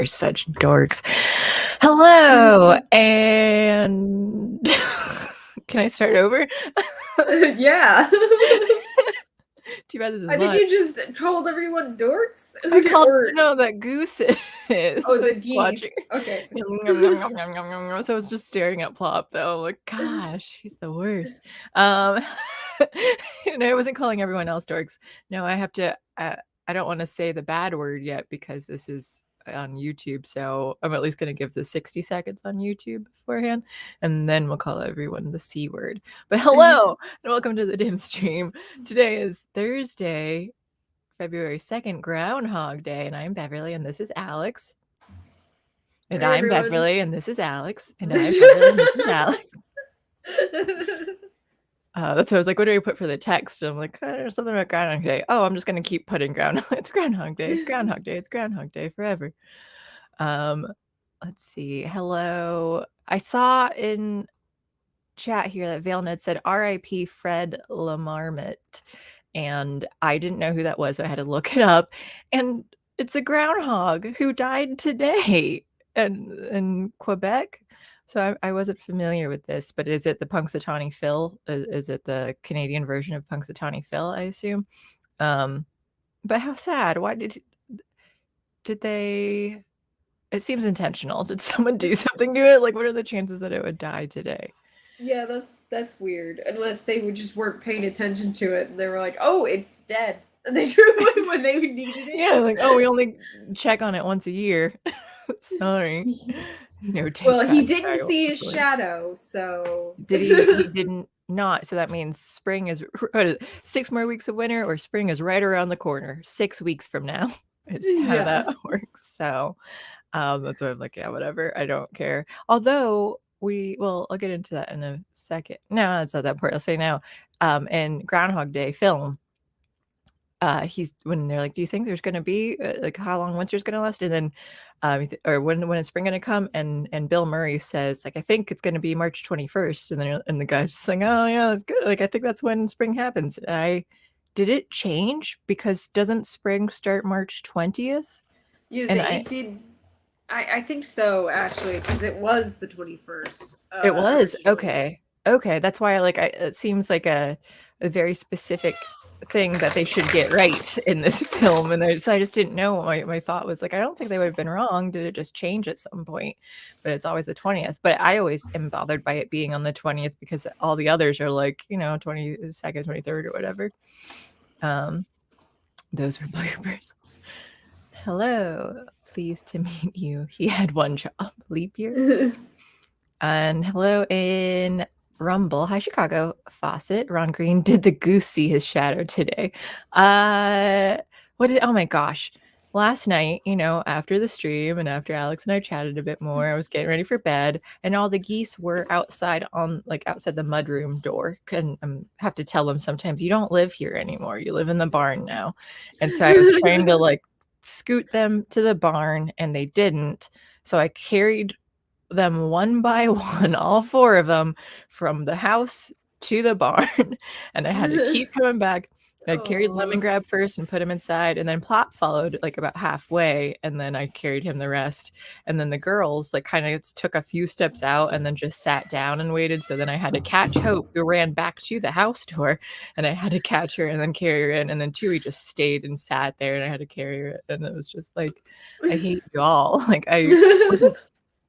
are such dorks. Hello, and can I start over? Yeah. Too bad this is I think live. you just called everyone dorks. I called no that goose is. Oh, so the just geese. watching. Okay. So I was just staring at Plop though. Like, gosh, he's the worst. And I wasn't calling everyone else dorks. No, I have to. I don't want to say the bad word yet because this is on YouTube. So I'm at least going to give the 60 seconds on YouTube beforehand, and then we'll call everyone the C word. But hello and welcome to the TheDimStream. Today is Thursday, February 2nd, Groundhog Day, and I'm Beverly, and this is Alex. And Hey, I'm everyone. Beverly, and this is Alex. And I'm Beverly, and this is Alex. That's what I was like, what do I put for the text? And I'm like, there's something about Groundhog Day. Oh, I'm just going to keep putting Groundhog. It's Groundhog Day. It's Groundhog Day. It's Groundhog Day forever. Let's see. Hello. I saw in chat here that ValeNed said R.I.P. Fred Lamarmot. And I didn't know who that was, so I had to look it up. And it's a groundhog who died today in Quebec. So I wasn't familiar with this, but is it the Punxsutawney Phil? Is it the Canadian version of Punxsutawney Phil, I assume? But how sad. Why did they... It seems intentional. Did someone do something to it? Like, what are the chances that it would die today? Yeah, that's weird. Unless they just weren't paying attention to it and they were like, oh, it's dead. And they threw it when they needed it. Yeah, like, oh, we only check on it once a year. Sorry. No take Well, he back didn't title. see his shadow, so Did he didn't not. So that means spring is 6 more weeks of winter, or spring is right around the corner. 6 weeks from now is how Yeah. that works. So that's why I'm like, yeah, whatever. I don't care. Although I'll get into that in a second. No, it's not that important. I'll say now. In Groundhog Day film, he's when they're like, do you think there's going to be like how long winter's going to last? And then or when is spring going to come? And Bill Murray says, like, I think it's going to be March 21st. And the guy's just like, oh yeah, that's good. Like, I think that's when spring happens. And did it change? Because doesn't spring start March 20th? Yeah, And it did. I think so, actually, because it was the 21st. It was Originally. okay. That's why it seems like a very specific thing that they should get right in this film. And I just didn't know. My thought was like, I don't think they would have been wrong. Did it just change at some point? But it's always the 20th. But I always am bothered by it being on the 20th because all the others are like, 22nd, 23rd or whatever. Those were bloopers. Hello, pleased to meet you. He had one job, leap year. And hello in Rumble. Hi, Chicago. Fawcett. Ron Green. Did the goose see his shadow today? Oh my gosh. Last night, after the stream and after Alex and I chatted a bit more, I was getting ready for bed, and all the geese were outside outside the mudroom door. And I have to tell them sometimes, you don't live here anymore. You live in the barn now. And so I was trying to scoot them to the barn, and they didn't. So I carried them one by one, all 4 of them, from the house to the barn, and I had to keep coming back. I carried Lemongrab first and put him inside, and then Plop followed about halfway, and then I carried him the rest. And then the girls kind of took a few steps out and then just sat down and waited. So then I had to catch Hope, who ran back to the house door, and I had to catch her and then carry her in. And then Chewie just stayed and sat there, and I had to carry her. And it was just like, I hate you all. I wasn't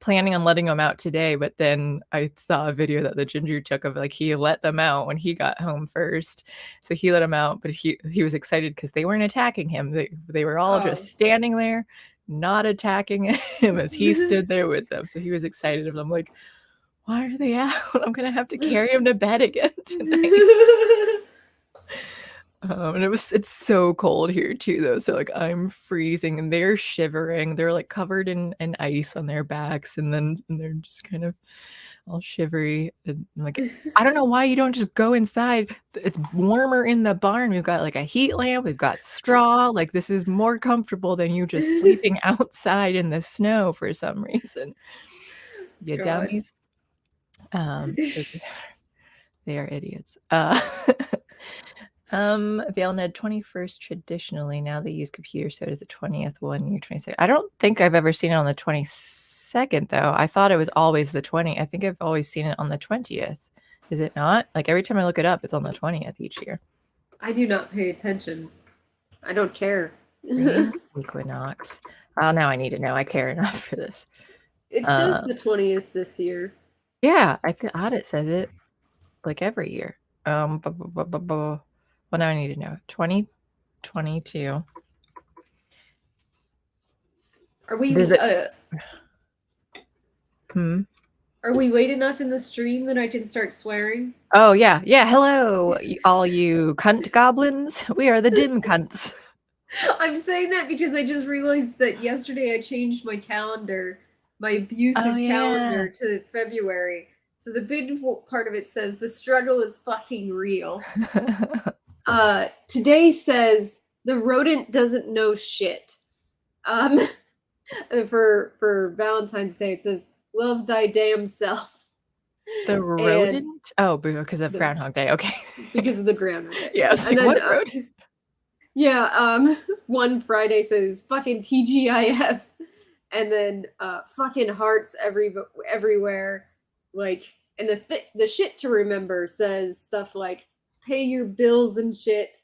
planning on letting them out today, but then I saw a video that the Ginger took of he let them out when he got home first. So he let them out, but he was excited because they weren't attacking him. They were all just standing there, not attacking him as he stood there with them. So he was excited of them. Like, why are they out? I'm gonna have to carry him to bed again tonight. And it's so cold here too, though. So I'm freezing and they're shivering. They're covered in ice on their backs, and they're just kind of all shivery. And I don't know why you don't just go inside. It's warmer in the barn. We've got a heat lamp. We've got straw. This is more comfortable than you just sleeping outside in the snow for some reason. You dummies. They are idiots. Valened 21st traditionally. Now they use computers, so it is the 20th, 1 year 22nd. I don't think I've ever seen it on the 22nd, though. I thought it was always the 20th. I think I've always seen it on the 20th. Is it not? Like every time I look it up, it's on the 20th each year. I do not pay attention. I don't care. Green equinox. Oh, now I need to know. I care enough for this. It says the 20th this year. Yeah, I think audit says it like every year. Well, now I need to know. 2022. Are we Does it? Are we late enough in the stream that I can start swearing? Oh yeah, yeah. Hello, all you cunt goblins. We are the dim cunts. I'm saying that because I just realized that yesterday I changed my calendar, my abusive calendar, to February. So the big part of it says the struggle is fucking real. Today says the rodent doesn't know shit. For Valentine's Day it says love thy damn self. The rodent? Oh, because of Groundhog Day. Okay. Because of the Groundhog Day. Yeah, I was like, what rodent? Yeah, one Friday says fucking TGIF, and then fucking hearts everywhere, like, and the shit to remember says stuff like pay your bills and shit,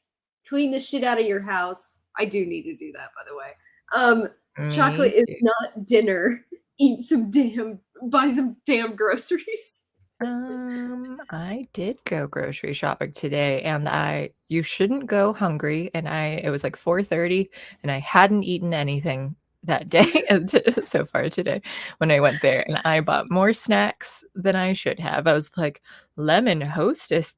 clean the shit out of your house. I do need to do that, by the way. Chocolate is not dinner. Buy some damn groceries. I did go grocery shopping today, and you shouldn't go hungry. And it was like 4:30, and I hadn't eaten anything that day so far today when I went there, and I bought more snacks than I should have. I was like, lemon Hostess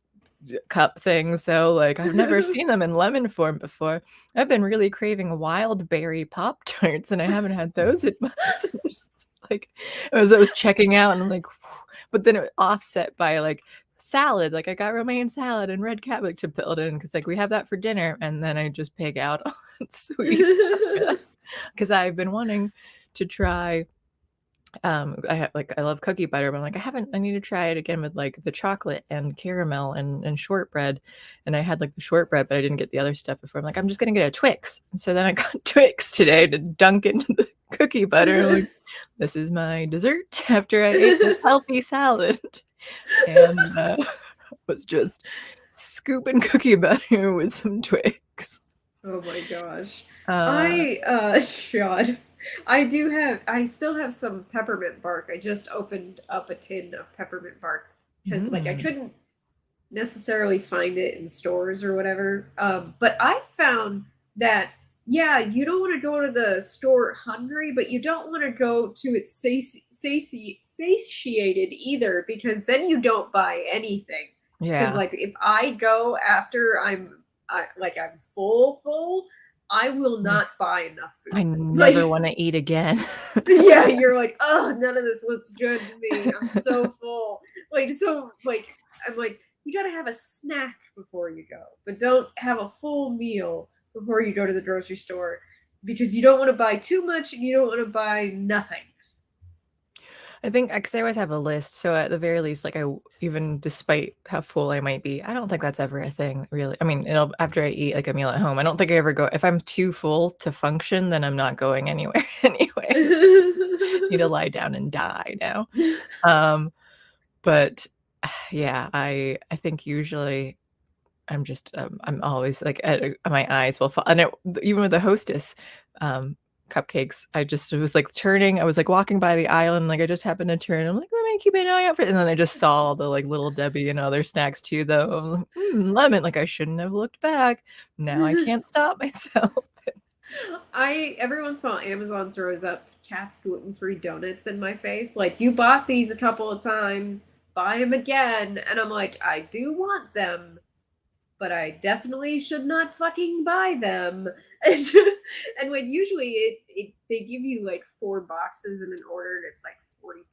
cup things, though. Like I've never seen them in lemon form before. I've been really craving wild berry Pop-Tarts, and I haven't had those in months. Like I was checking out, and I'm like, but then it was offset by like salad. Like I got romaine salad and red cabbage to build in because like we have that for dinner, and then I just pig out on sweets because I've been wanting to try. I love cookie butter, but I'm like I need to try it again with like the chocolate and caramel and shortbread. And I had like the shortbread, but I didn't get the other stuff before. I'm like, I'm just gonna get a Twix. And so then I got Twix today to dunk into the cookie butter. Like, this is my dessert after I ate this healthy salad. And was just scooping cookie butter with some Twix. Oh my gosh. God. I still have some peppermint bark. I just opened up a tin of peppermint bark because like I couldn't necessarily find it in stores or whatever. But I found that yeah, you don't want to go to the store hungry, but you don't want to go to it satiated either, because then you don't buy anything. Yeah. Because like if I go after I'm full, I will not buy enough food. I never want to eat again. Yeah, you're like, oh, none of this looks good to me. I'm so full. I'm like, you gotta have a snack before you go, but don't have a full meal before you go to the grocery store, because you don't want to buy too much and you don't want to buy nothing. I think because I always have a list, so at the very least, like even despite how full I might be, I don't think that's ever a thing, really. I mean, after I eat like a meal at home, I don't think I ever go. If I'm too full to function, then I'm not going anywhere anyway. Need to lie down and die now. But yeah, I think usually I'm just I'm always like my eyes will fall, and even with the Hostess cupcakes, I was like turning, I was like walking by the aisle, and like I just happened to turn. I'm like, let me keep an eye out for it. And then I just saw all the like Little Debbie and other snacks too, though. I'm like, lemon, like I shouldn't have looked back. Now I can't stop myself. Every once in a while Amazon throws up Cat's gluten-free donuts in my face. Like, you bought these a couple of times, buy them again. And I'm like, I do want them, but I definitely should not fucking buy them. And when usually they give you like 4 boxes in an order, and it's like $40,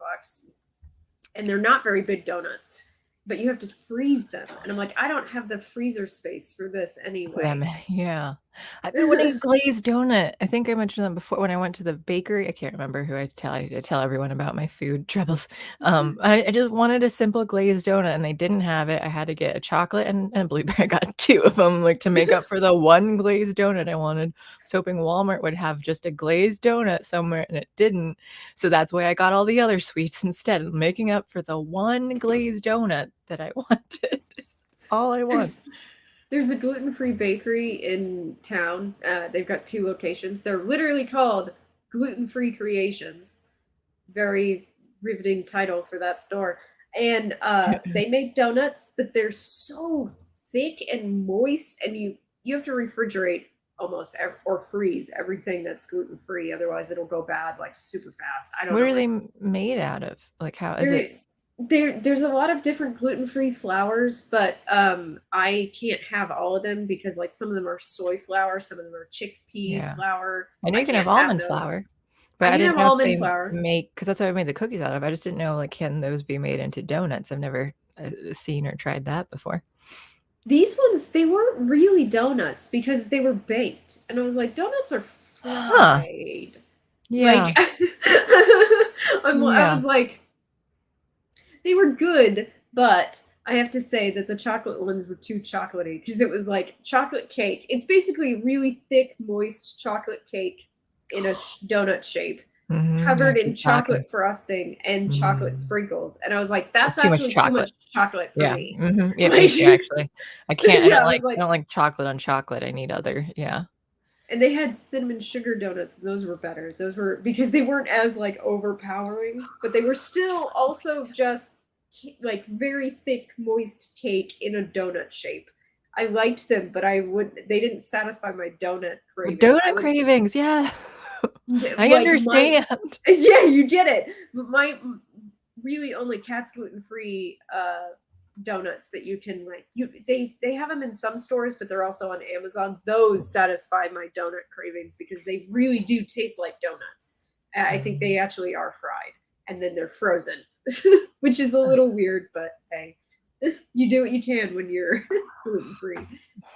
and they're not very big donuts, but you have to freeze them. And I'm like, I don't have the freezer space for this anyway. Yeah. I've been wanting a glazed donut. I think I mentioned that before when I went to the bakery. I can't remember who I tell everyone about my food troubles. I just wanted a simple glazed donut and they didn't have it. I had to get a chocolate and a blueberry. I got 2 of them, like, to make up for the one glazed donut I wanted. I was hoping Walmart would have just a glazed donut somewhere, and it didn't. So that's why I got all the other sweets instead, making up for the one glazed donut that I wanted. It's all I want. There's a gluten-free bakery in town. They've got 2 locations. They're literally called Gluten-Free Creations. Very riveting title for that store. And they make donuts, but they're so thick and moist, and you have to refrigerate almost or freeze everything that's gluten-free, otherwise it'll go bad like super fast. I don't What know. are they made out of? Like, how is it? There's a lot of different gluten-free flours, but I can't have all of them because like some of them are soy flour, some of them are chickpea flour. I know you can have can't almond those. flour, I but I can didn't have know if almond they flour. make, because that's what I made the cookies out of. I just didn't know, like, can those be made into donuts? I've never seen or tried that before. These ones, they weren't really donuts because they were baked, and I was like, donuts are fried. Yeah. Like, I was like, they were good, but I have to say that the chocolate ones were too chocolatey because it was like chocolate cake. It's basically really thick, moist chocolate cake in a donut shape, covered in chocolate frosting and chocolate sprinkles. And I was like, that's too much actually too chocolate. much chocolate for Yeah. me. Yeah, me Like, too, actually. I can't. yeah, I don't like chocolate on chocolate. I need other. Yeah. and they had cinnamon sugar donuts, and those were better. Those were because they weren't as like overpowering, but they were still also just like very thick, moist cake in a donut shape. I liked them, but they didn't satisfy my donut cravings. Donut cravings, yeah. I like understand. Yeah, you get it. But my really only Cat's gluten-free donuts that you can like they have them in some stores, but they're also on Amazon. Those satisfy my donut cravings because they really do taste like donuts. I think they actually are fried and then they're frozen, which is a little weird, but hey, you do what you can when you're gluten-free.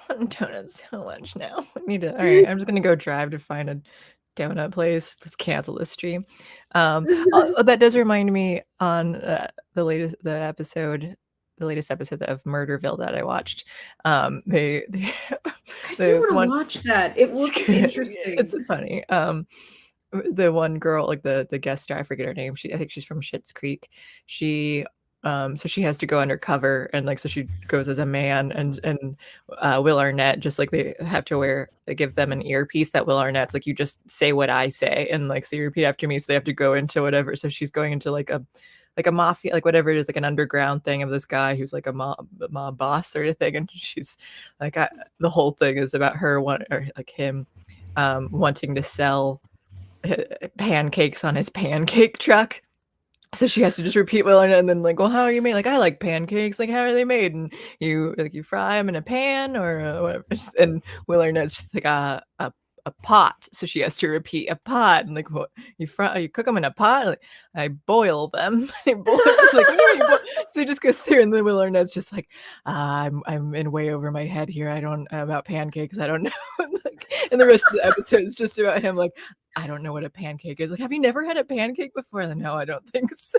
I want donuts so much now. I need to. All right, I'm just gonna go drive to find a donut place. Let's cancel this stream. That does remind me on the latest episode of Murderville that I watched. They I do want to watch that. It looks interesting. It's funny. The one girl, like the guest star, I forget her name. I think she's from Schitt's Creek. She so she has to go undercover, and like so she goes as a man, and Will Arnett, just like they have to they give them an earpiece that Will Arnett's like, you just say what I say, and like so you repeat after me, so they have to go into whatever. So she's going into like a mafia, like whatever it is, like an underground thing of this guy who's like a mob boss sort of thing, and she's like the whole thing is about her him wanting to sell pancakes on his pancake truck. So she has to just repeat Will Arnett, and then like, well, how are you made? Like, I like pancakes. Like, how are they made? And you fry them in a pan or whatever. And Will Arnett's just like a pot. So she has to repeat a pot. And like, what you cook them in a pot? Like, I boil them. So he just goes through, and then Will Arnett's just like, I'm in way over my head here. I don't about pancakes. I don't know. And the rest of the episode is just about him like, I don't know what a pancake is. Like, have you never had a pancake before? No, I don't think so.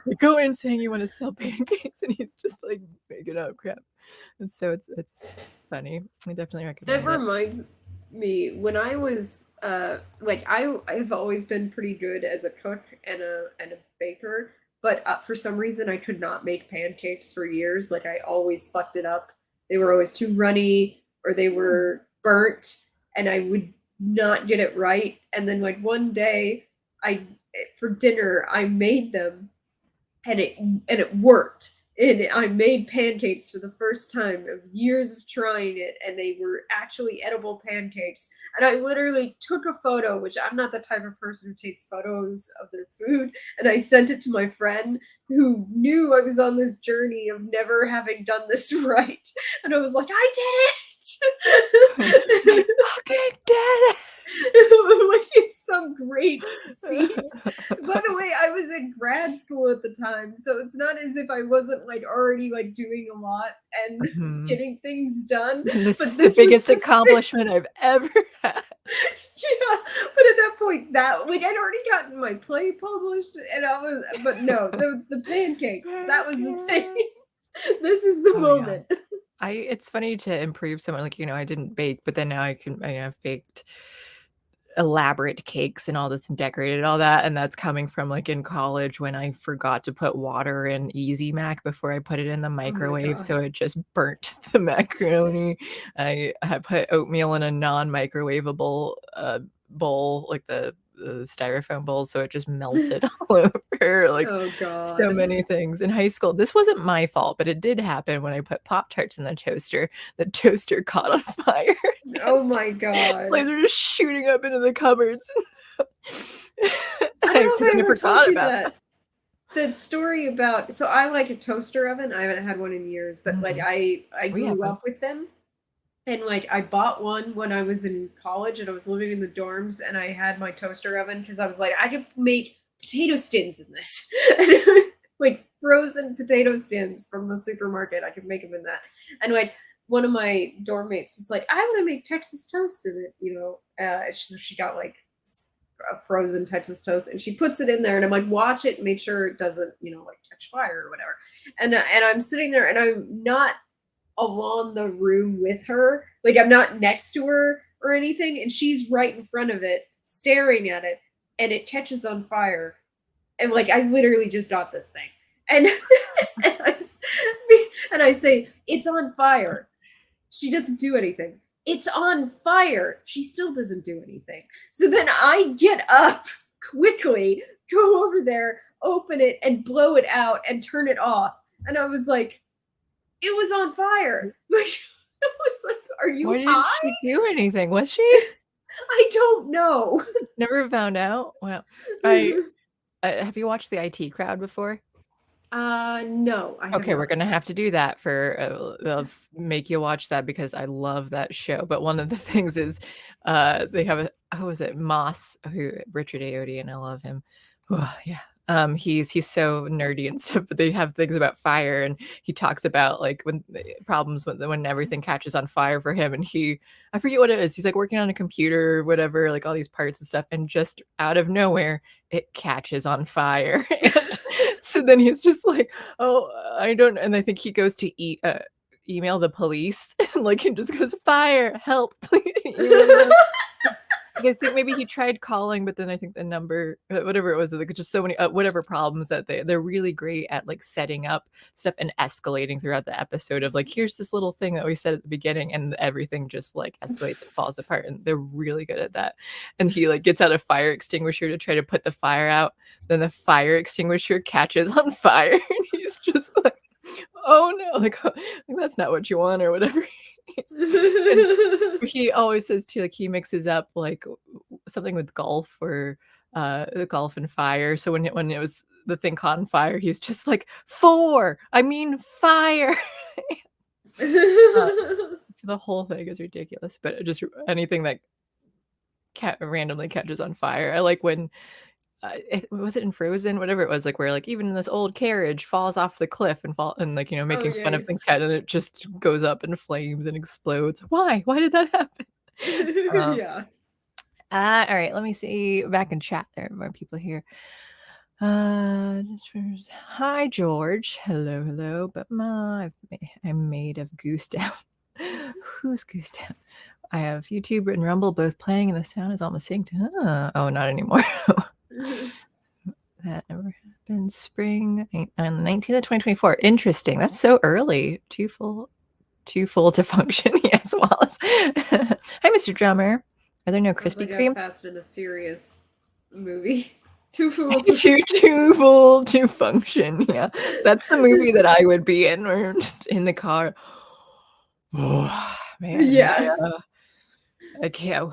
Like, go in saying you want to sell pancakes, and he's just like making up crap. And so it's funny. I definitely recommend it. That reminds me, when I was like I've always been pretty good as a cook and a baker, but for some reason I could not make pancakes for years. Like I always fucked it up. They were always too runny or they were burnt, and I would not get it right. And then like one day for dinner I made them, and it worked. And I made pancakes for the first time of years of trying it, and they were actually edible pancakes. And I literally took a photo, which I'm not the type of person who takes photos of their food, and I sent it to my friend who knew I was on this journey of never having done this right. And I was like, I did it! I fucking did Like it's some great feat. By the way, I was in grad school at the time, so it's not as if I wasn't like already like doing a lot and it. getting things done. This But is the this was biggest the accomplishment I've ever had. Yeah, but at that point, that like I'd already gotten my play published, and I was, but no, the pancakes, that was the thing. This is the Oh yeah. moment. It's funny to improve someone like, I didn't bake, but then now I've baked elaborate cakes and all this and decorated all that, and that's coming from like in college when I forgot to put water in Easy Mac before I put it in the microwave, so it just burnt the macaroni. I put oatmeal in a non-microwavable bowl, like the styrofoam bowl, so it just melted all over. Like Oh so God. many things in high school. This wasn't my fault, but it did happen when I put Pop-Tarts in the toaster. The toaster caught on fire. Oh my God. Like they're just shooting up into the cupboards. I don't know if I ever told you that story about. So I like a toaster oven. I haven't had one in years, but like I We have grew one. up with them. And like I bought one when I was in college and I was living in the dorms, and I had my toaster oven because I was like, I could make potato skins in this. Like frozen potato skins from the supermarket. I could make them in that. And like one of my dorm mates was like, I want to make Texas toast in it, so she got like a frozen Texas toast and she puts it in there, and I'm like, watch it and make sure it doesn't, like catch fire or whatever. And I'm sitting there and I'm not along the room with her. Like I'm not next to her or anything, and she's right in front of it, staring at it, and it catches on fire. And like I literally just got this thing. And and I say, it's on fire. She doesn't do anything. It's on fire. She still doesn't do anything. So then I get up quickly, go over there, open it, and blow it out and turn it off. And I was like, it was on fire. Like, I was like, are you Why high? didn't she do anything? Was she? I don't know. Never found out. Well, I have you watched the IT Crowd before? No, I Okay, we're haven't. gonna have to do that for make you watch that because I love that show. But one of the things is, they have who is it? Moss, who Richard Ayoade, and I love him. Yeah. He's so nerdy and stuff, but they have things about fire, and he talks about like when problems when everything catches on fire for him, and I forget what it is. He's like working on a computer or whatever, like all these parts and stuff, and just out of nowhere it catches on fire. And so then he's just like, oh, I don't, and I think he goes to email the police, and like he just goes, fire, help, please. I think maybe he tried calling, but then I think the number, whatever it was, like just so many whatever problems that they're really great at like setting up stuff and escalating throughout the episode of like, here's this little thing that we said at the beginning, and everything just like escalates and falls apart, and they're really good at that. And he like gets out a fire extinguisher to try to put the fire out, then the fire extinguisher catches on fire, and he's just like, oh no, like that's not what you want or whatever. And he always says too, like he mixes up like something with golf or golf and fire. So when it was the thing caught on fire, he's just like, fire. So the whole thing is ridiculous, but just anything that randomly catches on fire. I like when was it in Frozen, whatever it was, like where like even this old carriage falls off the cliff and like making fun of things, and it just goes up in flames and explodes. Why did that happen? Yeah. All right, let me see back in chat. There are more people here. Hi George, hello, but I'm made of goose down. Who's goose down? I have YouTube and Rumble both playing, and the sound is almost synced. Oh, not anymore. That never happened. Spring on the 19th of 2024. Interesting. That's so early. Too full to function. Yes, Wallace. Hi, Mr. Drummer. Are there no Krispy Kreme? Fast and the Furious movie. Too full to function. Yeah, that's the movie that I would be in. We're just in the car. Oh man. Yeah. I can't.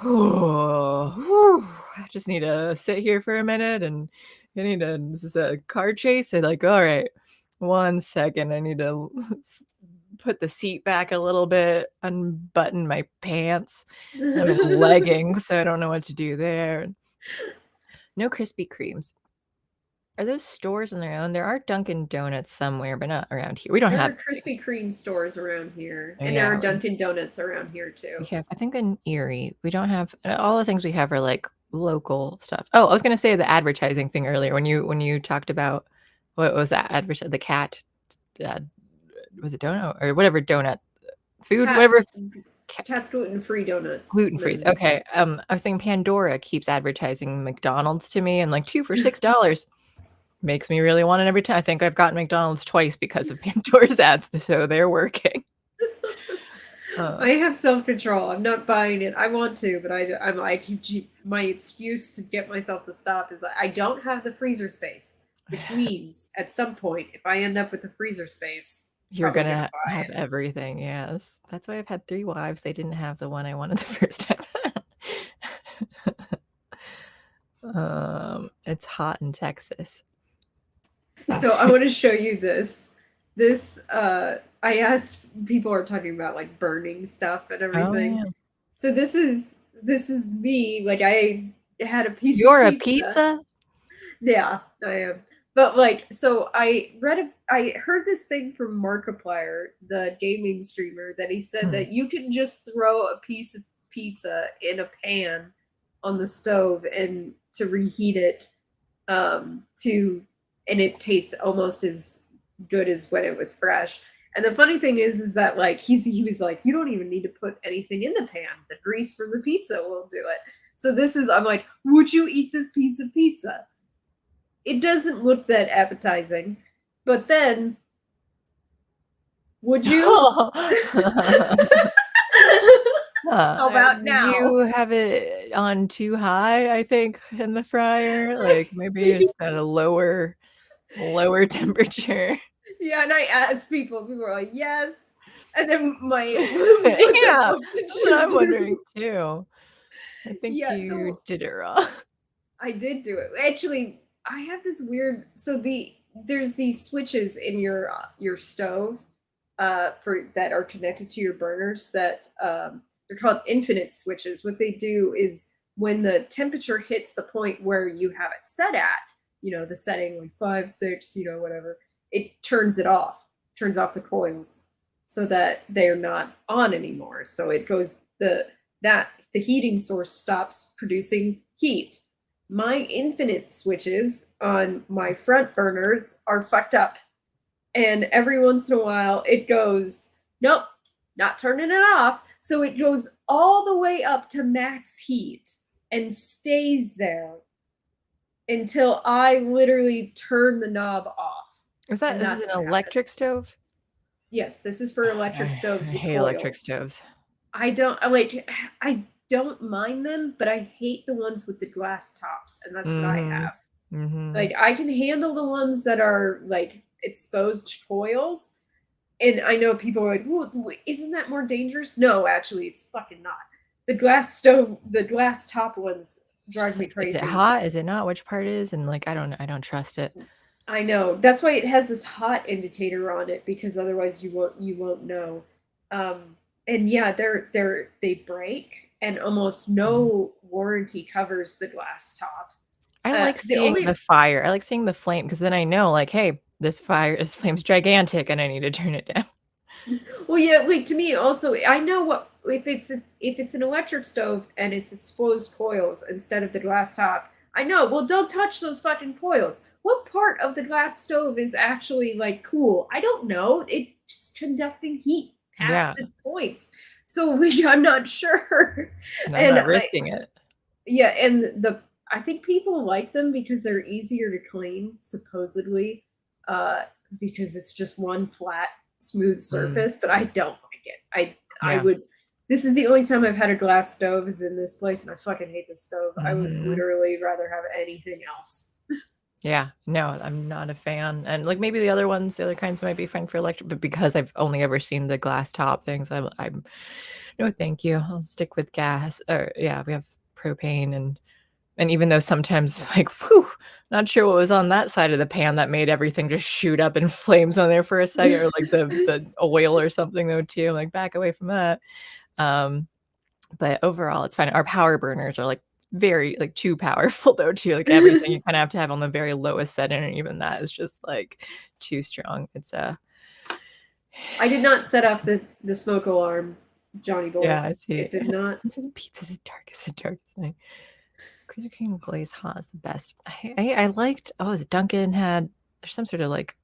I just need to sit here for a minute, and this is a car chase. And like, all right, 1 second, I need to put the seat back a little bit, unbutton my pants. I'm in leggings, so I don't know what to do there. No Krispy Kremes. Are those stores on their own? There are Dunkin' Donuts somewhere, but not around here. We don't There have are Krispy Kreme stores around here, and there Yeah. are Dunkin' Donuts around here too. We have, I think, in Erie. We don't have all the things we have are like local stuff. Oh, I was gonna say the advertising thing earlier when you talked about what was that the cat uh, was it donut or whatever donut food whatever Cat's gluten-free donuts. gluten free. Okay. I was thinking Pandora keeps advertising McDonald's to me and like 2 for $6 makes me really want it every time. I think I've gotten McDonald's twice because of Pandora's ads, so they're working. I have self-control. I'm not buying it. I want to, but I'm like, my excuse to get myself to stop is I don't have the freezer space, which means at some point, if I end up with the freezer space, you're gonna have everything. Yes, that's why I've had 3 wives. They didn't have the one I wanted the first time. It's hot in Texas. So I want to show you this. I asked people are talking about like burning stuff and everything. Oh, yeah. So this is me. Like I had a piece You're of a pizza? Yeah, I am. But like, so I heard this thing from Markiplier, the gaming streamer, that he said that you can just throw a piece of pizza in a pan on the stove and to reheat it, and it tastes almost as good as when it was fresh. And the funny thing is that like he was like, you don't even need to put anything in the pan. The grease from the pizza will do it. So I'm like, would you eat this piece of pizza? It doesn't look that appetizing, but then would you? How about now? Did you have it on too high, I think, in the fryer? Like maybe just at a lower temperature. Yeah, and I asked people were like, yes. And then yeah, that's what I'm wondering too. I think you did it wrong. I did do it. Actually, I have this weird. So there's these switches in your stove, for that are connected to your burners that they're called infinite switches. What they do is when the temperature hits the point where you have it set at, the setting like 5, 6, whatever, it turns off the coils so that they're not on anymore. So it goes the heating source stops producing heat. My infinite switches on my front burners are fucked up. And every once in a while it goes, nope, not turning it off. So it goes all the way up to max heat and stays there until I literally turn the knob off. Is this an electric stove? Yes, this is for electric stoves. I hate electric stoves. I don't mind them, but I hate the ones with the glass tops, and that's what I have. Like I can handle the ones that are like exposed coils, and I know people are like, well, isn't that more dangerous? No, actually, it's fucking not. The glass top ones drive me crazy. Is it hot? Is it not? Which part is? And like I don't trust it. I know. That's why it has this hot indicator on it, because otherwise you won't know. And yeah, they break, and almost no warranty covers the glass top. I like seeing the fire. I like seeing the flame, because then I know, like, hey, this flame's gigantic, and I need to turn it down. Well, yeah, like to me also, I know what if it's an electric stove and it's exposed coils instead of the glass top. I know. Well, don't touch those fucking coils. What part of the glass stove is actually like cool? I don't know. It's conducting heat past its points. So I'm not sure. I'm not risking it. Yeah, and I think people like them because they're easier to clean, supposedly, because it's just one flat, smooth surface. But I don't like it. I would. This is the only time I've had a glass stove is in this place, and I fucking hate this stove. I would literally rather have anything else. Yeah, no, I'm not a fan. And like maybe the other kinds might be fine for electric, but because I've only ever seen the glass top things, I'm no, thank you. I'll stick with gas. Or yeah, we have propane, and And even though sometimes, like, whew, not sure what was on that side of the pan that made everything just shoot up in flames on there for a second, or like the oil or something though too. I'm like, back away from that. But overall, it's fine. Our power burners are like very like too powerful though too. Like everything you kind of have to have on the very lowest setting, and even that is just like too strong. It's I did not set off the smoke alarm, Johnny boy. yeah, I see. It did not. This pizza's as dark as night. Krispy Kreme glazed hot is the best. I liked, is it Dunkin' had, there's some sort of like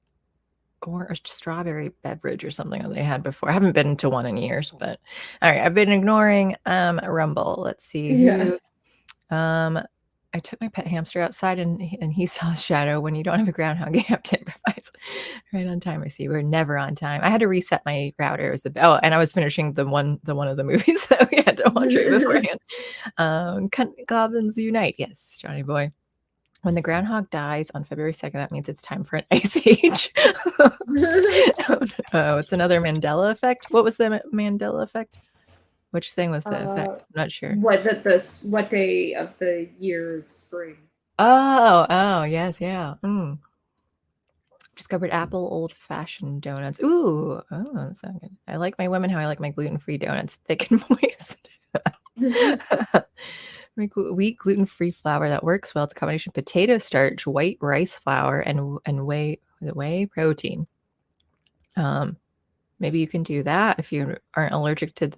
orange strawberry beverage or something that they had before. I haven't been to one in years, but all right, I've been ignoring Rumble. Let's see. Yeah. I took my pet hamster outside and he saw a shadow. When you don't have a groundhog, you have to improvise. Right on time, I see. We're never on time. I had to reset my router. It was and I was finishing the one of the movies that we had to watch right beforehand. Goblins Unite. Yes, Johnny boy. When the groundhog dies on February 2nd, that means it's time for an ice age. Oh, it's another Mandela effect. What was the Mandela effect? Which thing was the effect? I'm not sure. What day of the year is spring? Oh, yes, yeah. Discovered apple old-fashioned donuts. Ooh, that sounds good. I like my women how I like my gluten-free donuts, thick and moist. Make wheat gluten-free flour that works well. It's a combination of potato starch, white rice flour, and whey protein. Maybe you can do that if you aren't allergic to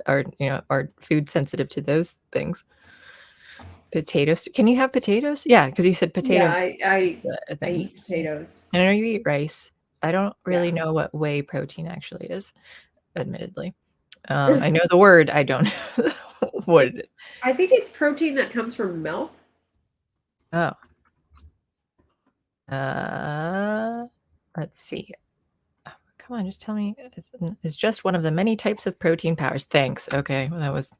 or food sensitive to those things. Potatoes. Can you have potatoes? Yeah, because you said potato. Yeah, I eat potatoes. And I know you eat rice. I don't really know what whey protein actually is, admittedly. I know the word. I don't know what it is. I think it's protein that comes from milk. Oh. Let's see. Oh, come on, just tell me. It's just one of the many types of protein powders. Thanks. Okay, well, that was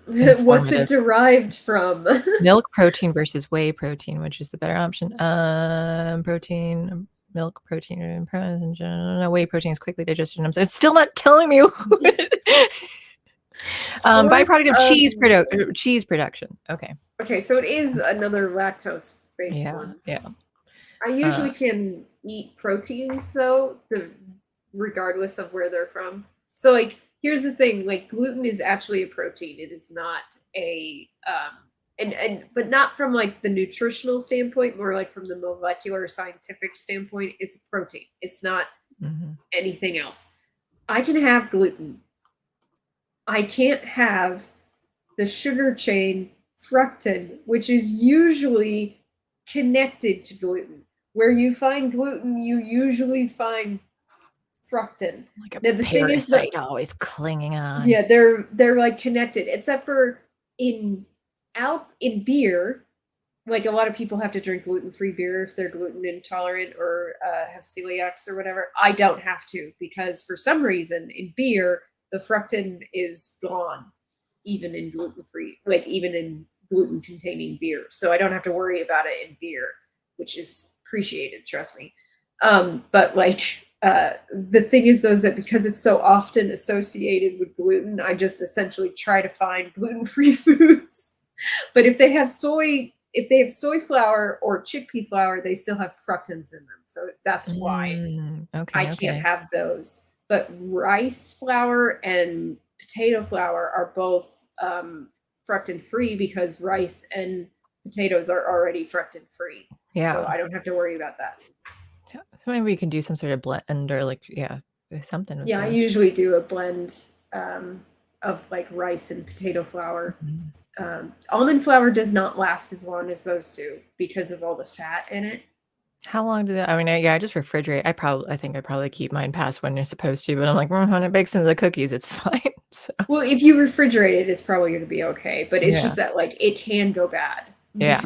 What's it derived from? Milk protein versus whey protein, which is the better option? Protein, milk protein, whey protein is quickly digested. It's still not telling me. Byproduct of cheese production. Okay. Okay, so it is another lactose-based one. Yeah. I usually can eat proteins though, regardless of where they're from. So like, here's the thing: like gluten is actually a protein. It is not a but not from like the nutritional standpoint, more like from the molecular scientific standpoint. It's a protein. It's not anything else. I can have gluten. I can't have the sugar chain fructan, which is usually connected to gluten. Where you find gluten, you usually find fructan. Like a parasite always clinging on. Yeah, they're like connected, except for in beer. Like a lot of people have to drink gluten-free beer if they're gluten intolerant or have celiacs or whatever. I don't have to, because for some reason in beer the fructan is gone, even in gluten-free, like even in gluten-containing beer. So I don't have to worry about it in beer, which is appreciated, trust me. But like the thing is though, is that because it's so often associated with gluten, I just essentially try to find gluten-free foods. But if they have soy flour or chickpea flour, they still have fructans in them. So that's why I can't have those. But rice flour and potato flour are both fructan free, because rice and potatoes are already fructan free. Yeah. So I don't have to worry about that. So maybe we can do some sort of blend or like something. With I usually do a blend of like rice and potato flour. Almond flour does not last as long as those two because of all the fat in it. How long do they? I mean, I just refrigerate. I think I probably keep mine past when you're supposed to, but I'm like, when it bakes into the cookies, it's fine. So. Well, if you refrigerate it, it's probably going to be okay. But it's just that like it can go bad. Yeah.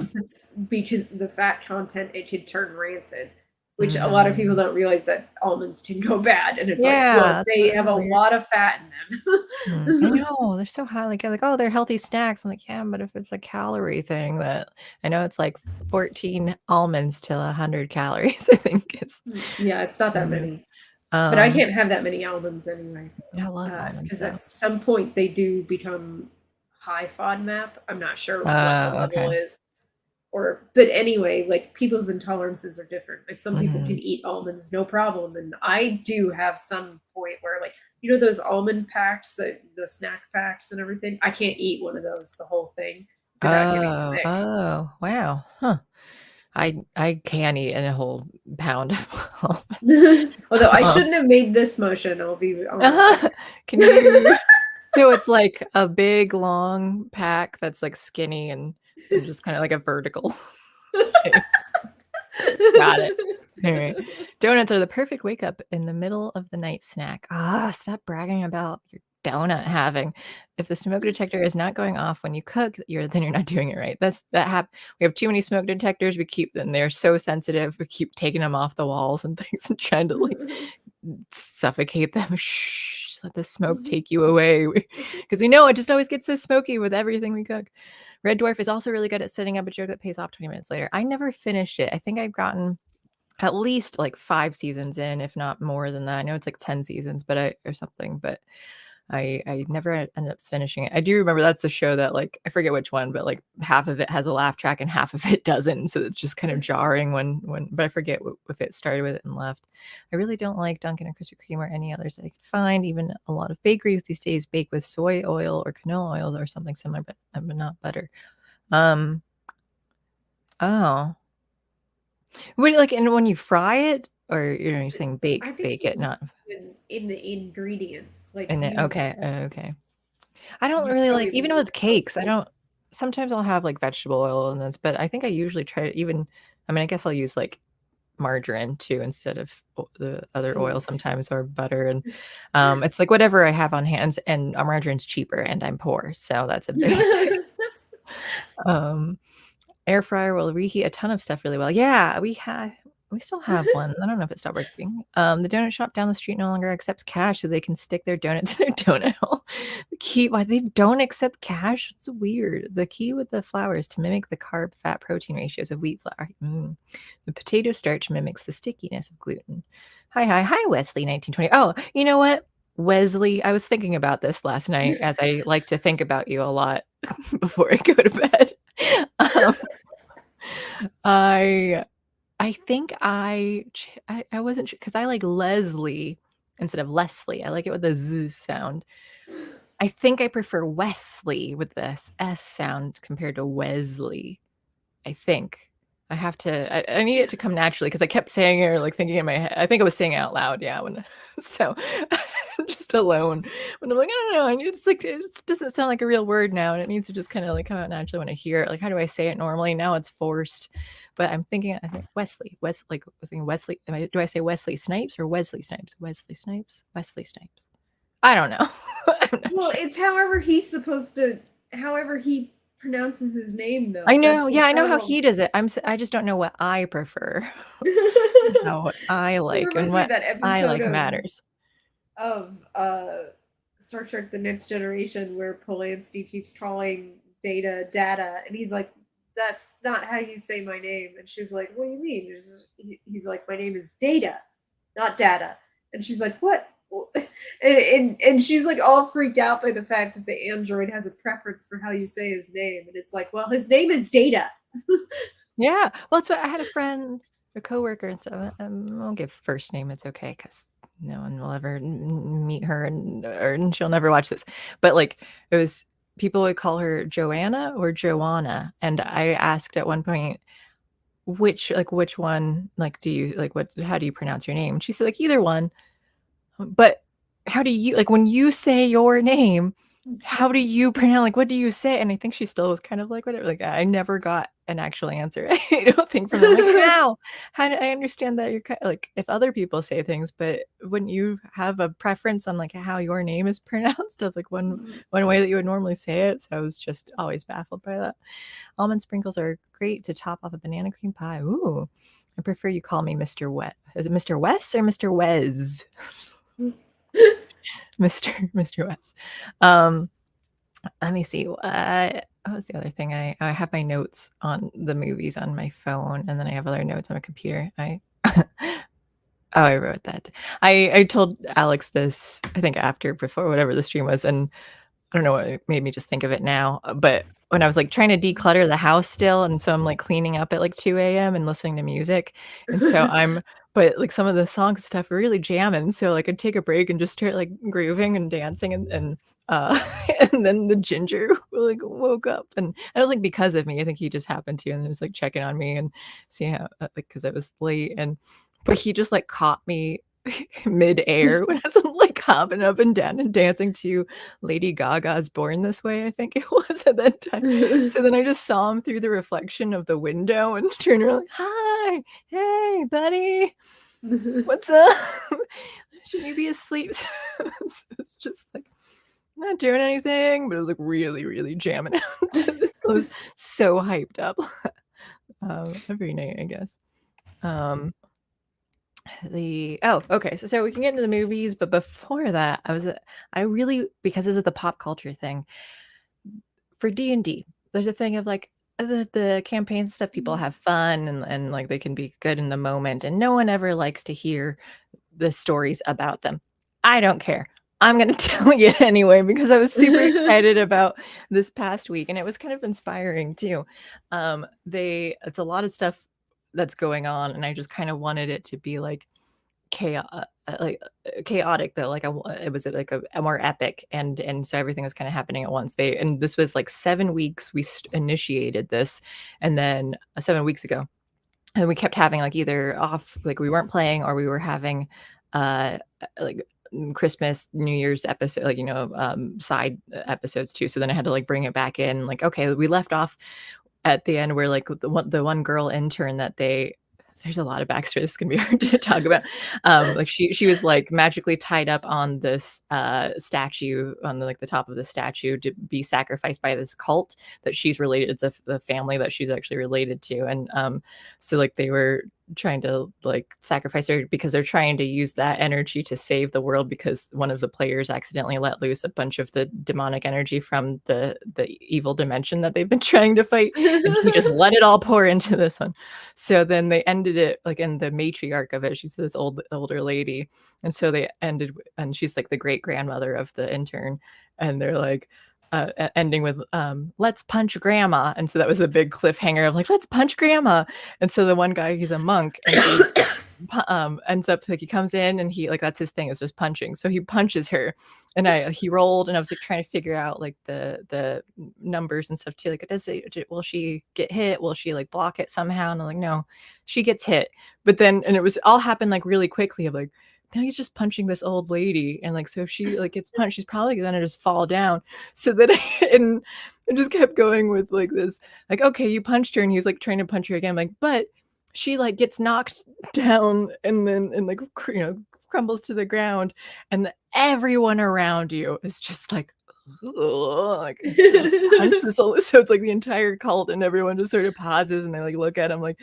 Because the fat content, it can turn rancid, which a lot of people don't realize that almonds can go bad. And it's like, well, they have a lot of fat in them. I know, they're so high. Like, oh, they're healthy snacks. I'm like, yeah, but if it's a calorie thing, that I know it's like 14 almonds to 100 calories, I think it's. Yeah, it's not that many. But I can't have that many almonds anyway. I love almonds. Because at some point they do become high FODMAP. I'm not sure what the level is. but anyway, like people's intolerances are different. Like some people Mhm. can eat almonds no problem, and I do have some point where, like, you know, those almond packs, the snack packs and everything. I can't eat one of those, the whole thing, without getting sick. Oh, wow. Huh. I can eat a whole pound of Although I almonds. shouldn't have made this motion, I'll be honest. Can you so it's like a big, long pack that's, like, skinny and just kinda like a vertical shape. Got it. Alright. Donuts are the perfect wake up in the middle of the night snack. Ah, stop bragging about your donut having. If the smoke detector is not going off when you cook, you're not doing it right. We have too many smoke detectors, we keep them they're so sensitive, we keep taking them off the walls and things and trying to, like, suffocate them. Shh, let the smoke take you away. Because we know it just always gets so smoky with everything we cook. Red Dwarf is also really good at setting up a joke that pays off 20 minutes later. I never finished it. I think I've gotten at least like 5 seasons in, if not more than that. I know it's like 10 seasons, or something, but I never ended up finishing it. I do remember that's the show that, like, I forget which one, but like half of it has a laugh track and half of it doesn't. So it's just kind of jarring but I forget if it started with it and left. I really don't like Dunkin' or Krispy Kreme or any others I could find. Even a lot of bakeries these days bake with soy oil or canola oil or something similar, but not butter. Um, oh. What do you like, and when you fry it, or, you're saying I think bake you it, not in the ingredients, like in it? you Okay, okay. I don't you really like probably even would with cakes, I don't sometimes I'll have, like, vegetable oil in this, but I think I usually try to even I mean, I guess I'll use, like, margarine too instead of the other oil sometimes or butter, and, it's like whatever I have on hand, and, margarine's cheaper, and I'm poor, so that's a big thing. Um Air fryer will reheat a ton of stuff really well. Yeah, we still have one. I don't know if it stopped working. The donut shop down the street no longer accepts cash, so they can stick their donuts in their donut hole. The key why they don't accept cash? It's weird. The key with the flour is to mimic the carb fat protein ratios of wheat flour. The potato starch mimics the stickiness of gluten. Hi, Wesley, 1920. Oh, you know what? Wesley, I was thinking about this last night as I like to think about you a lot before I go to bed. Um, I I think I wasn't sure because I like Leslie instead of Leslie. I like it with the Z sound. I think I prefer Wesley with this S sound compared to Wesley. I think. I have to I need it to come naturally because I kept saying it or, like, thinking in my head I think I was saying it out loud, yeah, when so, just alone, when I'm like, "I don't know, I need it's like, it doesn't sound like a real word now, and it needs to just kinda, like, come out naturally when I hear it, like, how do I say it normally? Now it's forced, but I think Wesley, like, I was thinking Wesley do I say Wesley Snipes or Wesley Snipes? Wesley Snipes? Wesley Snipes. I don't know. I'm not Well, sure. it's however he pronounces his name, I though. That's know, the yeah, I know how problem. he does it. I just don't know what I prefer. How what I It like and reminds me of what that I episode like matters. of Star Trek: The Next Generation where Polanski keeps calling Data, and he's like, "That's not how you say my name." And she's like, "What do you mean?" He's like, "My name is Data, not Data." And she's like, "What?" And she's like all freaked out by the fact that the android has a preference for how you say his name, and it's like, well, his name is Data. Yeah, well, that's what I had a friend, a coworker and stuff, I'll give first name, it's okay, because no one will ever meet her and she'll never watch this, but, like, it was people would call her Joanna or Joanna, and I asked at one point, which one, like, do you like, what how do you pronounce your name? And she said, like, "Either one." But how do you like, when you say your name, how do you pronounce like, what do you say? And I think she still was kind of like, whatever, like, I never got an actual answer. I don't think from them, like, "How? How do I understand that you're like, if other people say things, but wouldn't you have a preference on, like, how your name is pronounced of, like, one way that you would normally say it?" So I was just always baffled by that. Almond sprinkles are great to top off a banana cream pie. Ooh, I prefer you call me Mr. Wet. Is it Mr. Wes or Mr. Wes? Mr. West. Let me see. What was the other thing? I have my notes on the movies on my phone, and then I have other notes on my computer. Oh, I wrote that. I told Alex this, I think after, before, whatever the stream was, and I don't know what made me just think of it now, but when I was like trying to declutter the house still, and so I'm like cleaning up at like 2 a.m. and listening to music, and so but like some of the song stuff are really jamming, so like I'd take a break and just start like grooving and dancing, and and then the ginger like woke up, and I don't think because of me, I think he just happened to, and he was like checking on me and seeing how like because I was late, and but he just like caught me midair when I was like hopping up and down and dancing to Lady Gaga's Born This Way, I think it was at that time. So then I just saw him through the reflection of the window and turned around like, "Hi, hey, buddy, what's up? Shouldn't you be asleep?" So it's just like not doing anything, but it was like really, really jamming out to this. I was so hyped up every night, I guess. Okay, so we can get into the movies, but before that, I really, because this is the pop culture thing for D&D, there's a thing of like the campaign stuff, people have fun and like they can be good in the moment, and no one ever likes to hear the stories about them. I don't care. I'm gonna tell you anyway because I was super excited about this past week, and it was kind of inspiring too. It's a lot of stuff that's going on, and I just kind of wanted it to be like chaotic though. Like it was like a more epic, and so everything was kind of happening at once. And this was like 7 weeks we initiated this, and then 7 weeks ago, and we kept having like either off, like we weren't playing, or we were having like Christmas, New Year's episode, like side episodes too. So then I had to like bring it back in. Like, okay, we left off at the end where like the one girl intern that there's a lot of backstory. This is gonna be hard to talk about. Like she was like magically tied up on this statue on the top of the statue to be sacrificed by this cult that she's related to, the family that she's actually related to, and so like they were trying to like sacrifice her because they're trying to use that energy to save the world, because one of the players accidentally let loose a bunch of the demonic energy from the evil dimension that they've been trying to fight, and he just let it all pour into this one. So then they ended it like in the matriarch of it, she's this older lady, and so they ended, and she's like the great grandmother of the intern, and they're like ending with let's punch grandma, and so that was a big cliffhanger of like let's punch grandma. And so the one guy, he's a monk, and he ends up like he comes in and he like that's his thing, is just punching, so he punches her, and he rolled, and I was like trying to figure out like the numbers and stuff too, like will she get hit, will she like block it somehow, and I'm like no, she gets hit. But then, and it was all happened like really quickly, of like now he's just punching this old lady, and like so if she like gets punched, she's probably gonna just fall down. So then and I just kept going with like this, like, okay, you punched her, and he's like trying to punch her again, I'm like, but she like gets knocked down and then like crumbles to the ground, and everyone around you is just like, like punch this old. So it's like the entire cult and everyone just sort of pauses and they like look at him like,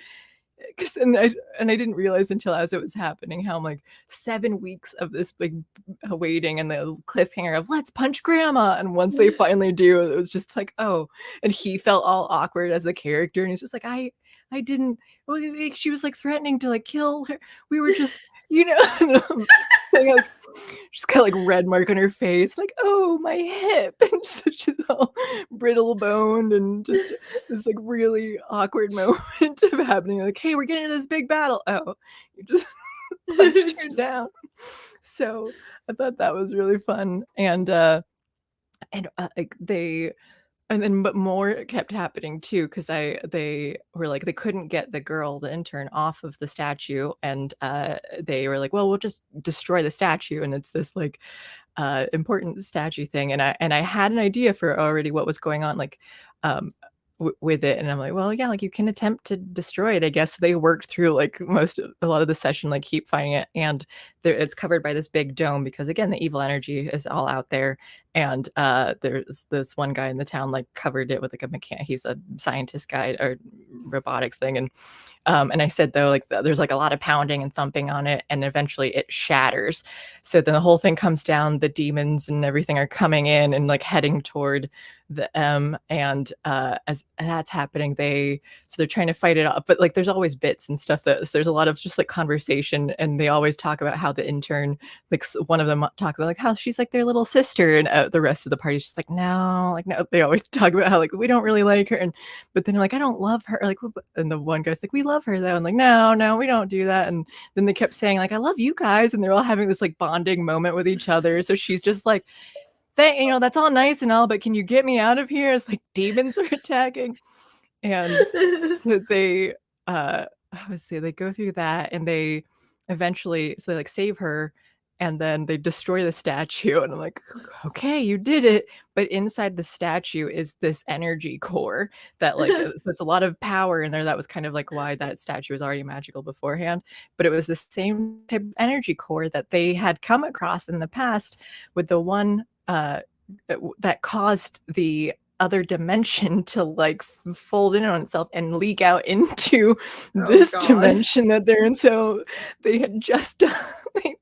and I didn't realize until as it was happening how I'm like 7 weeks of this big waiting and the cliffhanger of let's punch grandma, and once they finally do, it was just like, oh. And he felt all awkward as the character, and he's just like, I didn't, well, she was like threatening to like kill her, we were just like, she's got like red mark on her face, like, oh, my hip, and so she's all brittle boned, and just this like really awkward moment of happening, like, hey, we're getting into this big battle, oh, you just punched her down. So I thought that was really fun, and like and then, but more kept happening too, because they were like, they couldn't get the intern off of the statue, and they were like, well, we'll just destroy the statue, and it's this like important statue thing, and I had an idea for already what was going on, like with it, and I'm like, well, yeah, like you can attempt to destroy it, I guess. So they worked through like a lot of the session, like keep finding it, and it's covered by this big dome, because again, the evil energy is all out there, and there's this one guy in the town like covered it with like a mechanic, he's a scientist guy or robotics thing, and I said though, like there's like a lot of pounding and thumping on it, and eventually it shatters. So then the whole thing comes down, the demons and everything are coming in and like heading toward the M, and as that's happening, they're trying to fight it off, but like there's always bits and stuff that so there's a lot of just like conversation, and they always talk about how the intern, like one of them talks about like how she's like their little sister, and the rest of the party's just like no, like no. They always talk about how like we don't really like her, and but then they're like I don't love her, like, and the one guy's like we love her though, and like no, we don't do that, and then they kept saying like I love you guys, and they're all having this like bonding moment with each other. So she's just like that's all nice and all, but can you get me out of here? It's like demons are attacking. And so they let's see, they go through that, and they eventually they like save her, and then they destroy the statue, and I'm like, okay, you did it. But inside the statue is this energy core that like so it's a lot of power in there. That was kind of like why that statue was already magical beforehand. But it was the same type of energy core that they had come across in the past with the one that caused the other dimension to like fold in on itself and leak out into this dimension that they're in. So they had just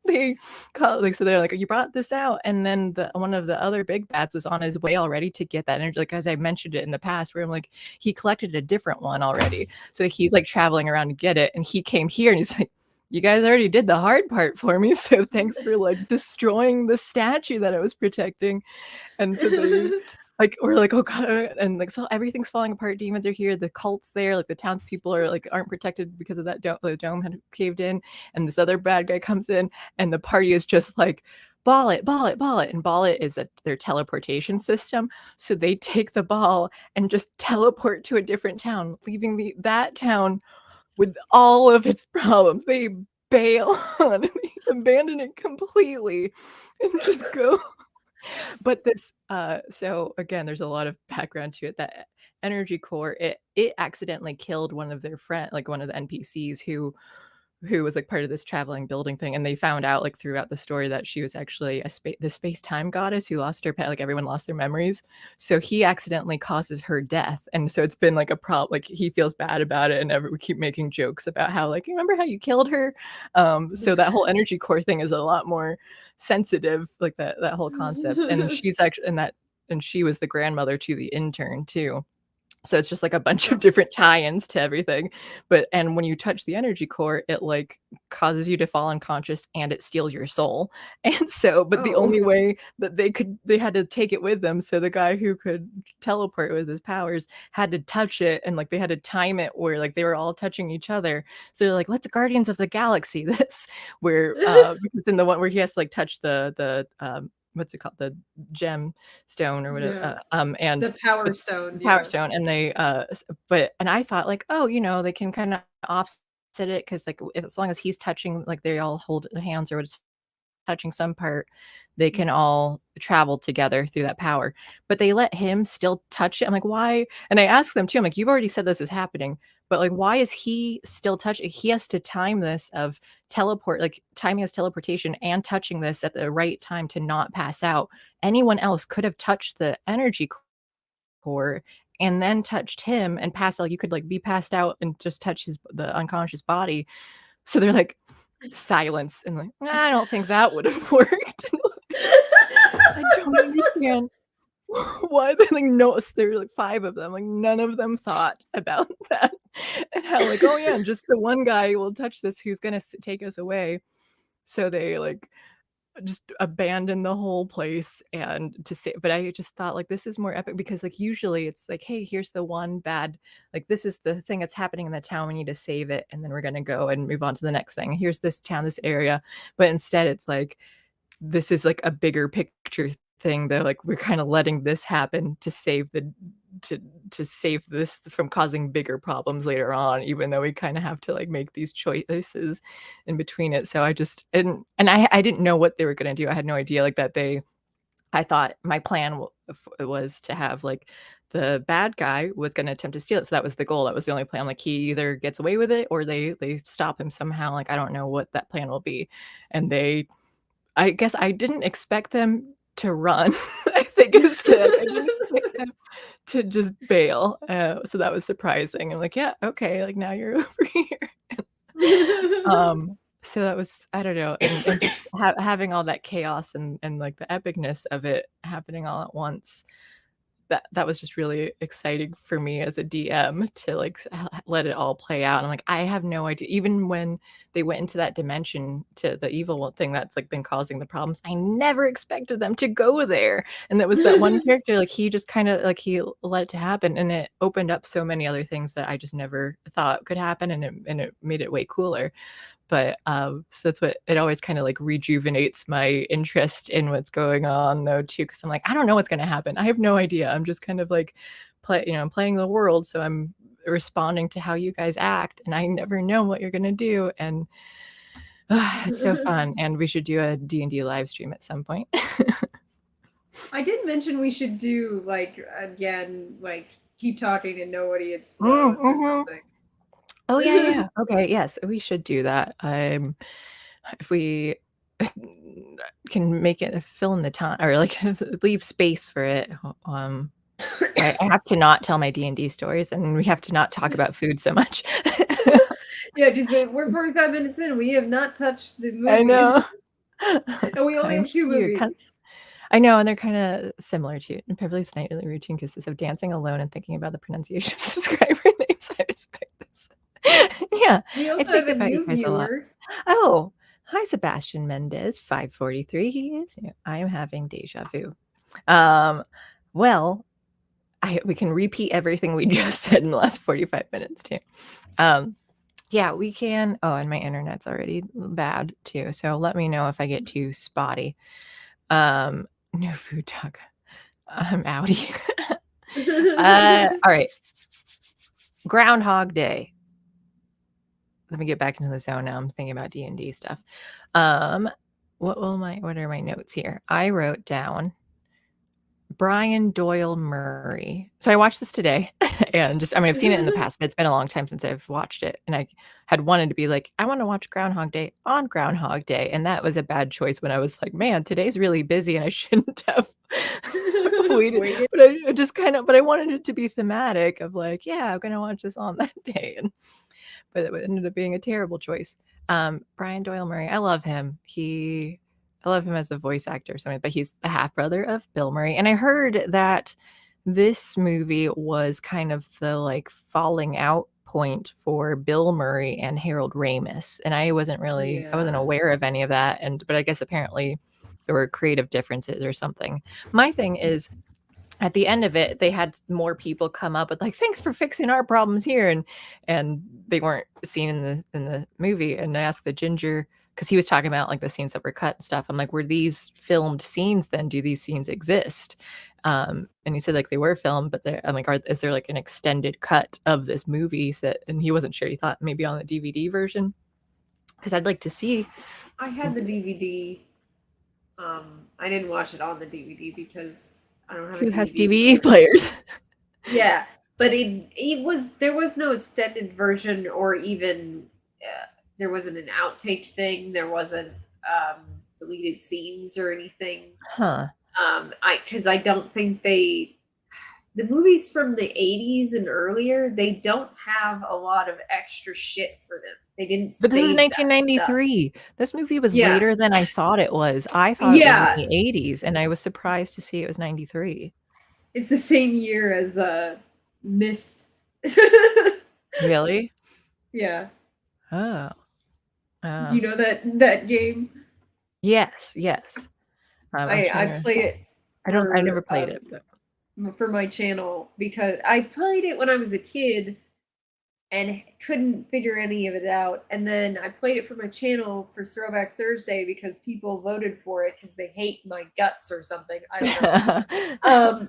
they called like so they're like you brought this out, and then one of the other big bats was on his way already to get that energy, like as I mentioned it in the past, where I'm like he collected a different one already, so he's like traveling around to get it, and he came here and he's like you guys already did the hard part for me, so thanks for like destroying the statue that I was protecting. And so they like we're like oh god, and like so everything's falling apart. Demons are here, the cult's there, like the townspeople are like aren't protected because of that the dome had caved in, and this other bad guy comes in, and the party is just like ball it, and ball it is their teleportation system. So they take the ball and just teleport to a different town, leaving that town with all of its problems. They bail on it, they abandon it completely and just go. But this so again there's a lot of background to it. That energy core, it accidentally killed one of their friend, like one of the NPCs who was like part of this traveling building thing, and they found out like throughout the story that she was actually the space-time goddess who lost her pet, like everyone lost their memories, so he accidentally causes her death. And so it's been like a problem, like he feels bad about it, and we keep making jokes about how like you remember how you killed her. So that whole energy core thing is a lot more sensitive, like that whole concept. And she's actually and she was the grandmother to the intern too. So it's just like a bunch of different tie-ins to everything. And when you touch the energy core, it like causes you to fall unconscious, and it steals your soul. And so, but the only way that they had to take it with them. So the guy who could teleport with his powers had to touch it, and like they had to time it where like they were all touching each other. So they're like, let's Guardians of the Galaxy this, where because in the one where he has to like touch the what's it called, the gem stone or whatever, and the power stone, and they and I thought like, oh, they can kind of offset it, because like as long as he's touching, like they all hold hands or it's touching some part, they can all travel together through that power. But they let him still touch it. I'm like, why? And I asked them too, I'm like, you've already said this is happening, but like why is he still touching? He has to time this of timing his teleportation and touching this at the right time to not pass out. Anyone else could have touched the energy core and then touched him and passed out. Like you could like be passed out and just touch the unconscious body. So they're like silence, and like I don't think that would have worked. I don't understand why they like there were like 5 of them, like none of them thought about that, and how like oh yeah, and just the one guy will touch this who's gonna take us away. So they like just abandon the whole place and to say, but I just thought like this is more epic, because like usually it's like, hey, here's the one bad, like this is the thing that's happening in the town, we need to save it, and then we're gonna go and move on to the next thing. Here's this town, this area. But instead it's like this is like a bigger picture thing. They're like, we're kind of letting this happen to save to save this from causing bigger problems later on, even though we kind of have to like make these choices in between it. So I just I didn't know what they were going to do. I had no idea like that I thought my plan was to have like the bad guy was going to attempt to steal it. So that was the goal. That was the only plan. Like he either gets away with it or they stop him somehow. Like I don't know what that plan will be. And I guess I didn't expect them to run. I think is that I didn't expect them to just bail. So that was surprising. I'm like, yeah, okay, like now you're over here. So that was, I don't know, and just having all that chaos and like the epicness of it happening all at once. that was just really exciting for me as a DM to like let it all play out. And I'm like, I have no idea. Even when they went into that dimension to the evil thing that's like been causing the problems, I never expected them to go there. And that was that one character, like he just kind of like he let it to happen, and it opened up so many other things that I just never thought could happen, and it made it way cooler. But so that's what it always kind of like rejuvenates my interest in what's going on though too, because I'm like, I don't know what's going to happen. I have no idea. I'm just kind of like I'm playing the world, so I'm responding to how you guys act, and I never know what you're going to do. And it's so fun, and we should do a D&D live stream at some point. I did mention we should do like again, like keep talking and nobody explodes or something. Oh yeah. Okay, yes, we should do that. If we can make it fill in the time or like leave space for it. I have to not tell my D&D stories, and we have to not talk about food so much. Yeah, just we're 45 minutes in. We have not touched the movies. I know. And we only have 2 movies. I know, and they're kind of similar to Beverly's nightly routine consists of dancing alone and thinking about the pronunciation of subscriber names. I respect this. Yeah. We also have a new viewer. Oh, hi, Sebastian Mendez, 543. He is new. I am having deja vu. Well, we can repeat everything we just said in the last 45 minutes too. Yeah, we can. Oh, and my internet's already bad too. So let me know if I get too spotty. No food talk. I'm outie. All right. Groundhog Day. Let me get back into the zone now. I'm thinking about D&D stuff. What are my notes here? I wrote down Brian Doyle-Murray. So I watched this today, and I've seen it in the past, but it's been a long time since I've watched it. And I had wanted to be like, I want to watch Groundhog Day on Groundhog Day. And that was a bad choice when I was like, man, today's really busy and I shouldn't have waited. But I wanted it to be thematic of like, yeah, I'm going to watch this on that day. But it ended up being a terrible choice. Brian Doyle-Murray, I love him. I love him as the voice actor or something, but he's the half brother of Bill Murray. And I heard that this movie was kind of the like falling out point for Bill Murray and Harold Ramis. And I wasn't aware of any of that. But I guess apparently there were creative differences or something. My thing is, at the end of it, they had more people come up with like, thanks for fixing our problems here. And they weren't seen in the movie. And I asked the Ginger, because he was talking about like the scenes that were cut and stuff. I'm like, were these filmed scenes then? Do these scenes exist? And he said like they were filmed, but I'm like, is there like an extended cut of this movie? And he wasn't sure. He thought maybe on the DVD version, because I'd like to see. I had the DVD. I didn't watch it on the DVD because I don't have. Who has DVD players? Yeah, but there was no extended version, or even there wasn't an outtake thing. There wasn't deleted scenes or anything. Huh. Because I don't think the movies from the 80s and earlier, they don't have a lot of extra shit for them. They didn't. But this is 1993. This movie was later than I thought it was. I thought it was in the 80s, and I was surprised to see it was 93. It's the same year as Mist. Really? Yeah. Oh. Do you know that game? Yes. I played it. I never played it, but for my channel, because I played it when I was a kid and couldn't figure any of it out. And then I played it for my channel for Throwback Thursday because people voted for it because they hate my guts or something. I don't know.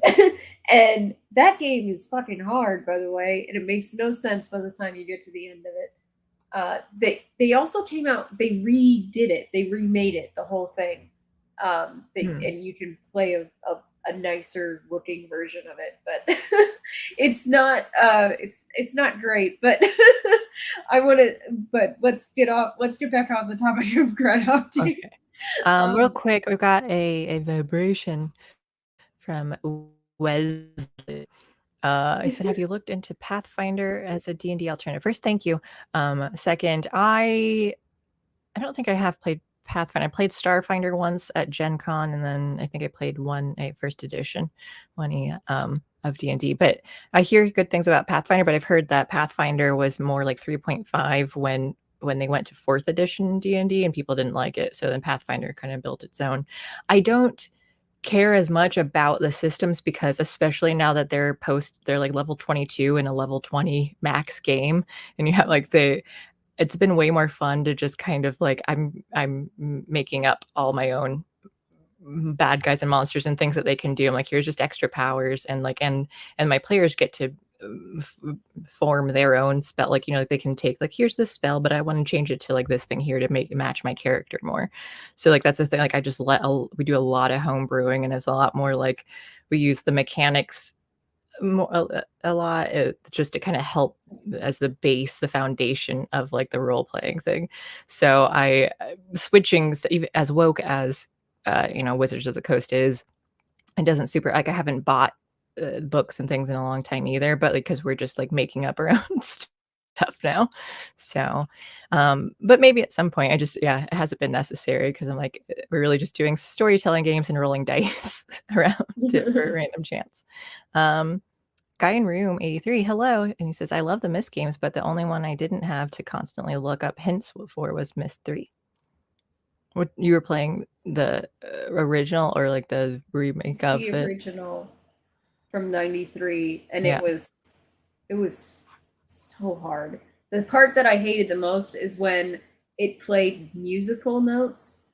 And that game is fucking hard, by the way, and it makes no sense by the time you get to the end of it. They also came out, they redid it, they remade it, the whole thing. And you can play a nicer looking version of it, but it's not great. But but let's get back on the topic of Groundhog Day. Okay. Real quick, we've got a vibration from Wesley. I said, have you looked into Pathfinder as a D&D alternative? First, thank you. Second, I don't think I have played Pathfinder. I played Starfinder once at Gen Con, and then I think I played a first edition one. D&D. But I hear good things about Pathfinder, but I've heard that Pathfinder was more like 3.5 when they went to 4th edition D&D and people didn't like it. So then Pathfinder kind of built its own. I don't care as much about the systems because especially now that they're like level 22 in a level 20 max game, and you have like it's been way more fun to just kind of like I'm making up all my own bad guys and monsters and things that they can do. I'm like, here's just extra powers, and like and my players get to form their own spell. Like, you know, like they can take like, here's this spell, but I want to change it to like this thing here to make match my character more. So like that's the thing. Like I just we do a lot of home brewing, and it's a lot more like we use the mechanics a lot just to kind of help as the base, the foundation of like the role playing thing. So I switching even as woke as you know, Wizards of the Coast is, it doesn't super like I haven't bought books and things in a long time either, but like because we're just like making up our own stuff now. So but maybe at some point, I just it hasn't been necessary because I'm like, we're really just doing storytelling games and rolling dice around for a random chance. Guy in room 83, hello, and he says, I love the Myst games, but the only one I didn't have to constantly look up hints for was Myst 3. What, you were playing the original or like the remake of it? The original from 93, and it was so hard. The part that I hated the most is when it played musical notes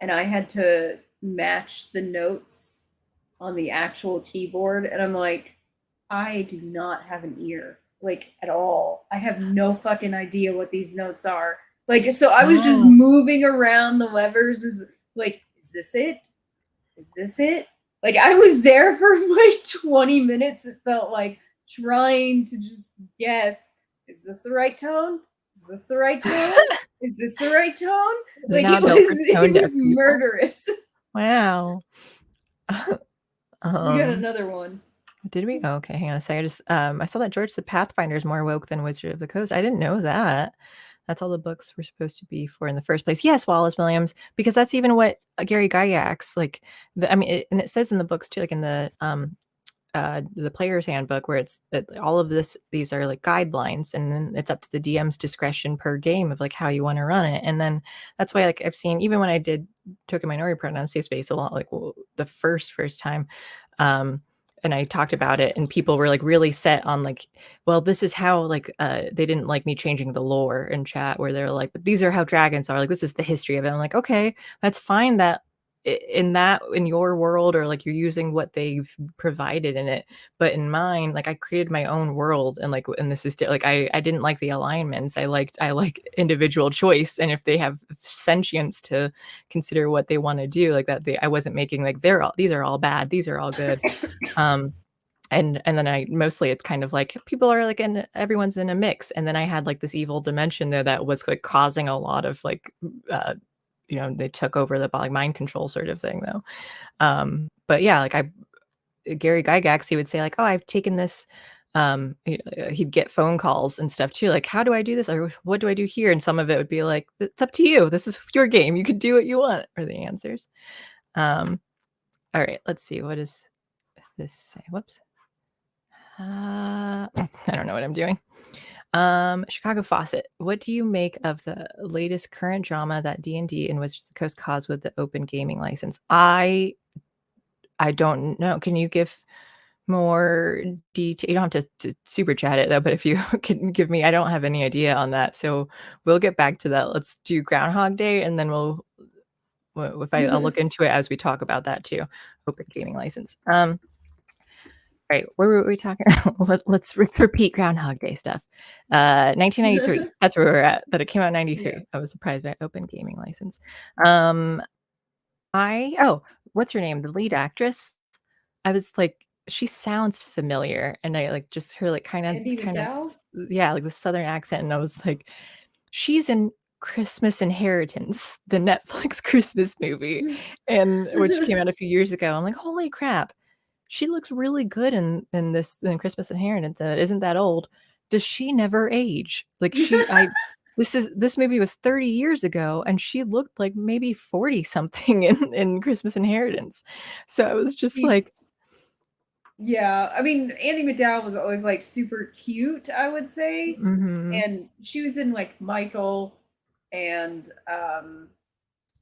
and I had to match the notes on the actual keyboard, and I'm like, I do not have an ear, like, at all. I have no fucking idea what these notes are. Like, so I was just moving around the levers, is this it? Is this it? Like, I was there for like 20 minutes, it felt like, trying to just guess, is this the right tone? Is this the right tone? Is this the right tone? Like, it was murderous. Wow. We got another one. Did we? Oh, okay, hang on a second. I saw that George said Pathfinder is more woke than Wizard of the Coast. I didn't know that. That's all the books were supposed to be for in the first place. Yes, Wallace Williams, because that's even what Gary Gygax, like, and it says in the books too, like in the player's handbook, where it's that all of these are like guidelines, and then it's up to the DM's discretion per game of like how you want to run it. And then that's why, like, I've seen, even when I did Token Minority Pronoun Safe Space a lot, like the first time, and I talked about it, and people were like really set on like, well, this is how, like, they didn't like me changing the lore in chat, where they're like, but these are how dragons are, like, this is the history of it. I'm like, okay, that's fine that in your world, or like you're using what they've provided in it, but in mine, like, I created my own world, and like, and this is like, I didn't like the alignments. I like individual choice, and if they have sentience to consider what they want to do, like that, I wasn't making like these are all bad, these are all good. And then I mostly, it's kind of like people are like, and everyone's in a mix, and then I had like this evil dimension there that was like causing a lot of like you know, they took over the like mind control sort of thing though. But yeah, like Gary Gygax, he would say like, oh, I've taken this, he'd get phone calls and stuff too, like, how do I do this, or what do I do here? And some of it would be like, it's up to you, this is your game, you can do what you want, or the answers. All right, let's see, what does this say? Whoops. I don't know what I'm doing. Chicago Faucet, what do you make of the latest current drama that D&D and Wizards of the Coast caused with the open gaming license? I don't know. Can you give more detail? You don't have to super chat it though, but if you can give me, I don't have any idea on that. So we'll get back to that. Let's do Groundhog Day, and then I'll look into it as we talk about that too. Open gaming license. Right, where were we talking? let's repeat Groundhog Day stuff. 1993, that's where we're at, but it came out in 93. Yeah. I was surprised by open gaming license. What's her name? The lead actress? I was like, she sounds familiar, and I like just her like kind of yeah, like the southern accent, and I was like, she's in Christmas Inheritance, the Netflix Christmas movie, and which came out a few years ago. I'm like, holy crap. She looks really good in Christmas Inheritance. Isn't that old? Does she never age? Like this movie was 30 years ago, and she looked like maybe 40 something in Christmas Inheritance. So I was just like, Yeah, I mean, Andie MacDowell was always like super cute, I would say, and she was in like Michael and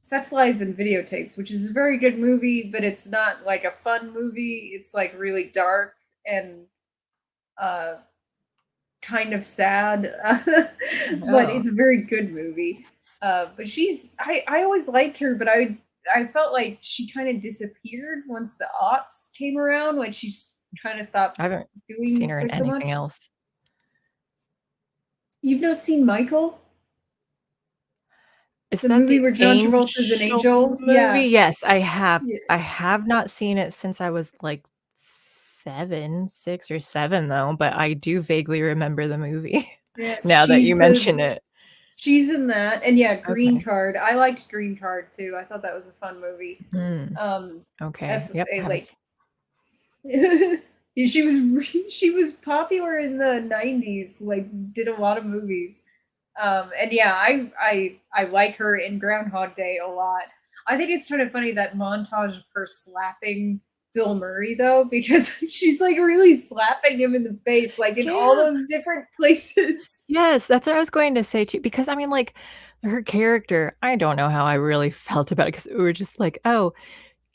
Sex Lies and Videotapes, which is a very good movie, but it's not like a fun movie. It's like really dark and uh kind of sad, but Oh. it's a very good movie. But I always liked her, but I felt like she kind of disappeared once the aughts came around. Like she kind of stopped I haven't seen doing her in quite so anything much. else. You've not seen Michael, Is the that movie the where John Travolta's an Angel angel? movie? Yeah, Yes, I have. yeah, I have not seen it since I was like 7, 6 or 7 though, but I do vaguely remember the movie yeah. now that you mention it. She's in that, and yeah, Green Okay. Card. I liked Green Card too. I thought that was a fun movie. Mm, Um, okay. that's Yep, I haven't like she was popular in the 90s, like did a lot of movies. And yeah, I like her in Groundhog Day a lot. I think it's kind of funny that montage of her slapping Bill Murray though, because she's like really slapping him in the face, like in all Yeah. those different places. Yes, that's what I was going to say too, because I mean, like, her character, I don't know how I really felt about it because we were just like, "Oh,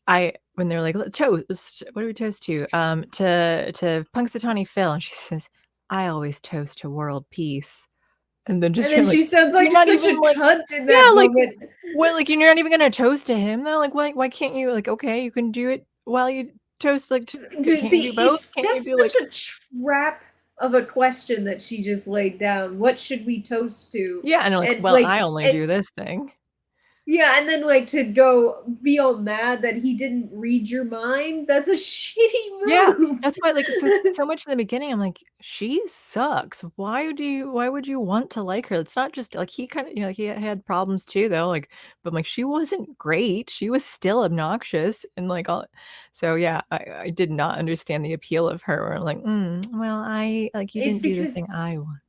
I" when they're like, Toast, what do we toast to?" To Punxsutawney Phil," and she says, "I always toast to world peace." And then And just then trying like, she sounds you're like not such even a like cunt in yeah, that like, moment. what, like, you're not even gonna toast to him though? Like, why can't you like, okay, you can do it while you toast, like, to can't you See, do both? it's Can't you that's do, like such a trap of a question that she just laid down. What should we toast to? yeah, and like, And "Well, I only and do this thing." yeah, and then like to go be all mad that he didn't read your mind. That's a shitty Yeah, move. that's why, like, so much in the beginning, I'm like, "She sucks. Why would you want to like her?" It's not just like, he kinda, he had problems too, though, like, but, like, she wasn't great. She was still obnoxious and, like, all so, yeah, I did not understand the appeal of her, where I'm like, well, I like, you It's didn't do the because thing I want."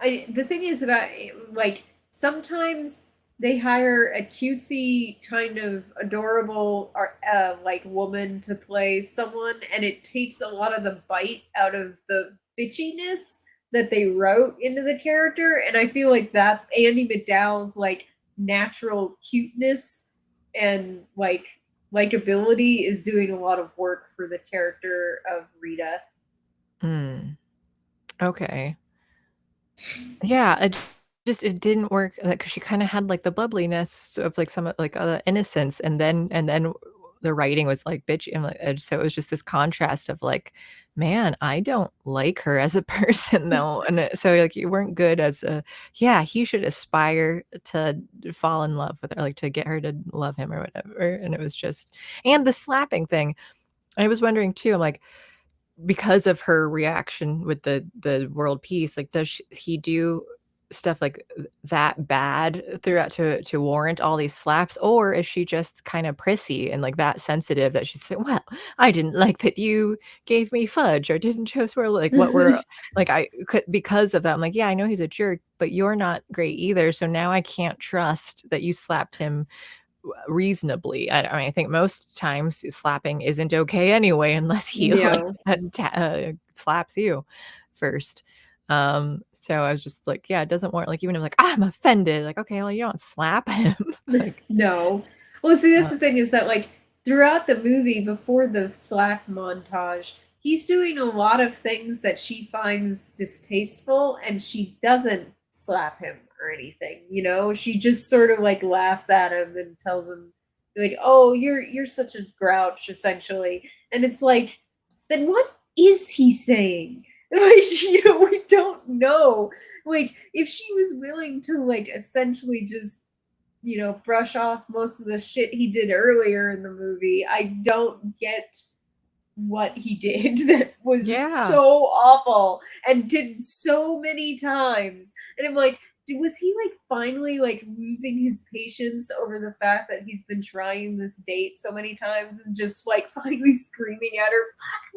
the thing is about like sometimes they hire a cutesy kind of adorable or like woman to play someone, and it takes a lot of the bite out of the bitchiness that they wrote into the character. And I feel like that's Andie MacDowell's like natural cuteness and like likability is doing a lot of work for the character of Rita. Mm, okay. Yeah, it didn't work, like, 'cause she kinda had, like, the bubbliness of, like, some, like, innocence, and then the writing was, like, bitchy, and, like, so it was just this contrast of, like, "Man, I don't like her as a person, though," and so, like, you weren't good as a yeah, he should aspire to fall in love with her, like, to get her to love him or whatever, and it was just and the slapping thing, I was wondering too, I'm like, because of her reaction with the world peace, like, does sh he do stuff like that bad throughout to warrant all these slaps, or is she just kinda prissy and, like, that sensitive that she's like, "Well, I didn't like that you gave me fudge or didn't choose where like, what were" like, I could because of that, I'm like, "Yeah, I know he's a jerk, but you're not great either, so now I can't trust that you slapped him reasonably." I mean, I think most times slapping isn't okay anyway unless he, like, No. slaps you first. So I was just like, yeah, it doesn't work, like, even if, like, "I'm offended," like, "Okay, well, you don't slap him." Like, No. Well, see, that's uh the thing is that, like, throughout the movie, before the slap montage, he's doing a lot of things that she finds distasteful, and she doesn't slap him or anything, you know? She just sort of, like, laughs at him and tells him, like, "Oh, you're such a grouch," essentially, and it's like, then what is he saying? Like, we don't know. Like, if she was willing to, like, essentially just brush off most of the shit he did earlier in the movie. I don't get what he did that was Yeah. so awful and did so many times. And I'm like, was he like finally like losing his patience over the fact that he's been trying this date so many times and just like finally screaming at her,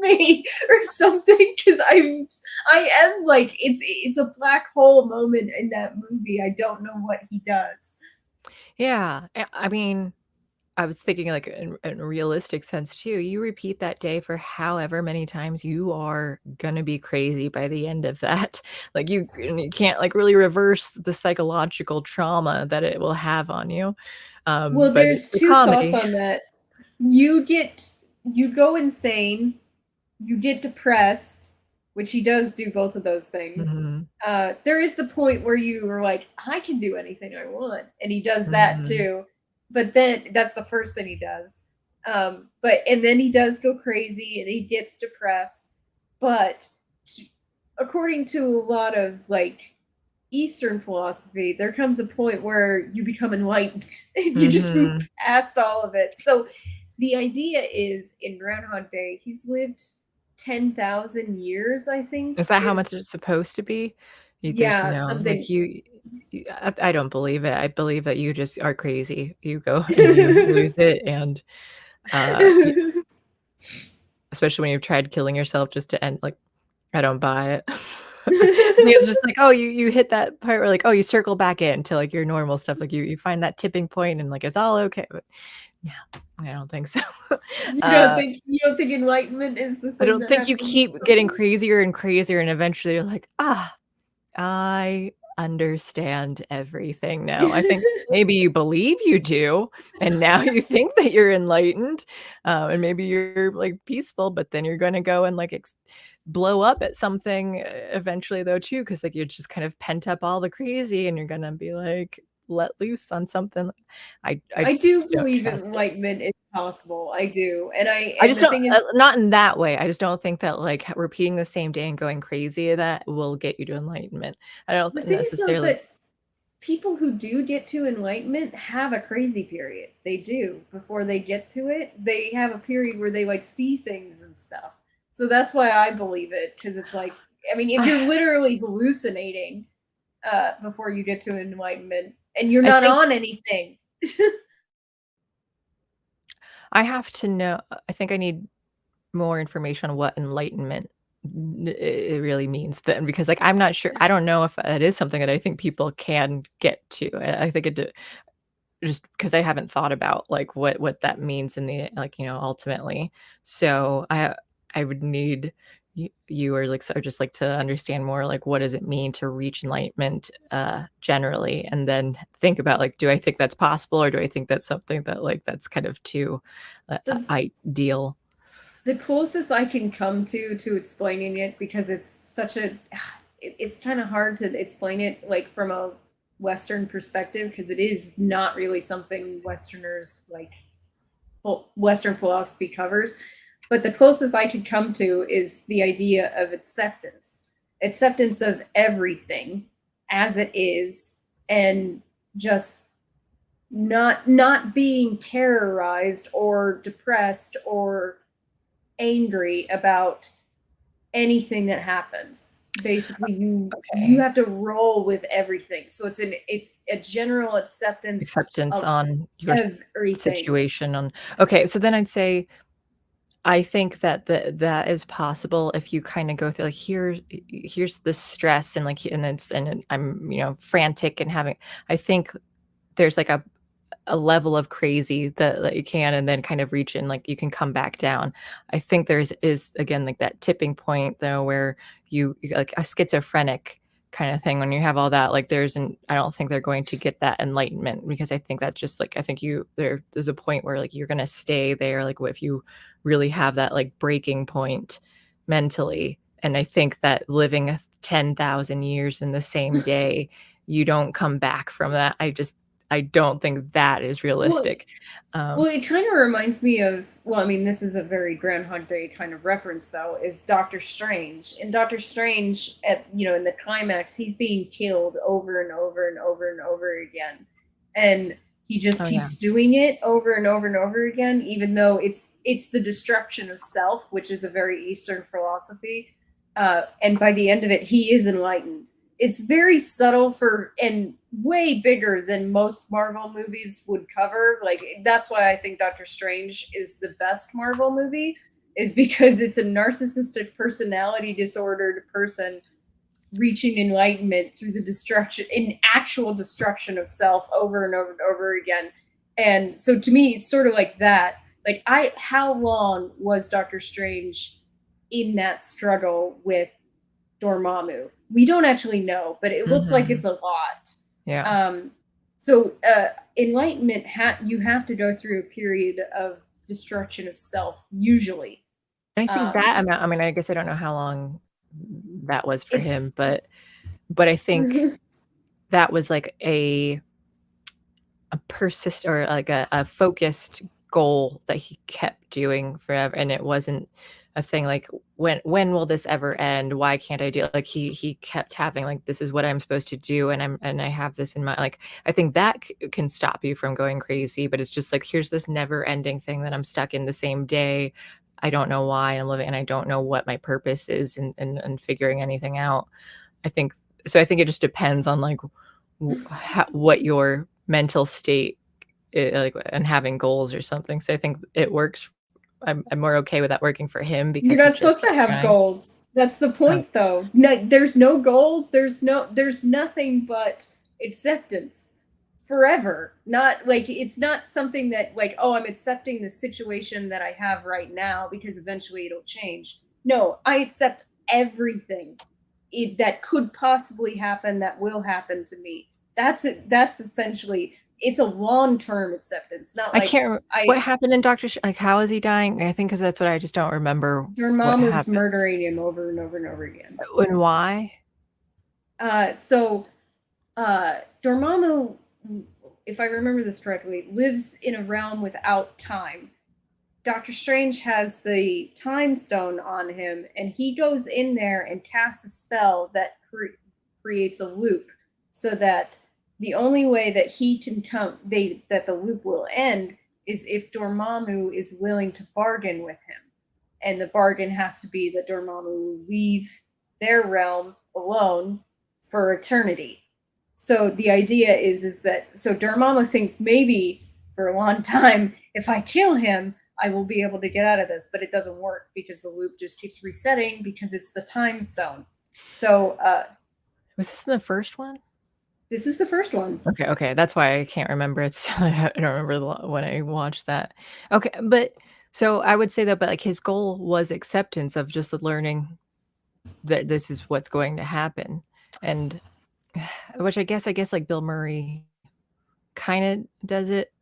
"Fuck me," or something? Because I am like it's a black hole moment in that movie. I don't know what he does. Yeah, I mean, I was thinking like in a realistic sense too. You repeat that day for however many times, you are gonna be crazy by the end of that. Like you can't like really reverse the psychological trauma that it will have on you. Well, But there's the two thoughts comedy. on that. You go insane, you get depressed, which he does do both of those things. Mhm, There is the point where you are like, I can do anything I want, and he does that mhm, too. But then that's the first thing he does. But and then he does go crazy and he gets depressed. But according to a lot of like Eastern philosophy, there comes a point where you become enlightened and you just move mhm. past all of it. So the idea is in Groundhog Day, he's lived 10,000 years, I think. Is that how much Is it's supposed to be? There's yeah, no like something. I don't believe it. I believe that you just are crazy. You go and you lose it, and yeah, especially when you've tried killing yourself just to end. Like I don't buy it. It's just like, oh, you hit that part where like, oh, you circle back into like your normal stuff. Like you find that tipping point and like it's all okay. But yeah, I don't think so. uh, You don't think enlightenment is the I thing don't that think you happens keep getting crazier and crazier, and eventually you're like, ah, I understand everything now. I think maybe you believe you do, and now you think that you're enlightened, and maybe you're, like, peaceful, but then you're gonna go and, like, blow up at something eventually though too, because like, you're just kind of pent up all the crazy, and you're gonna be, like, let loose on something. I I do don't believe trust it. enlightenment is possible. I do. I And just the don't thing is not in that way. I just don't think that, like, repeating the same day and going crazy, that will get you to enlightenment. I don't the thing is though is necessarily. that people who do get to enlightenment have a crazy period. They do. Before they get to it, they have a period where they like see things and stuff. So that's why I believe it, because it's like, I mean, if you're literally hallucinating before you get to enlightenment and you're I not think on anything. I have to know. I think I need more information on what enlightenment it really means then, because, like, I'm not sure. I don't know if it is something that I think people can get to. I think it just because I haven't thought about, like, what that means in the like, ultimately. So, I would need you or, like, so just, like, to understand more, like, what does it mean to reach enlightenment, generally, and then think about, like, do I think that's possible, or do I think that's something that, like, that's kind of too, the ideal? the closest I can come to explaining it, because it's such a it's kind of hard to explain it like from a Western perspective, because it is not really something Westerners like Western philosophy covers. But the closest I could come to is the idea of acceptance of everything as it is, and just not being terrorized or depressed or angry about anything that happens. Basically, you Okay. have to roll with everything. So it's a general acceptance Acceptance of on your everything. situation on. Okay, so then I'd say I think that that is possible if you kinda go through, like, here's the stress and, like, and I'm, frantic and having. I think there's, like, a level of crazy that you can, and then kind of reach and, like, you can come back down. I think is again, like, that tipping point, though, where you like, a schizophrenic kinda thing, when you have all that, like, I don't think they're going to get that enlightenment, because I think that's just, like, I think there's a point where, like, you're gonna stay there, like, if you really have that, like, breaking point mentally, and I think that living 10,000 years in the same day, you don't come back from that. I don't think that is Well, realistic. Um, Well, it kind of reminds me of, well, I mean, this is a very Groundhog Day kind of reference, though, is Doctor Strange. In Doctor Strange, in the climax, he's being killed over and over and over and over again. And he just oh, yeah. keeps doing it over and over and over again, even though it's the destruction of self, which is a very Eastern philosophy. And by the end of it, he is enlightened. It's very subtle and way bigger than most Marvel movies would cover. Like, that's why I think Doctor Strange is the best Marvel movie, is because it's a narcissistic personality disordered person reaching enlightenment through the destruction, in actual destruction of self over and over and over again. And so to me, it's sort of like that. Like, how long was Doctor Strange in that struggle with Dormammu? We don't actually know, but it looks like it's a lot. Yeah. So enlightenment, you have to go through a period of destruction of self, usually. I think that amount, I mean, I guess I don't know how long that was for him, but I think that was like a persist or like a focused goal that he kept doing forever, and it wasn't a thing like when will this ever end? Why can't I do it? Like he kept having like, this is what I'm supposed to do, and I have this in mind. Like I think that can stop you from going crazy, but it's just like, here's this never ending thing that I'm stuck in the same day. I don't know why I'm living, and I don't know what my purpose is in figuring anything out. I think so. I think it just depends on like what your mental state like, and having goals or something. So I think it works. I'm more okay with that working for him because you're not supposed to have goals. That's the point, though. No, there's no goals. There's nothing but acceptance forever. Not like, it's not something that like, oh, I'm accepting the situation that I have right now because eventually it'll change. No, I accept everything that could possibly happen, that will happen to me. That's it. That's essentially, it's a long-term acceptance, not like, I can't remember what happened in Doctor like, how is he dying? I think because that's what I just don't remember. Dormammu's murdering him over and over and over again. And why? So Dormammu, if I remember this correctly, lives in a realm without time. Doctor Strange has the time stone on him, and he goes in there and casts a spell that creates a loop, so that the only way that he can that the loop will end is if Dormammu is willing to bargain with him. And the bargain has to be that Dormammu will leave their realm alone for eternity. So the idea is that, so Dormammu thinks maybe for a long time, if I kill him, I will be able to get out of this, but it doesn't work because the loop just keeps resetting because it's the time stone. So was this in the first one? This is the first one. Okay. That's why I can't remember it. So I don't remember when I watched that. Okay, but so I would say that, but like his goal was acceptance of just learning that this is what's going to happen, and which I guess like Bill Murray kind of does it.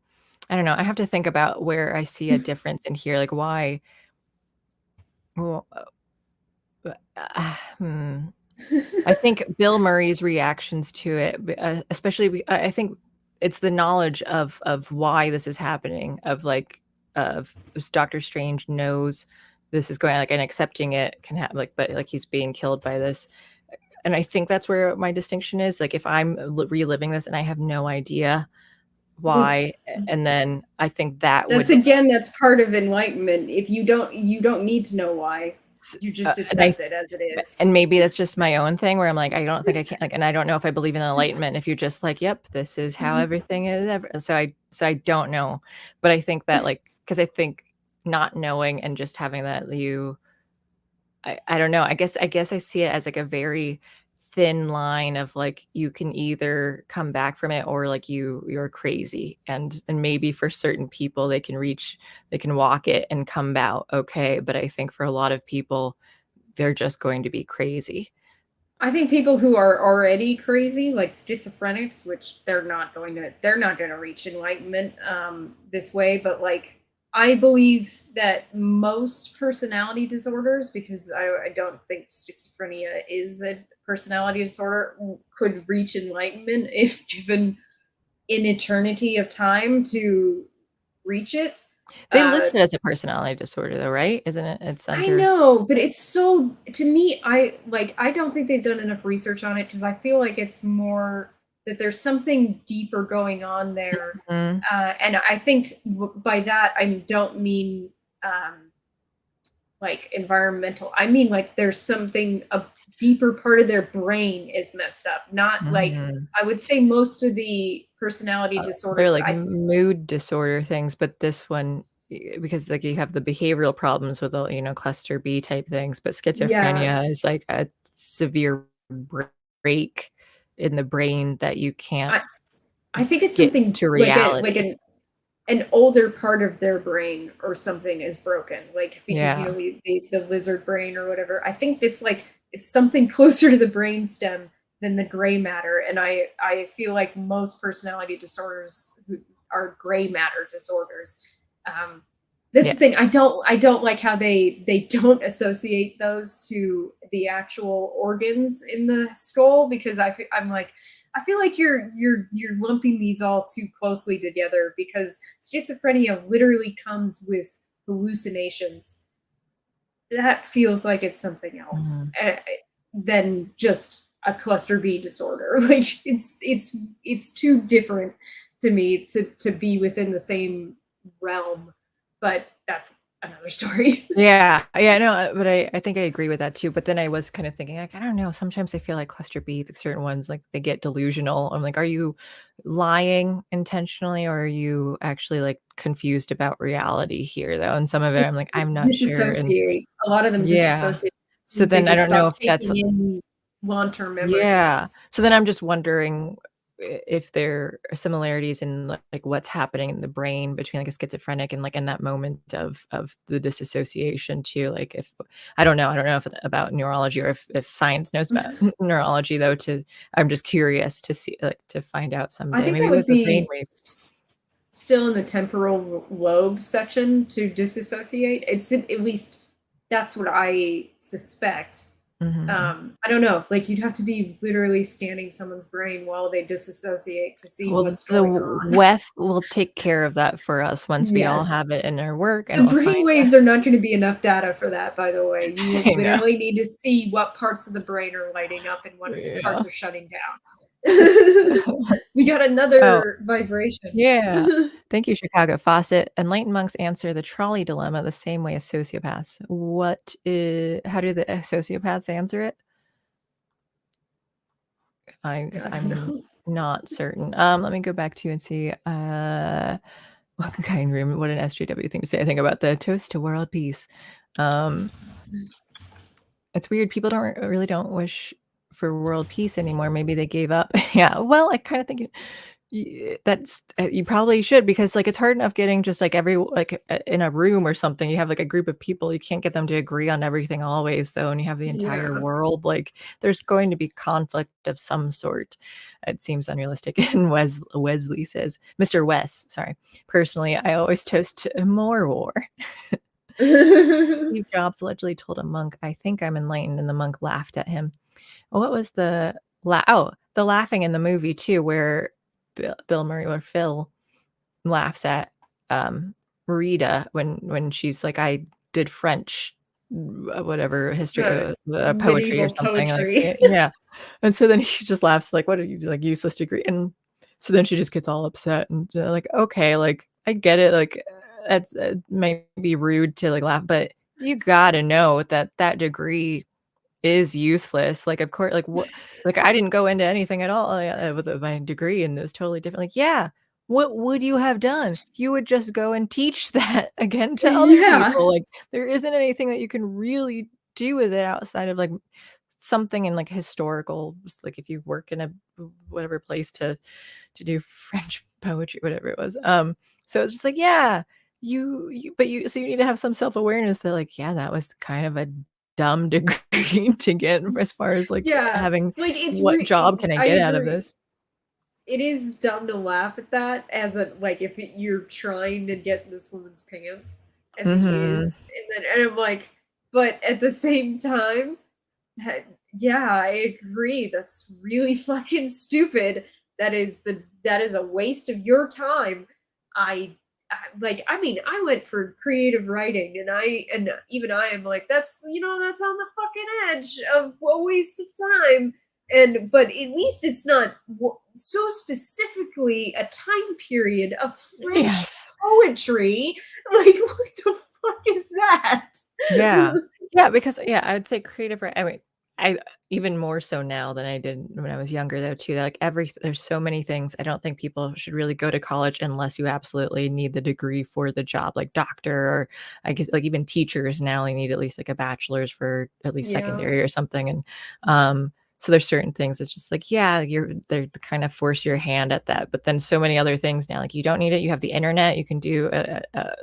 I don't know. I have to think about where I see a difference in here, like why. Well, I think Bill Murray's reactions to it, especially, I think it's the knowledge of why this is happening, of Doctor Strange knows this is going, like, and accepting it can happen, like, but like he's being killed by this. And I think that's where my distinction is. Like, if I'm reliving this and I have no idea why, and then I think that's part of enlightenment. If you don't need to know why. You just accept it as it is. And maybe that's just my own thing where I'm like, I don't think I can, like, and I don't know if I believe in enlightenment. If you're just like, yep, this is how everything is ever. So I don't know. But I think that, like, because I think not knowing and just having that I don't know. I guess I see it as like a very thin line of like, you can either come back from it or like you're crazy, and maybe for certain people they can walk it and come out okay, but I think for a lot of people they're just going to be crazy. I think people who are already crazy, like schizophrenics, which they're not going to reach enlightenment this way, but like, I believe that most personality disorders, because I don't think schizophrenia is a personality disorder, could reach enlightenment if given an eternity of time to reach it. They list it as a personality disorder though, right? Isn't it? It's under... I know, but it's so, to me, I don't think they've done enough research on it, because I feel like it's more that there's something deeper going on there. And I think by that, I don't mean like environmental. I mean, like, there's something, a deeper part of their brain is messed up. Not like, I would say most of the personality disorders, they're like mood disorder things, but this one, because like you have the behavioral problems with the cluster B type things, but schizophrenia is like a severe break in the brain that you can't. I think it's something to reality. like an older part of their brain or something is broken, like because the lizard brain or whatever. I think it's like it's something closer to the brain stem than the gray matter, and I feel like most personality disorders are gray matter disorders. This is the thing, I don't like how they don't associate those to the actual organs in the skull, because I feel like you're lumping these all too closely together, because schizophrenia literally comes with hallucinations. That feels like it's something else than just a cluster B disorder. Like it's too different to me to be within the same realm. But that's another story. Yeah, no, but I think I agree with that too. But then I was kind of thinking, like, I don't know. Sometimes I feel like cluster B, like certain ones, like they get delusional. I'm like, are you lying intentionally, or are you actually like confused about reality here, though? And some of it, I'm like, I'm not sure. And A lot of them disassociate. So then I don't know if that's in long-term memories. Yeah. So then I'm just wondering if there are similarities in like what's happening in the brain between like a schizophrenic and like in that moment of the disassociation too. Like if I don't know if about neurology, or if science knows about neurology, though. I'm just curious to see, like, to find out someday. I think Maybe that would with the be brainwave. Still in the temporal lobe section to disassociate. It's at least that's what I suspect. I don't know. Like you'd have to be literally scanning someone's brain while they disassociate to see what's going on. WEF will take care of that for us once we all have it in our work. And the brain waves are not going to be enough data for that, by the way. You will literally need to see what parts of the brain are lighting up and what parts are shutting down. We got another vibration. Yeah. Thank you, Chicago Fawcett. Enlightened monks answer the trolley dilemma the same way as sociopaths. How do the sociopaths answer it? I'm not certain. Let me go back to you and see. Kind room. What an SJW thing to say. I think about the toast to world peace. It's weird. People really don't wish for world peace anymore. Maybe they gave up. Yeah. Well, I kind of think that's you probably should, because like it's hard enough getting just like in a room or something. You have like a group of people. You can't get them to agree on everything always, though. And you have the entire world. Like there's going to be conflict of some sort. It seems unrealistic. And Wesley says, Mr. Wes, sorry. Personally, I always toast more war. Steve Jobs allegedly told a monk, I think I'm enlightened, and the monk laughed at him. What was the laughing in the movie too, where Bill Murray or Phil laughs at Rita when she's like, I did French, whatever history, poetry or something. Like, yeah. And so then he just laughs like, what did you do? Like useless degree. And so then she just gets all upset and like, okay, like I get it. Like that's might be rude to like laugh, but you gotta know that degree is useless. Like, of course, like what, like I didn't go into anything at all with my degree, and it was totally different. Like, yeah, what would you have done? You would just go and teach that again to other people. Like, there isn't anything that you can really do with it outside of like something in like historical, like if you work in a whatever place to do French poetry, whatever it was. So it's just like, yeah, so you need to have some self-awareness that like, yeah, that was kind of a dumb degree to get as far as like having like what job can I get out of this. It is dumb to laugh at that as a like if you're trying to get this woman's pants as he is, and I'm like, but at the same time, I agree. That's really fucking stupid. That is a waste of your time. I went for creative writing, and even I am like, that's on the fucking edge of a waste of time. But at least it's not so specifically a time period of French poetry. Like, what the fuck is that? Yeah, because I'd say creative. I mean, I even more so now than I did when I was younger, though, too. Like there's so many things. I don't think people should really go to college unless you absolutely need the degree for the job, like doctor, or I guess like even teachers now, they need at least like a bachelor's for at least secondary or something. And So there's certain things that's just like, yeah, they're kind of force your hand at that. But then so many other things now, like you don't need it. You have the internet. You can do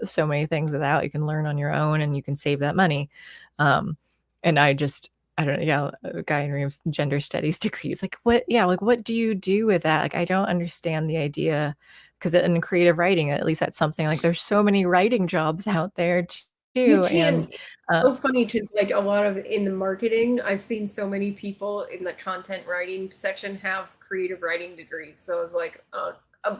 so many things without. You can learn on your own, and you can save that money. And I don't know. Yeah, a guy in Ream's gender studies degrees. Like what? Yeah, like what do you do with that? Like I don't understand the idea, because in creative writing, at least that's something like there's so many writing jobs out there You too, and can't. So funny because like a lot of in the marketing, I've seen so many people in the content writing section have creative writing degrees. So I was like,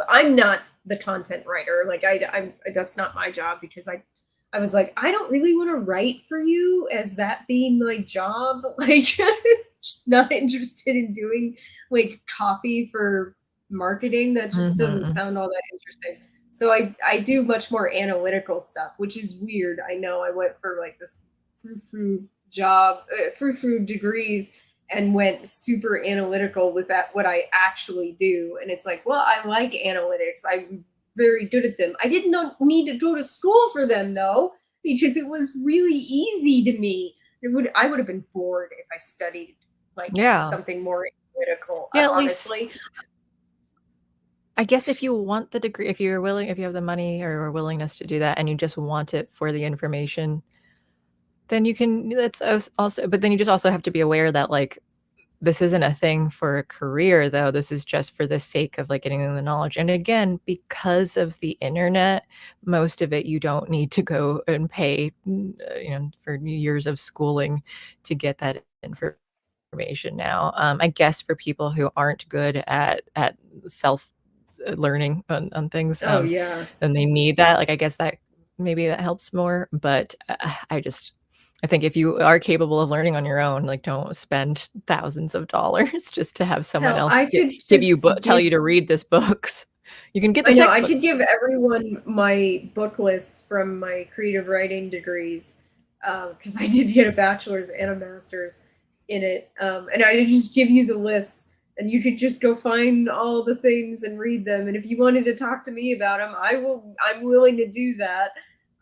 I'm not the content writer. Like I'm that's not my job, because I was like, I don't really want to write for you as that being my job. Like, it's just not interested in doing like copy for marketing. That just doesn't sound all that interesting. So I do much more analytical stuff, which is weird. I know I went for like this frou-frou job, frou-frou degrees, and went super analytical with that, what I actually do. And it's like, well, I like analytics. I'm very good at them. I didn't need to go to school for them though, because it was really easy to me. I would have been bored if I studied like something more analytical. Yeah, at honestly. least I guess if you want the degree, if you're willing, if you have the money or willingness to do that, and you just want it for the information, then you can. That's also, but then you just also have to be aware that like this isn't a thing for a career, though. This is just for the sake of like getting the knowledge. And again, because of the internet, most of it you don't need to go and pay, for years of schooling to get that information now. I guess for people who aren't good at self learning on things, Oh yeah. and they need that. Like I guess that maybe that helps more. But I think if you are capable of learning on your own, like don't spend thousands of dollars just to have someone Hell, else I could give you just tell you to read this books. You can get the I know I textbook. could give everyone my book lists from my creative writing degrees, because I did get a bachelor's and a master's in it, and I just give you the lists, and you could just go find all the things and read them. And if you wanted to talk to me about them, I'm willing to do that.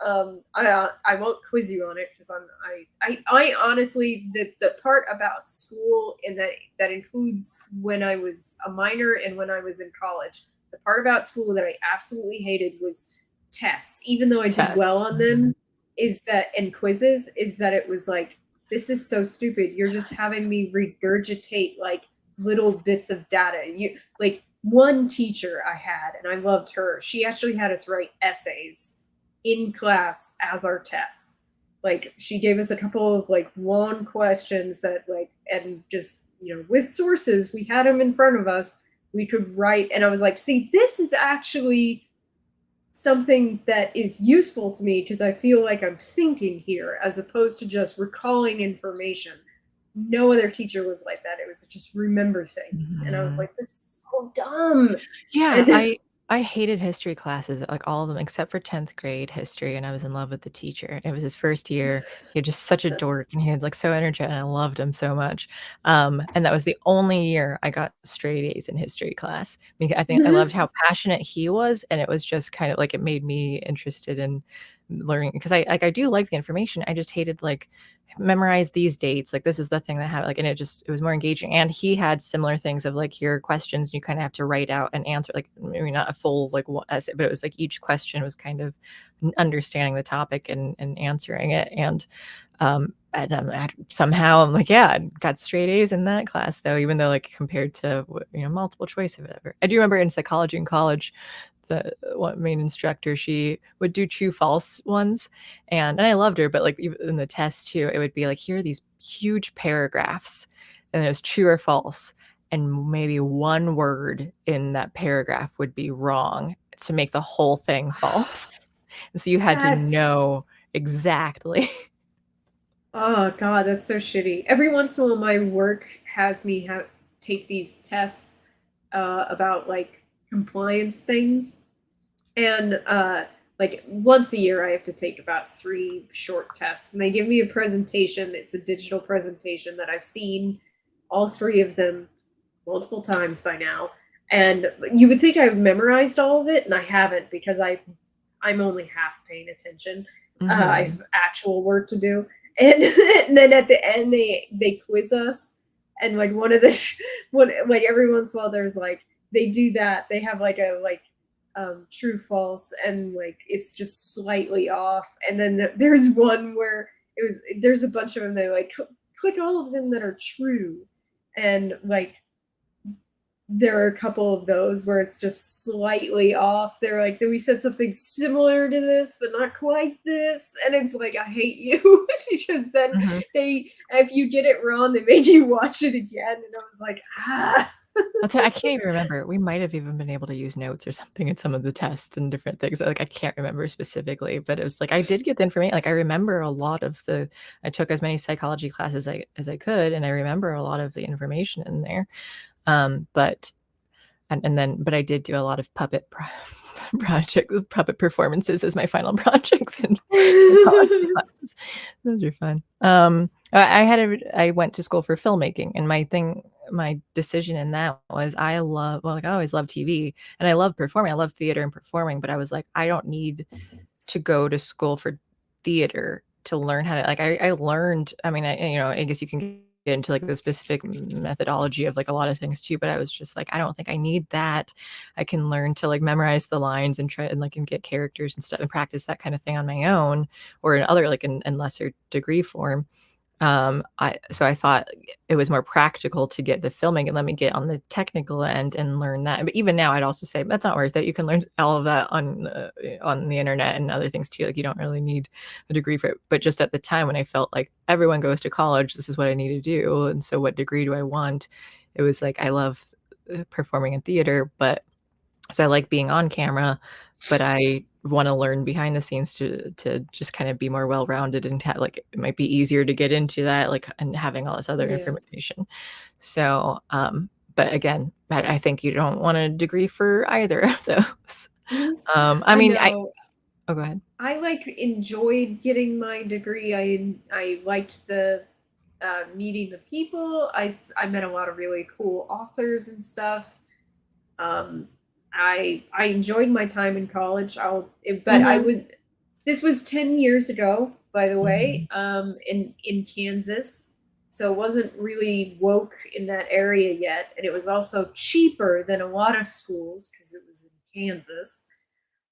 I won't quiz you on it, because I honestly, the part about school, and that includes when I was a minor and when I was in college. The part about school that I absolutely hated was tests, even though I did well on them, and quizzes, is that it was like, this is so stupid. You're just having me regurgitate like little bits of data. You like one teacher I had, and I loved her. She actually had us write essays in class as our tests. Like she gave us a couple of like long questions that like, and just, with sources, we had them in front of us. We could write, and I was like, see, this is actually something that is useful to me, because I feel like I'm thinking here as opposed to just recalling information. No other teacher was like that. It was just remember things. And I was like, this is so dumb. Yeah, And I hated history classes, like all of them except for 10th grade history, and I was in love with the teacher. It was his first year. He was just such a dork, and he was like so energetic, and I loved him so much. And that was the only year I got straight A's in history class. Because I think I loved how passionate he was, and it was just kind of like it made me interested in learning, because I do like the information. I just hated like memorize these dates, like this is the thing that happened, like, and it was more engaging. And he had similar things of like, here are questions, you kind of have to write out an answer, like maybe not a full like essay, but it was like each question was kind of understanding the topic and answering it. And somehow I'm like, yeah, I got straight A's in that class, though, even though like compared to multiple choice or whatever. I do remember in psychology in college, the one main instructor, she would do true false ones, and I loved her, but like even in the test too, it would be like, here are these huge paragraphs, and it was true or false, and maybe one word in that paragraph would be wrong to make the whole thing false. And so you had to know exactly. Oh god, that's so shitty. Every once in a while, my work has me take these tests about like compliance things, and like once a year I have to take about 3 short tests, and they give me a presentation. It's a digital presentation that I've seen all 3 of them multiple times by now, and you would think I've memorized all of it, and I haven't, because I'm only half paying attention. I have actual work to do. And then at the end they quiz us, And like one of the one like every once in a while there's like they do that. They have like a true false, and like it's just slightly off. And then there's one where there's a bunch of them. They're like click all of them that are true, and like there are a couple of those where it's just slightly off. They're like, we said something similar to this, but not quite this. And it's like, I hate you because then if you get it wrong, they made you watch it again. And I was like, I can't even remember. We might have even been able to use notes or something in some of the tests and different things. Like I can't remember specifically, but it was like I did get the information. Like I remember a lot of I took as many psychology classes as I could, and I remember a lot of the information in there. But I did do a lot of puppet performances as my final projects in psychology classes. Those are fun. I went to school for filmmaking, and my decision in that was I always loved TV and I love performing. I love theater and performing, but I was like, I don't need to go to school for theater to learn how to I learned. I mean, I guess you can get into like the specific methodology of like a lot of things too, but I was just like, I don't think I need that. I can learn to like memorize the lines and try and get characters and stuff and practice that kind of thing on my own or in other in lesser degree form. I thought it was more practical to get the filming and let me get on the technical end and learn that. But even now, I'd also say that's not worth it. You can learn all of that on the internet and other things too. Like you don't really need a degree for it. But just at the time when I felt like everyone goes to college, this is what I need to do. And so what degree do I want? It was like, I love performing in theater, but so I like being on camera, but I want to learn behind the scenes to just kind of be more well-rounded and it might be easier to get into that, and having all this other information. So, but again, I think you don't want a degree for either of those. I mean, oh, go ahead. I enjoyed getting my degree. I liked the meeting the people. I met a lot of really cool authors and stuff. I enjoyed my time in college. This was 10 years ago, by the way, in Kansas. So it wasn't really woke in that area yet. And it was also cheaper than a lot of schools because it was in Kansas.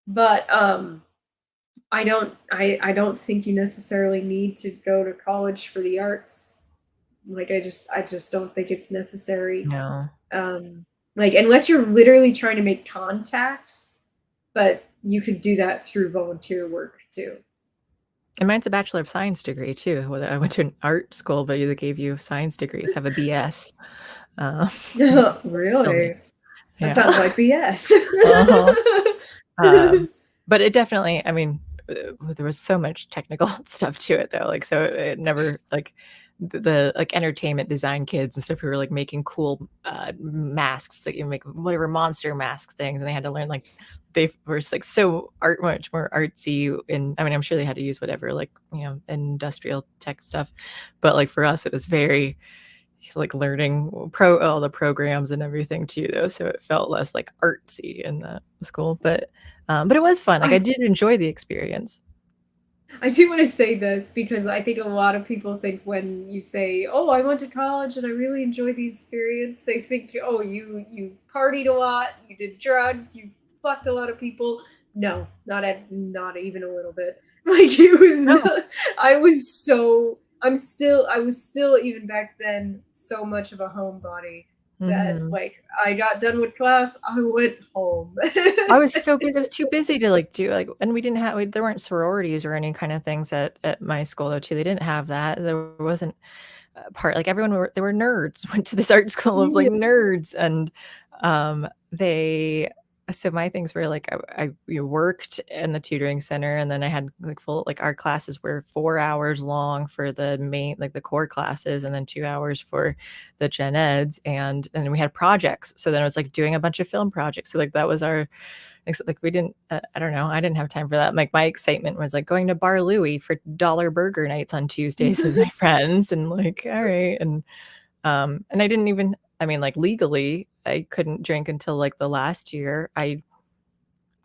But I don't think you necessarily need to go to college for the arts. I just don't think it's necessary. No. Unless you're literally trying to make contacts, but you could do that through volunteer work too. And mine's a Bachelor of Science degree too. I went to an art school, but they gave you science degrees. Have a BS. Really? That sounds like BS. But it definitely, I mean, there was so much technical stuff to it though. So it never the entertainment design kids and stuff who were making cool masks that you make whatever monster mask things, and they had to learn they were so much more artsy. And I mean, I'm sure they had to use whatever industrial tech stuff, but for us it was very learning all the programs and everything too though, so it felt less artsy in that school, but it was fun. I did enjoy the experience. I do want to say this because I think a lot of people think when you say, "Oh, I went to college and I really enjoyed the experience," they think, "Oh, you partied a lot, you did drugs, you fucked a lot of people." No, not even a little bit. It was. No. I was still even back then so much of a homebody that I got done with class, I went home. I was so busy. I was too busy to do and we didn't have there weren't sororities or any kind of things at my school though too. They didn't have that. There wasn't part everyone they were nerds. Went to this art school of nerds, and so my things were I worked in the tutoring center, and then I had full our classes were 4 hours long for the main the core classes, and then 2 hours for the gen eds, and then we had projects. So then it was doing a bunch of film projects. So that was our we didn't I don't know, I didn't have time for that. My excitement was going to Bar Louie for dollar burger nights on Tuesdays with my friends, and all right, and I didn't even, I mean legally I couldn't drink until the last year. I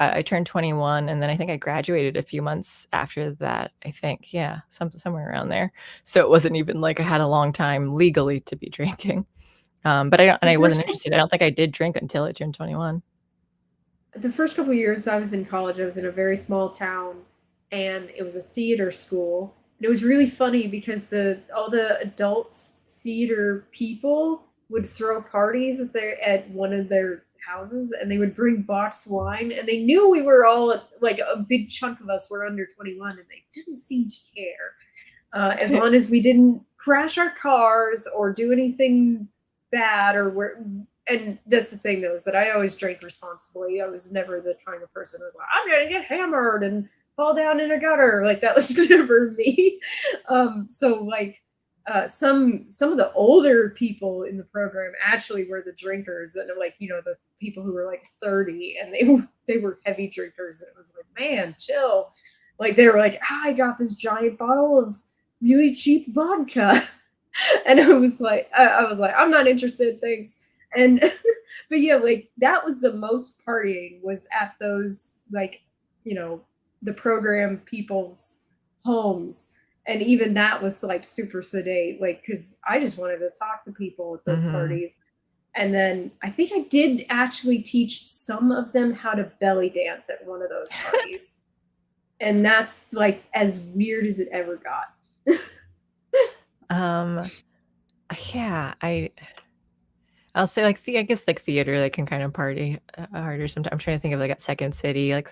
I turned 21, and then I think I graduated a few months after that. I think, yeah, somewhere around there. So it wasn't even like I had a long time legally to be drinking. But I wasn't interested. I don't think I did drink until I turned 21. The first couple of years I was in college, I was in a very small town, and it was a theater school. And it was really funny because all the adults theater people would throw parties at one of their houses, and they would bring boxed wine, and they knew we were all like a big chunk of us were under 21, and they didn't seem to care as long as we didn't crash our cars or do anything bad and that's the thing, though, is that I always drank responsibly. I was never the kind of person who's like, I'm gonna get hammered and fall down in a gutter. Like, that was never me. So like some of the older people in the program actually were the drinkers, and like, you know, the people who were like 30, and they were heavy drinkers, and it was like, man, chill. Like, they were like, I got this giant bottle of really cheap vodka. And I was like, I'm not interested, thanks. And but yeah, like, that was the most partying was at those, like, you know, the program people's homes. And even that was like super sedate, like, because I just wanted to talk to people at those parties. And then I think I did actually teach some of them how to belly dance at one of those parties. And that's like as weird as it ever got. Yeah, I'll say, like, I guess, like, theater, they can kind of party harder sometimes. I'm trying to think of, like, at Second City, like,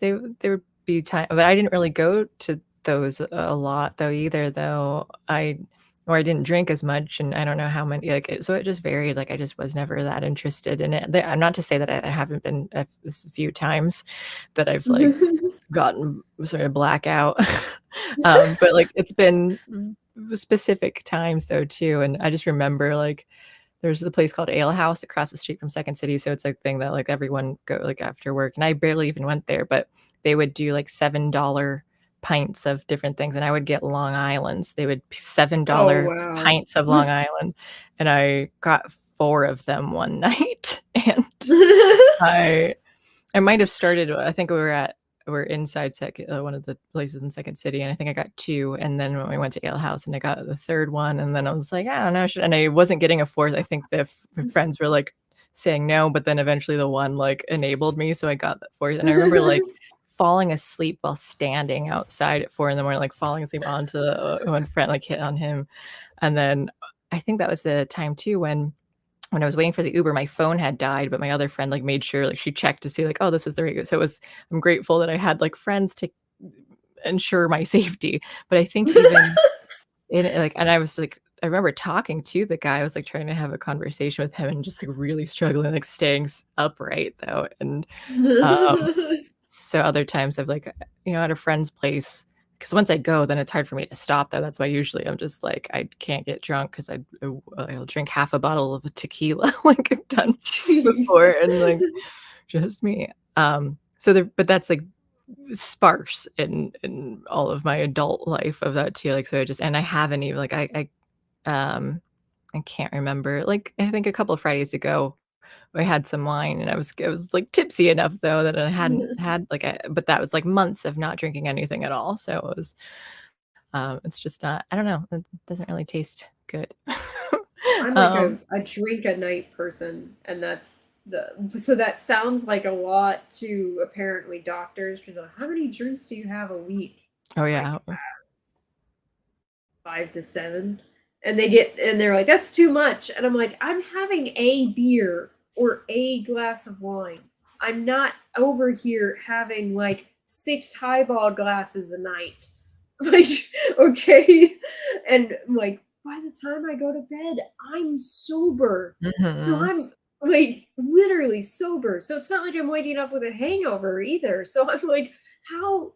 there would be time, but I didn't really go to those a lot, though, either, though. I didn't drink as much, and I don't know how many, like, so it just varied. Like, I just was never that interested in it. I'm not to say that I haven't been a few times that I've, like, gotten sort of blackout. But, like, it's been specific times, though, too, and I just remember, like, there's a place called Ale House across the street from Second City, so it's a thing that, like, everyone go, like, after work, and I barely even went there, but they would do, like, $7 pints of different things, and I would get Long Islands. They would $7 wow. pints of Long Island, and I got 4 of them one night, and I might have started, I think we're inside one of the places in Second City, and I think I got 2, and then when we went to Ale House, and I got the 3rd one, and then I was like, I don't know, and I wasn't getting a 4th. I think the friends were like saying no, but then eventually the one like enabled me, so I got that 4th. And I remember like falling asleep while standing outside at 4 in the morning, like falling asleep onto one friend, like hit on him. And then I think that was the time too when I was waiting for the Uber, my phone had died, but my other friend like made sure, like, she checked to see, like, oh, this was the right. So I'm grateful that I had like friends to ensure my safety. But I think even in it, like, and I was like, I remember talking to the guy. I was like trying to have a conversation with him and just like really struggling, like staying upright though. And so other times I've like, at a friend's place, because once I go, then it's hard for me to stop though. That's why usually I'm just like, I can't get drunk because I'll drink half a bottle of tequila like I've done before, and like just me. But that's like sparse in all of my adult life of that too. Like, so and I haven't even like I can't remember. Like, I think a couple of Fridays ago, I had some wine, and I was like tipsy enough though that I hadn't had like but that was like months of not drinking anything at all. So it was, it's just not, I don't know. It doesn't really taste good. I'm like a drink a night person, and so that sounds like a lot to apparently doctors, because like, how many drinks do you have a week? Oh yeah. Like, 5 to 7. And they're like, that's too much. And I'm like, I'm having a beer or a glass of wine. I'm not over here having like 6 highball glasses a night. Like, okay. And like, by the time I go to bed, I'm sober. So I'm like literally sober. So it's not like I'm waking up with a hangover either. So I'm like, how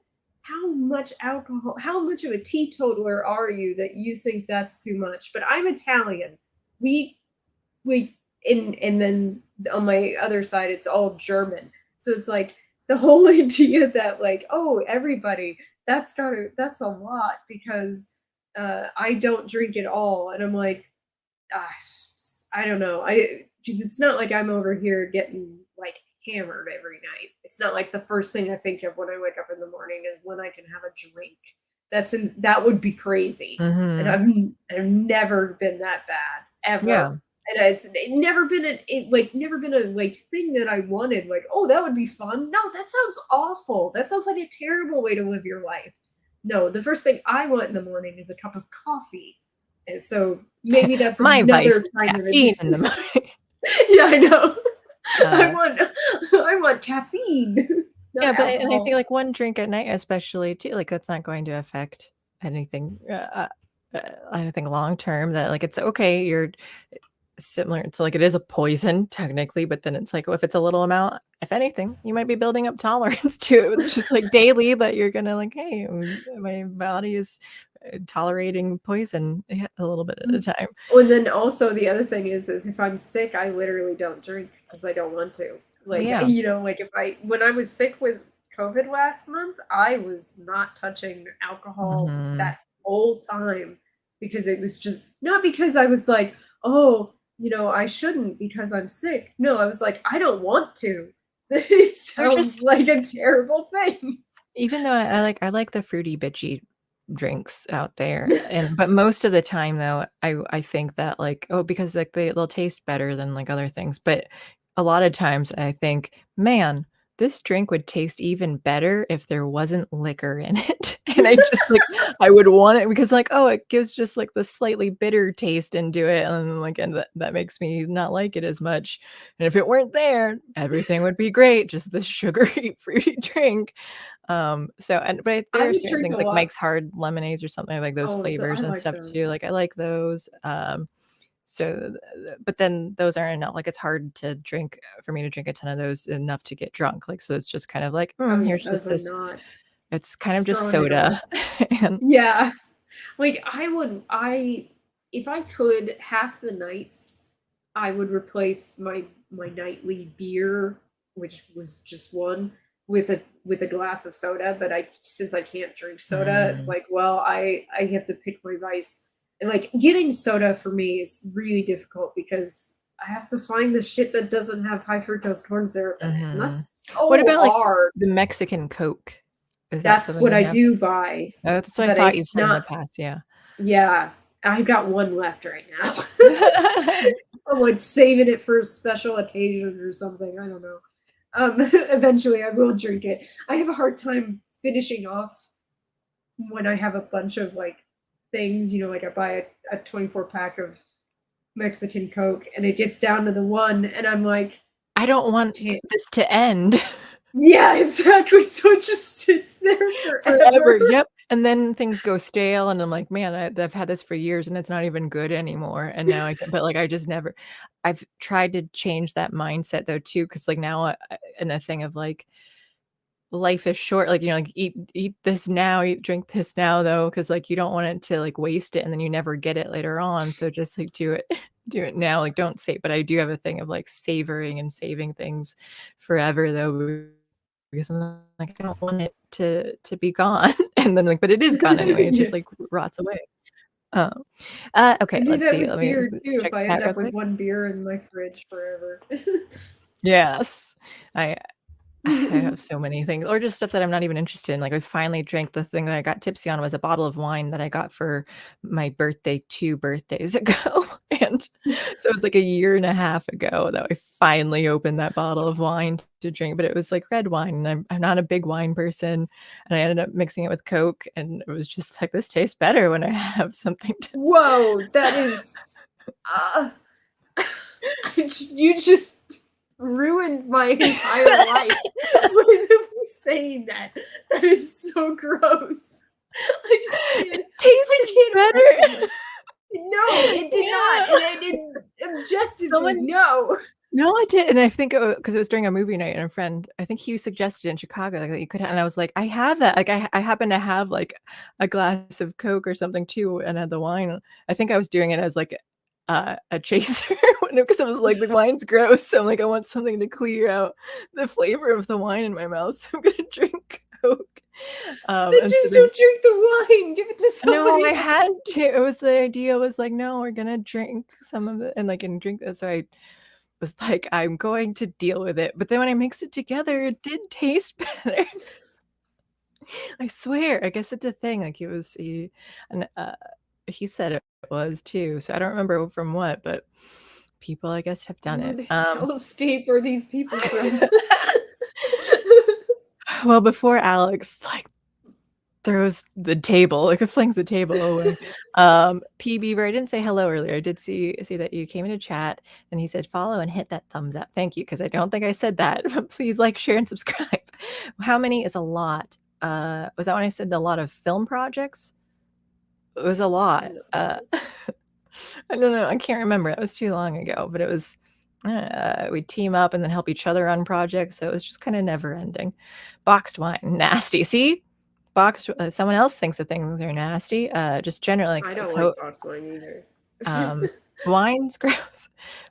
much alcohol, how much of a teetotaler are you that you think that's too much? But I'm Italian. And then on my other side, it's all German. So it's like the whole idea that like, oh, everybody, that's a lot, because I don't drink at all. And I'm like, I don't know. Because it's not like I'm over here getting like hammered every night. It's not like the first thing I think of when I wake up in the morning is when I can have a drink. That would be crazy. And I've never been that bad ever. Yeah. And it's never been a thing that I wanted. Like, oh, that would be fun. No, that sounds awful. That sounds like a terrible way to live your life. No, the first thing I want in the morning is a cup of coffee. And so maybe that's my another vice kind of caffeine in the morning. Yeah, I know. I want caffeine. Yeah, but I think like one drink at night, especially too, like that's not going to affect anything. I think long term that like it's okay. You're similar to like it is a poison technically, but then it's like if it's a little amount, if anything, you might be building up tolerance to it. It's just like daily that you're gonna like, hey, my body is tolerating poison a little bit at a time. Well, and then also the other thing is if I'm sick, I literally don't drink because I don't want to. Like, you know, like when I was sick with COVID last month, I was not touching alcohol that whole time because it was just not because I was like, oh, you know, I shouldn't because I'm sick. No, I was like, I don't want to. It sounds like a terrible thing. Even though I like the fruity bitchy drinks out there, but most of the time though, I think that like, oh, because like they'll taste better than like other things, but a lot of times I think, man, this drink would taste even better if there wasn't liquor in it. And I just like I would want it because like, oh, it gives just like the slightly bitter taste into it, and like and that makes me not like it as much. And if it weren't there, everything would be great, just this sugary fruity drink. But there are certain things like Mike's Hard Lemonades or something like those flavors and stuff too. Like I like those. So, but then those aren't enough. Like it's hard to drink for me to drink a ton of those enough to get drunk. Like, so it's just kind of like, here's just this. It's kind of just soda. Yeah. Like if I could half the nights, I would replace my nightly beer, which was just one, with a glass of soda. But since I can't drink soda, it's like, well, I have to pick my vice. And like getting soda for me is really difficult because I have to find the shit that doesn't have high fructose corn syrup in it. And that's so what about hard. Like the Mexican Coke? That's what I do buy. Oh, that's what I thought you've said in the past. Yeah. Yeah. I've got one left right now. I'm like saving it for a special occasion or something. I don't know. Eventually I will drink it. I have a hard time finishing off when I have a bunch of like things, you know, like I buy a 24 pack of Mexican Coke and it gets down to the one and I'm like, I don't want this to end. Yeah, exactly. So it just sits there forever. Yep. And then things go stale and I'm like, man, I've had this for years and it's not even good anymore. And now I've tried to change that mindset though too, because like now and the thing of like life is short, like, you know, like eat this now, drink this now though, because like you don't want it to like waste it and then you never get it later on. So just like do it now, like don't save. But I do have a thing of like savoring and saving things forever though, because I'm like I don't want it to be gone. And then like, but it is gone anyway. It just like rots away. Okay, let's see. Let me beer too. If I end up with one beer in my fridge forever. Yes, I have so many things, or just stuff that I'm not even interested in. Like I finally drank the thing that I got tipsy on was a bottle of wine that I got for my birthday 2 birthdays ago. And so it was like 1.5 years ago that I finally opened that bottle of wine to drink, but it was like red wine. And I'm not a big wine person. And I ended up mixing it with Coke. And it was just like, this tastes better when I have something to. Whoa, that is, you just ruined my entire life with saying that. That is so gross. I just can't. It tasted better. No, it did not. And it objectively, no. No, I did. And I think because it was during a movie night and a friend, I think he suggested in Chicago like that you could have, and I was like, I have that. Like I happen to have like a glass of Coke or something too, and had the wine. I think I was doing it as like a chaser because I was like, the wine's gross. So I'm like, I want something to clear out the flavor of the wine in my mouth. So I'm gonna drink Coke. Then just don't drink the wine. Give it to somebody. No, I had to. It was the idea was like, no, we're gonna drink some of it and drink this. So was like, I'm going to deal with it. But then when I mixed it together, it did taste better. I swear. I guess it's a thing. Like, it was he said it was too. So I don't remember from what, but people, I guess, have done Where it. the hellscape are these people from? Well, before Alex like throws the table, like it flings the table away. P Beaver, I didn't say hello earlier. I did see that you came into chat, and he said follow and hit that thumbs up. Thank you, because I don't think I said that. But please like, share, and subscribe. How many is a lot? Was that when I said a lot of film projects? It was a lot. I don't know. I can't remember. It was too long ago, but it was. We'd team up and then help each other on projects, so it was just kind of never ending. Boxed wine, nasty. See, boxed. Someone else thinks that things are nasty. Just generally, like, I don't like boxed wine either. Wine's gross.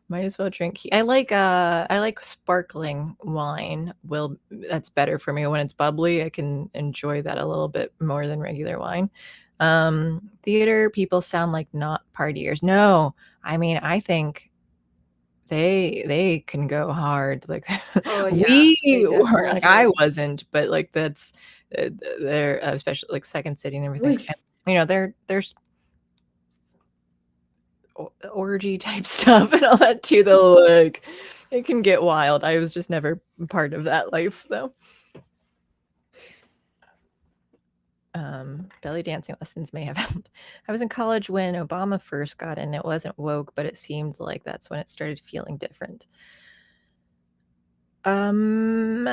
Might as well drink. I like sparkling wine. That's better for me when it's bubbly. I can enjoy that a little bit more than regular wine. Theater people sound like not partiers. No, I mean, I think they can go hard. Like, Oh, yeah, we were like, I wasn't, but like that's they're especially like Second City and everything. And, there's orgy type stuff and all that too, though. Like, it can get wild. I was just never part of that life, though. Belly dancing lessons may have helped. I was in college when Obama first got in. It wasn't woke, but it seemed like that's when it started feeling different. I'm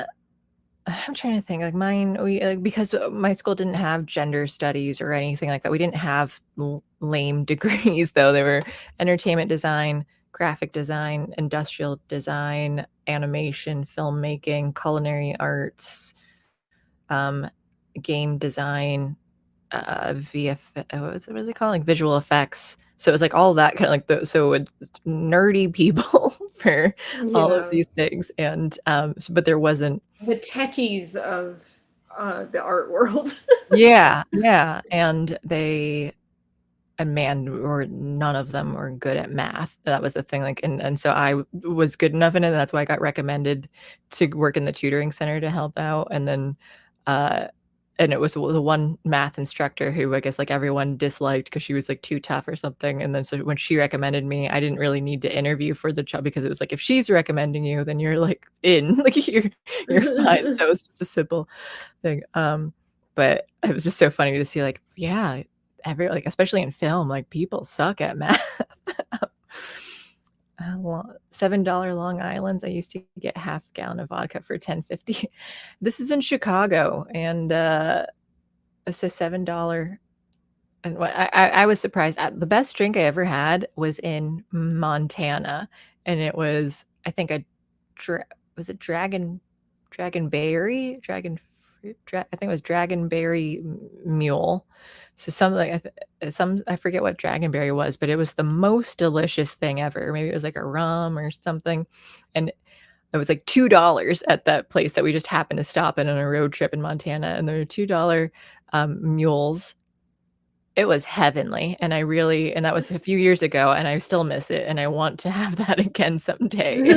trying to think. Like mine, because my school didn't have gender studies or anything like that. We didn't have lame degrees, though. They were entertainment design, graphic design, industrial design, animation, filmmaking, culinary arts, game design, what was it called? Like visual effects. So it was like all that kind of like nerdy people for all of these things. And but there wasn't the techies of the art world. yeah. And none of them were good at math. That was the thing. Like, and so I was good enough in it. And that's why I got recommended to work in the tutoring center to help out. And then and it was the one math instructor who I guess like everyone disliked because she was like too tough or something. And then so when she recommended me, I didn't really need to interview for the job because it was like, if she's recommending you, then you're like in, like you're fine. So it was just a simple thing. But it was just so funny to see, like, yeah, especially in film, like people suck at math. $7 Long Island's. I used to get half a gallon of vodka for $10.50. This is in Chicago, and it's a $7. And I was surprised. The best drink I ever had was in Montana, and it was, I think, was it Dragonberry? I think it was Dragonberry Mule. So something like I forget what Dragonberry was, but it was the most delicious thing ever. Maybe it was like a rum or something, and it was like $2 at that place that we just happened to stop in on a road trip in Montana, and there were $2 mules. It was heavenly, and that was a few years ago, and I still miss it, and I want to have that again someday.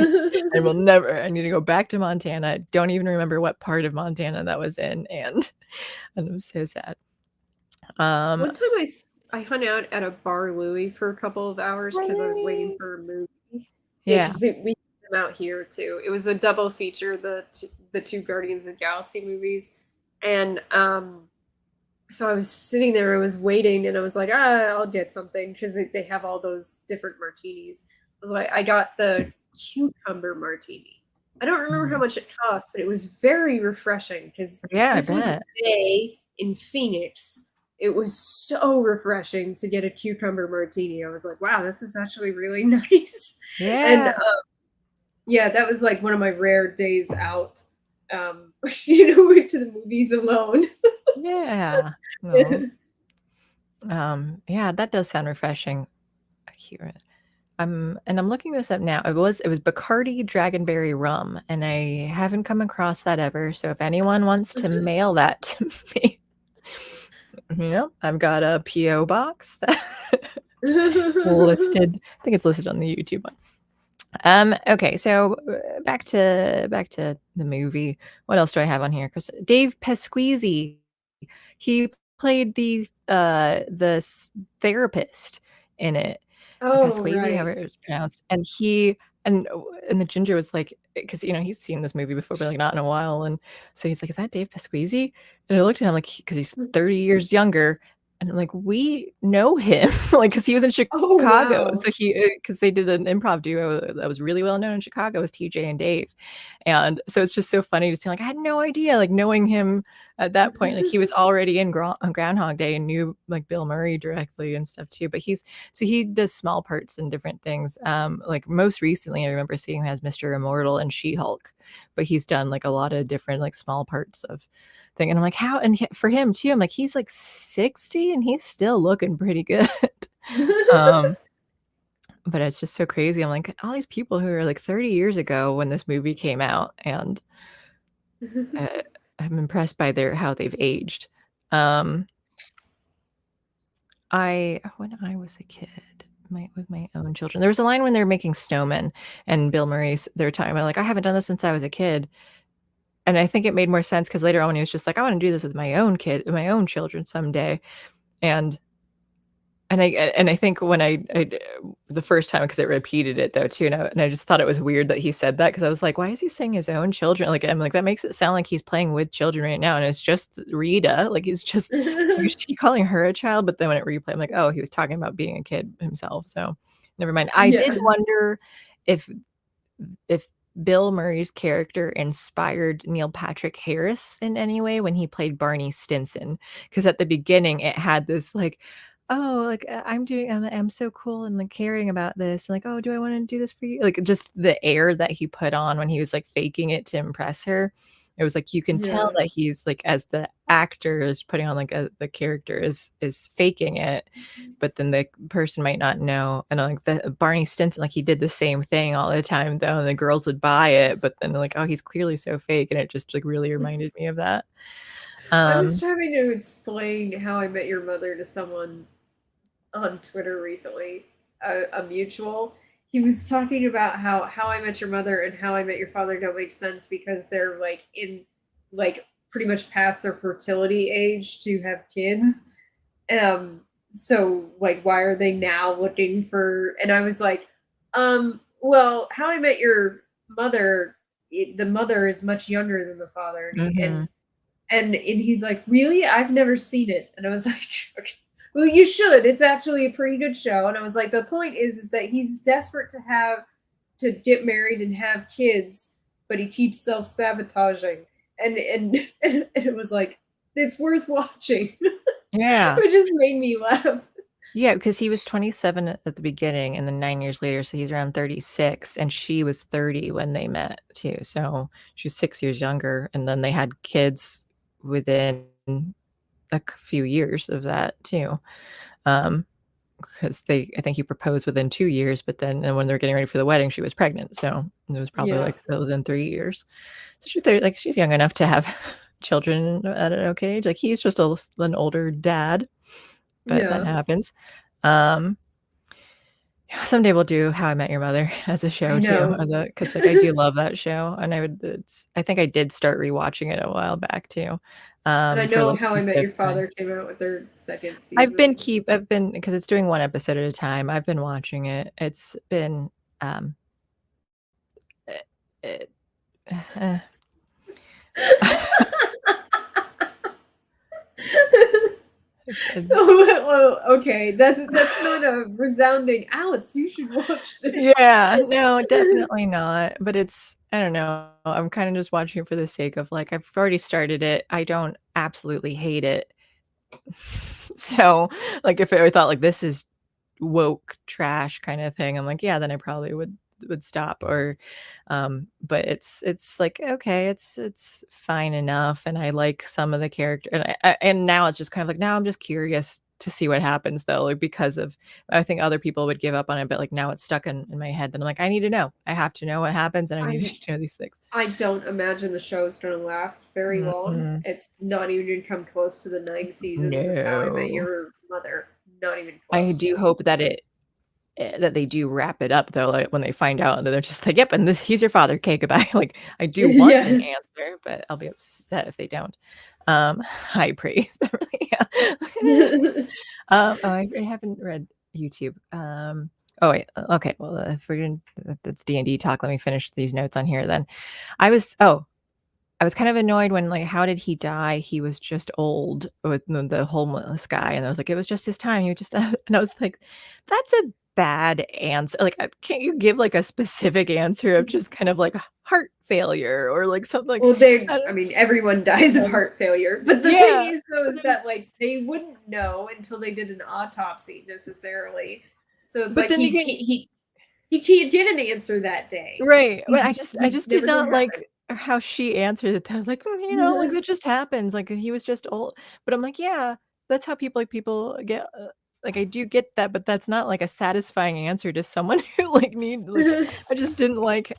I will never. I need to go back to Montana. Don't even remember what part of Montana that was in, and I'm so sad. One time I hung out at a Bar Louie for a couple of hours because I was waiting for a movie. Yeah, because we had them out here too. It was a double feature, the two Guardians of the Galaxy movies, and so I was sitting there, I was waiting, and I was like, I'll get something because they have all those different martinis. I was like, I got the cucumber martini. I don't remember how much it cost, but it was very refreshing because this was a day in Phoenix. It was so refreshing to get a cucumber martini. I was like, wow, this is actually really nice. Yeah. And yeah, that was like one of my rare days out. Went to the movies alone. Yeah. Yeah, that does sound refreshing. Accurate. And I'm looking this up now. It was Bacardi Dragonberry rum, and I haven't come across that ever. So if anyone wants to mail that to me, I've got a PO box that listed. I think it's listed on the YouTube one. Okay, so back to the movie. What else do I have on here? Because Dave Pasquizzi, he played the therapist in it. Oh, Pasquizzi, however right. it was pronounced, and the ginger was like, because he's seen this movie before, but like not in a while, and so he's like, "Is that Dave Pasquizzi?" And I looked at him like, because he's 30 years younger, and I'm like, "We know him," like, because he was in Oh, Chicago, wow. so because they did an improv duo that was really well known in Chicago, was TJ and Dave, and so it's just so funny to see, like, I had no idea, like, knowing him at that point, like, he was already in Groundhog Day and knew, like, Bill Murray directly and stuff too, but he does small parts in different things, like, most recently, I remember seeing him as Mr. Immortal and She-Hulk, but he's done, like, a lot of different, like, small parts of thing, and I'm like, "How?" And for him too, I'm like, "He's, like, 60 and he's still looking pretty good." Um, but it's just so crazy, I'm like, all these people who are, like, 30 years ago when this movie came out, and, uh, I'm impressed by how they've aged. Um when I was a kid, with my own children, there was a line when they were making snowmen, and Bill Murray's they're talking about, like, "I haven't done this since I was a kid," and I think it made more sense because later on, he was just like, "I wanna do this with my own children someday," and I think when the first time, because it repeated it though too, and I just thought it was weird that he said that, because I was like, "Why is he saying his own children?" Like, I'm like, "That makes it sound like he's playing with children right now, and it's just Rita." Like, he's just you should keep calling her a child, but then when it replayed, I'm like, "Oh, he was talking about being a kid himself," so never mind. I did Yeah. wonder if if Bill Murray's character inspired Neil Patrick Harris in any way when he played Barney Stinson, because at the beginning, it had this, like, "Oh, like, I'm so cool and, like, caring about this," like, "Oh, do I wanna do this for you?" Like, just the air that he put on when he was, like, faking it to impress her. It was like, you can tell Yeah. that he's, like, as the actor is putting on, like, the character is faking it, but then the person might not know, and, like, the Barney Stinson, like, he did the same thing all the time, though, and the girls would buy it, but then they're like, "Oh, he's clearly so fake," and it just, like, really reminded me of that. I was Um trying to explain How I Met Your Mother to someone on Twitter recently, a mutual. He was talking about How I Met Your Mother and How I Met Your Father don't make sense because they're like in like pretty much past their fertility age to have kids. Um, so like why are they now looking for, and I was like, well, How I Met Your Mother, the mother is much younger than the father, Mhm. and he's like, "Really? I've never seen it." And I was like, "Okay. Well, you should. It's actually a pretty good show." And I was like, "The point is that he's desperate to get married and have kids, but he keeps self-sabotaging." And and it was like, "It's worth watching." Yeah. It just made me laugh. Yeah, because he was 27 at the beginning, and then 9 years later, so he's around 36, and she was 30 when they met too, so she's 6 years younger, and then they had kids within few years of that too. Um, because I think he proposed within 2 years, but then and when they were getting ready for the wedding, she was pregnant, so it was probably, Yeah. like, within 3 years. So she's 30, like, she's young enough to have children at an okay age, like, he's just an older dad, but that Yeah. happens. Um, yeah, someday we'll do How I Met Your Mother as a I show too, know. because like, I do love that show, and I think I did start rewatching it a while back too, And I for, know like, How the I Met 5th Your time. Father came out with their second season. I've been because it's doing 1 episode at a time, I've been watching it. It's been, eh eh eh it's Oh, okay. That's not a resounding, "Alex, you should watch this." yeah, no, definitely not, but I don't know, I'm kinda just watching it for the sake of, like, I've already started it, I don't absolutely hate it. So, like, if I thought, like, this is woke trash kinda thing, I'm like, yeah, then I probably would stop, or, but it's like, okay, it's fine enough, and I like some of the character, and and now it's just kind of like, now I'm just curious to see what happens though, like, because of I think other people would give up on it, but, like, now it's stuck in my head, then I'm like, I need to know. I have to know what happens, and I need I to know these things. I don't imagine the show's gonna last very long. Mm-mm. It's not even gonna come close to the 9 seasons of How I Met No. Your Mother. Not even I do close. hope that it that they do wrap it up though, like when they find out, and they're just like, "Yep, and he's your father. Okay, goodbye." Like I do want an answer, but I'll be upset if they don't. High praise, Beverly. Yeah. Oh, I haven't read YouTube. Oh wait, okay. Well, if we're gonna that's D&D talk, let me finish these notes on here. Then I was kind of annoyed when like, how did he die? He was just old with the homeless guy, and I was like, it was just his time. He was just, and I was like, that's a bad answer. Like, can't you give like a specific answer of just kind of like heart failure or like something like? Well, I mean, everyone dies of heart failure, but the thing is, though, is that like they wouldn't know until they did an autopsy necessarily. So it's like he can't get an answer that day, right? But I just did not like happen. how she answered it. I was like, you know, like that just happens. Like he was just old. But I'm like, yeah, that's how people get. Like I do get that, but that's not like a satisfying answer to someone who like I just didn't like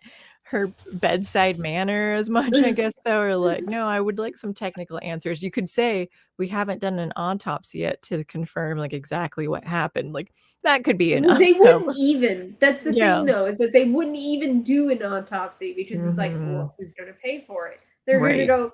her bedside manner as much, I guess, though, or like, no, I would like some technical answers. You could say we haven't done an autopsy yet to confirm like exactly what happened. Like that could be enough. They wouldn't even. That's the Yeah. thing, though, is that they wouldn't even do an autopsy because it's like, well, who's going to pay for it? They're going to go.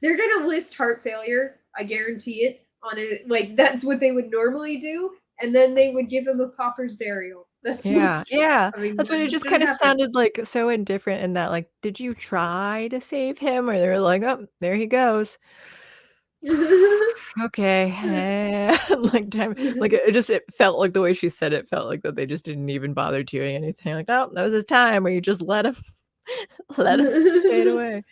They're going to list heart failure. I guarantee it on it. Like that's what they would normally do, and then they would give him a pauper's burial. That's yeah. I mean, That's what it just kind of sounded like, so indifferent in that, like, did you try to save him? Or they were like, oh, there he goes. Okay. Like time, like it felt like the way she said it felt like that they just didn't even bother doing anything. Like, oh, that was his time, where you just let him fade away.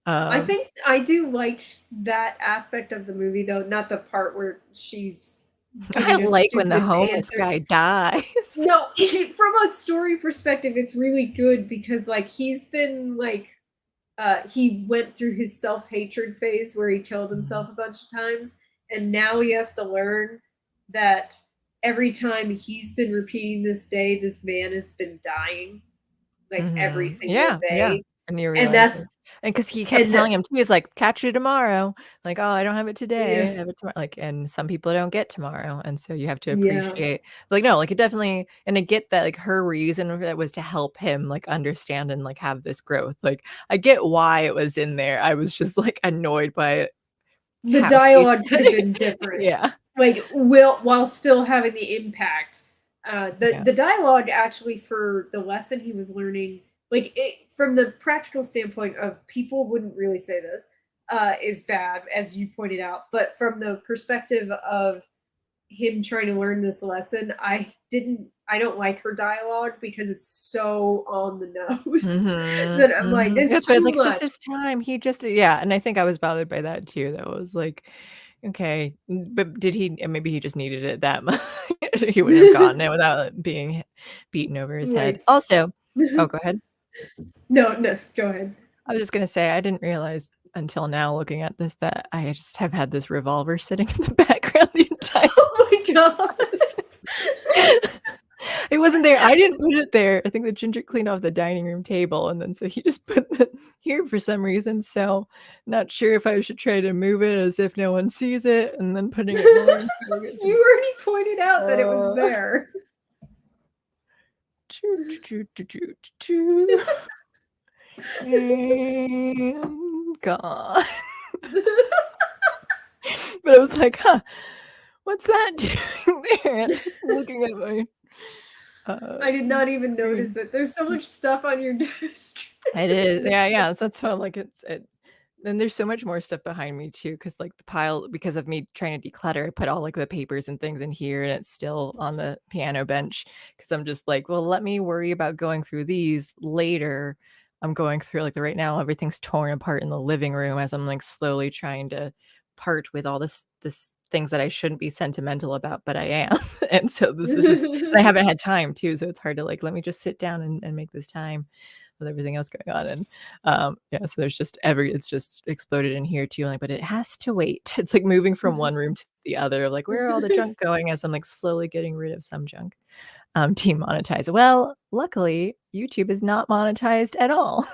I think I do like that aspect of the movie, though, not the part where she's I like when the homeless answer. guy dies. No, from a story perspective, it's really good because like he's been like he went through his self-hatred phase where he killed himself a bunch of times, and now he has to learn that every time he's been repeating this day, this man has been dying like every single day. Yeah. And you realize, and that's because he kept telling him too, he's like, catch you tomorrow. Like, oh, I don't have it today. I have it tomorrow. Like, and some people don't get tomorrow. And so you have to appreciate, like, no, like it definitely, and I get that like her reason for that was to help him like understand and like have this growth. Like, I get why it was in there. I was just like annoyed by it. The dialogue could have been different. Yeah. Like, while still having the impact. The dialogue actually for the lesson he was learning, like from the practical standpoint of people wouldn't really say this, is bad, as you pointed out. But from the perspective of him trying to learn this lesson, I don't like her dialogue because it's so on the nose that I'm like, it's too much. Just his time. He just, and I think I was bothered by that too. That was like, okay, but did he? Maybe he just needed it that much. He wouldn't have gotten it without being beaten over his head. Also, oh, go ahead. No, go ahead. I was just gonna say, I didn't realize until now, looking at this, that I just have had this revolver sitting in the background the entire. Oh my god! It wasn't there. I didn't put it there. I think the Ginger cleaned off the dining room table, and then so he just put it here for some reason. So, not sure if I should try to move it as if no one sees it, and then putting it more. You already pointed out that it was there. And gone. But I was like, huh, what's that doing there? Looking at my I did not even notice it. There's so much stuff on your desk. It is. Yeah. So that's why like it. Then there's so much more stuff behind me too, because like the pile, because of me trying to declutter, I put all like the papers and things in here, and it's still on the piano bench because I'm just like, well, let me worry about going through these later. I'm going through like right now, everything's torn apart in the living room as I'm like slowly trying to part with all this things that I shouldn't be sentimental about, but I am. And so this is just, I haven't had time too, so it's hard to like, let me just sit down and make this time with everything else going on. And so there's just it's just exploded in here too, like, but it has to wait. It's like moving from one room to the other, like where are all the junk going, as I'm like slowly getting rid of some junk. Demonetize. Well, luckily YouTube is not monetized at all.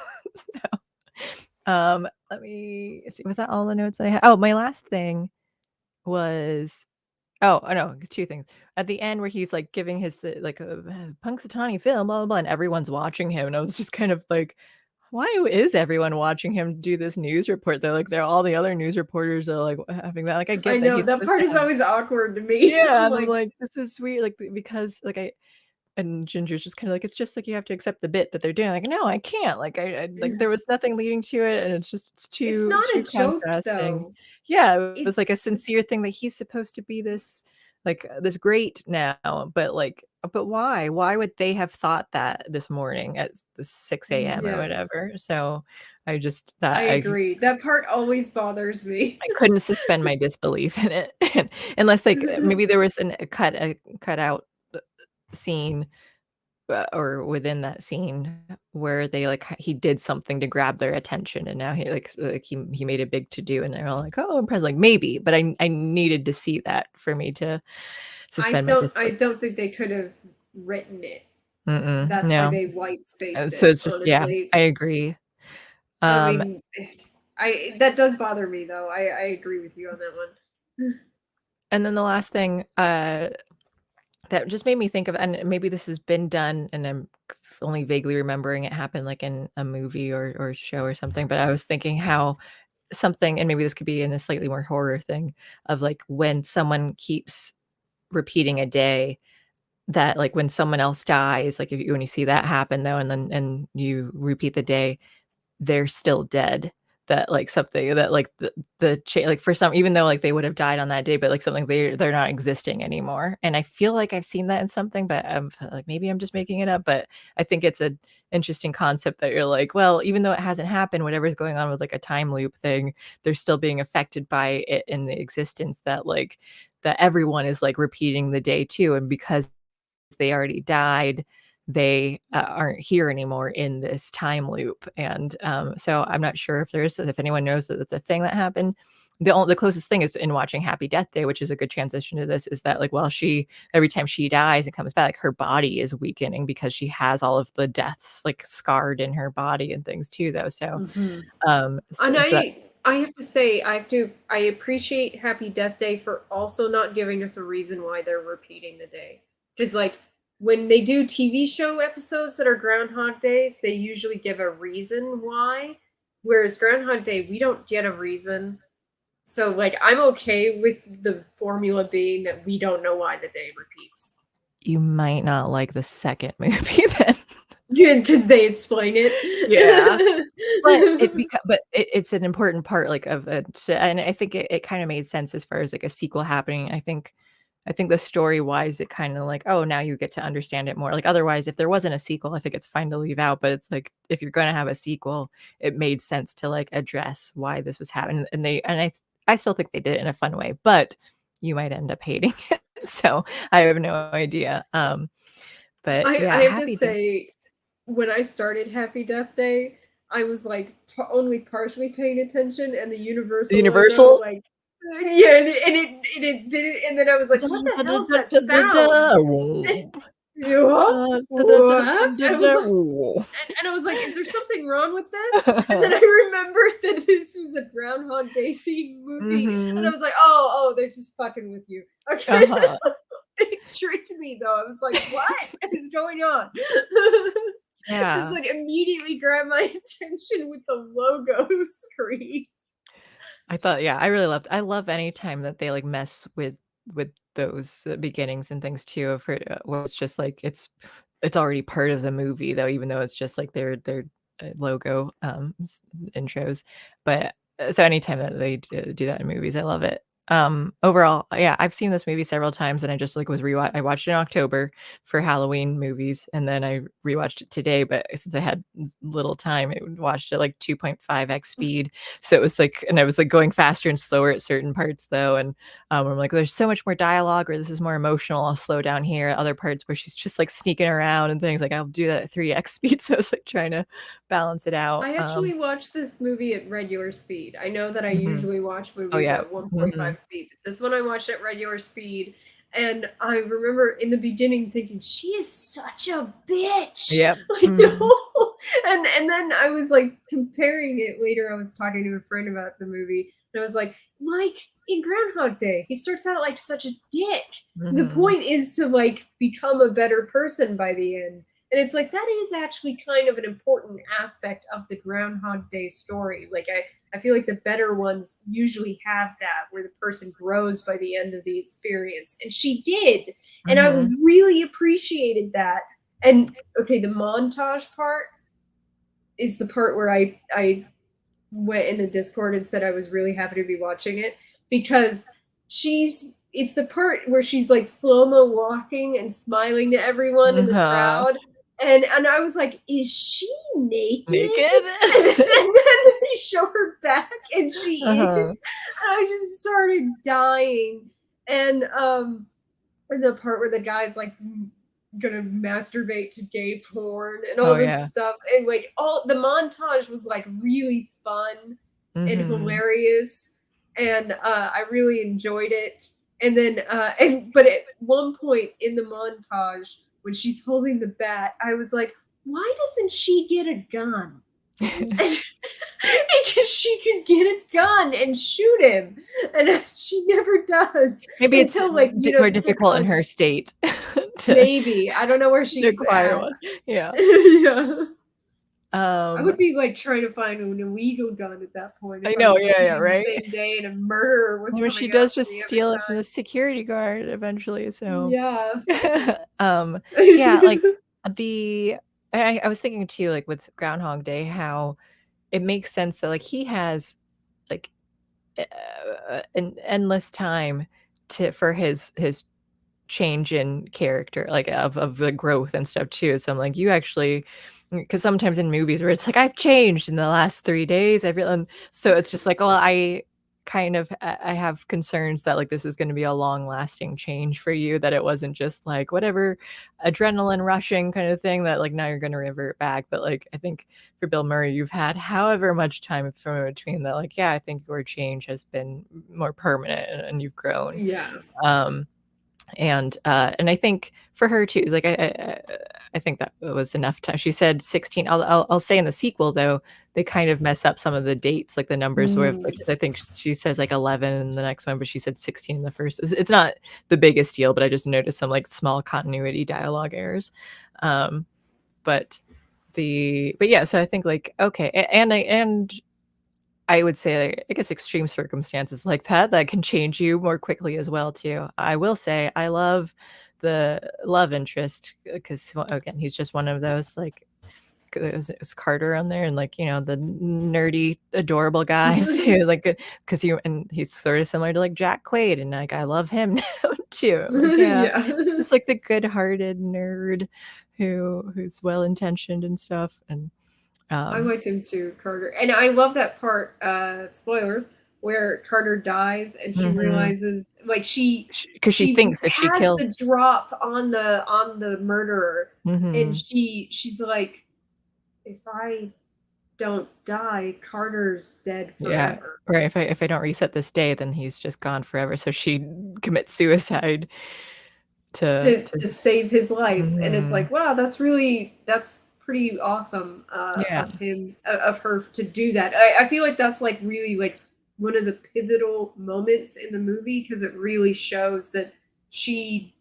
So let me see, was that all the notes that I had? Oh, my last thing was Oh, no, two things. At the end where he's like giving his Punxsutawney Phil, blah, blah, blah, and everyone's watching him. And I was just kind of like, why is everyone watching him do this news report? They're all the other news reporters are like having that. Like, I get I know that that part is always awkward to me. yeah, and I'm like, this is weird. Like, because and Ginger's just kind of like, it's just like you have to accept the bit that they're doing. Like, no, I can't. Like, I like there was nothing leading to it, and it's it's not a joke contrasting. though. Yeah, it was like a sincere thing that he's supposed to be this this great now, but why? Why would they have thought that this morning at the 6 a.m. or whatever? So I just I agree. That part always bothers me. I couldn't suspend my disbelief in it unless maybe there was a cut out scene or within that scene where they he did something to grab their attention, and now he made a big to do, and they're all like, oh, impressed. Like, maybe, but I needed to see that for me to suspend my disbelief. I don't think they could have written it. That's why they white spaced it. So it's just honestly. I agree. I mean, that does bother me though. I agree with you on that one. And then the last thing that just made me think of, and maybe this has been done and I'm only vaguely remembering it happened like in a movie or show or something, but I was thinking how something, and maybe this could be in a slightly more horror thing, of like when someone keeps repeating a day, that like when someone else dies, like when you see that happen though, and you repeat the day, they're still dead. That like something that like like for some, even though like they would have died on that day, but like something they're not existing anymore. And I feel like I've seen that in something, but I'm like, maybe I'm just making it up. But I think it's an interesting concept that you're like, well, even though it hasn't happened, whatever's going on with like a time loop thing, they're still being affected by it in the existence, that like that everyone is like repeating the day too. And because they already died, they aren't here anymore in this time loop. And so I'm not sure if anyone knows that it's a thing that happened. The closest thing is in watching Happy Death Day, which is a good transition to this, is that like, well, every time she dies and comes back, like, her body is weakening because she has all of the deaths like scarred in her body and things too, though. So, and I have to say, I appreciate Happy Death Day for also not giving us a reason why they're repeating the day. Because like, when they do TV show episodes that are Groundhog Days, they usually give a reason why. Whereas Groundhog Day, we don't get a reason. So, like, I'm okay with the formula being that we don't know why the day repeats. You might not like the second movie then. Yeah, because they explain it. Yeah. but it's an important part like of it. And I think it kind of made sense as far as like a sequel happening. I think the story wise, it kind of like, oh, now you get to understand it more. Like otherwise, if there wasn't a sequel, I think it's fine to leave out. But it's like, if you're going to have a sequel, it made sense to like address why this was happening. And I still think they did it in a fun way, but you might end up hating it. So I have no idea. But I have to say, when I started Happy Death Day, I was like only partially paying attention, and the Universal logo, like, yeah, and it did it, and then I was like, what the hell is that sound? And I was like, is there something wrong with this? And then I remembered that this was a Groundhog Day themed movie, and I was like, oh, they're just fucking with you. Okay. It tricked me though. I was like, what is going on? Yeah. Just like immediately grabbed my attention with the logo screen. I thought, yeah, I love any time that they like mess with those beginnings and things too. For well, it's just like it's already part of the movie though, even though it's just like their logo intros. But so anytime that they do that in movies, I love it. Overall, yeah, I've seen this movie several times, and I just like I watched it in October for Halloween movies, and then I rewatched it today, but since I had little time, I watched it like 2.5x speed. So it was like, and I was like going faster and slower at certain parts though. And I'm like, there's so much more dialogue, or this is more emotional, I'll slow down here. Other parts where she's just like sneaking around and things, like I'll do that at 3x speed. So I was like trying to balance it out. I actually watched this movie at regular speed. I know that I usually watch movies at 1.5 speed, but this one I watched at regular speed, and I remember in the beginning thinking, she is such a bitch. Yep. And then I was like comparing it later. I was talking to a friend about the movie, and I was like, Mike, in Groundhog Day, he starts out like such a dick. The Mhm. point is to like become a better person by the end. And it's like that is actually kind of an important aspect of the Groundhog Day story. Like I feel like the better ones usually have that, where the person grows by the end of the experience. And she did. And I Mhm. really appreciated that. And okay, the montage part is the part where I went in the Discord and said I was really happy to be watching it, because it's the part where she's like slow-mo walking and smiling to everyone in the Uh-huh. crowd. And I was like, is she naked? Naked? And then they show her back and she Uh-huh. is. And I just started dying. And the part where the guy's like gonna masturbate to gay porn and all Oh, this yeah. stuff, and like all the montage was like really fun and Mhm. hilarious, and I really enjoyed it. And then but at one point in the montage when she's holding the bat, I was like, why doesn't she get a gun? Because she could get a gun and shoot him, and she never does. Maybe it's Until like more the difficult in con- her state to maybe I don't know where she's acquire at. one. Yeah. Yeah, I would Um, be like trying to find an illegal gun at that point I if I know, was yeah, living yeah, in the right? same day and a murderer was Well, she coming does after just me every steal it from the time. security guard eventually, so Yeah. um, yeah, like, the I was thinking too, like, with Groundhog Day, how it makes sense that, like, he has, like, an endless time for his change in character, like, of the growth and stuff too, so I'm like, you actually, because sometimes in movies where it's like, "I've changed in the last 3 days, I've real," so it's just like, well, I kind of I have concerns that, like, this is gonna be a long-lasting change for you, that it wasn't just, like, whatever, adrenaline rushing kind of thing that, like, now you're gonna revert back, but, like, I think for Bill Murray, you've had however much time from in between that, like, yeah, I think your change has been more permanent and you've grown, Yeah. um and I think for her too, like I think that was enough time. She said 16. I'll say in the sequel though, they kind of mess up some of the dates, like the numbers were Mm. because I think she says like 11 in the next one, but she said 16 in the first. It's not the biggest deal, but I just noticed some like small continuity dialogue errors. Um, but but yeah, so I think like okay, and I would say, like, I guess extreme circumstances like that can change you more quickly as well too. I will say I love the love interest because again, he's just one of those like is Carter on there and like, the nerdy, adorable guys who like because he's sort of similar to like Jack Quaid and like I love him now too. I'm like, yeah, Yeah. just like the good-hearted nerd who's well-intentioned and stuff and I um liked him too, Carter. And I love that part, spoilers, where Carter dies and she mhm. realizes like she 'Cause she she thinks if she has kills the drop on the murderer, and mhm. she's like, if I don't die, Carter's dead Yeah, forever. right, if I don't reset this day, then he's just gone forever, so she commits suicide to To save his life. And it's mhm. like, wow, that's pretty awesome Yeah, of him of her to do that. I feel like that's like really like one of the pivotal moments in the movie, because it really shows that she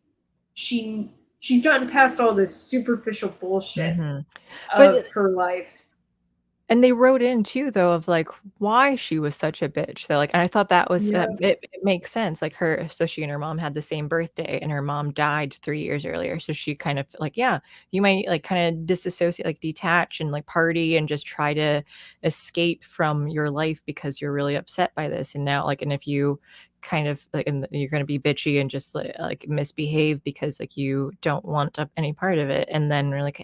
she's gotten past all this superficial bullshit mhm. But of her life. and they wrote in too, though, of, like, why she was such a bitch. They're like and I thought that was Yeah. it makes sense, like, she and her mom had the same birthday, and her mom died 3 years earlier, so she kind of like, yeah, you might, like, kinda disassociate, like, detach and, like, party and just try to escape from your life because you're really upset by this, and now, like and if you kind of, like and you're gonna be bitchy and just, like, misbehave because, like, you don't want up any part of it, and then we're like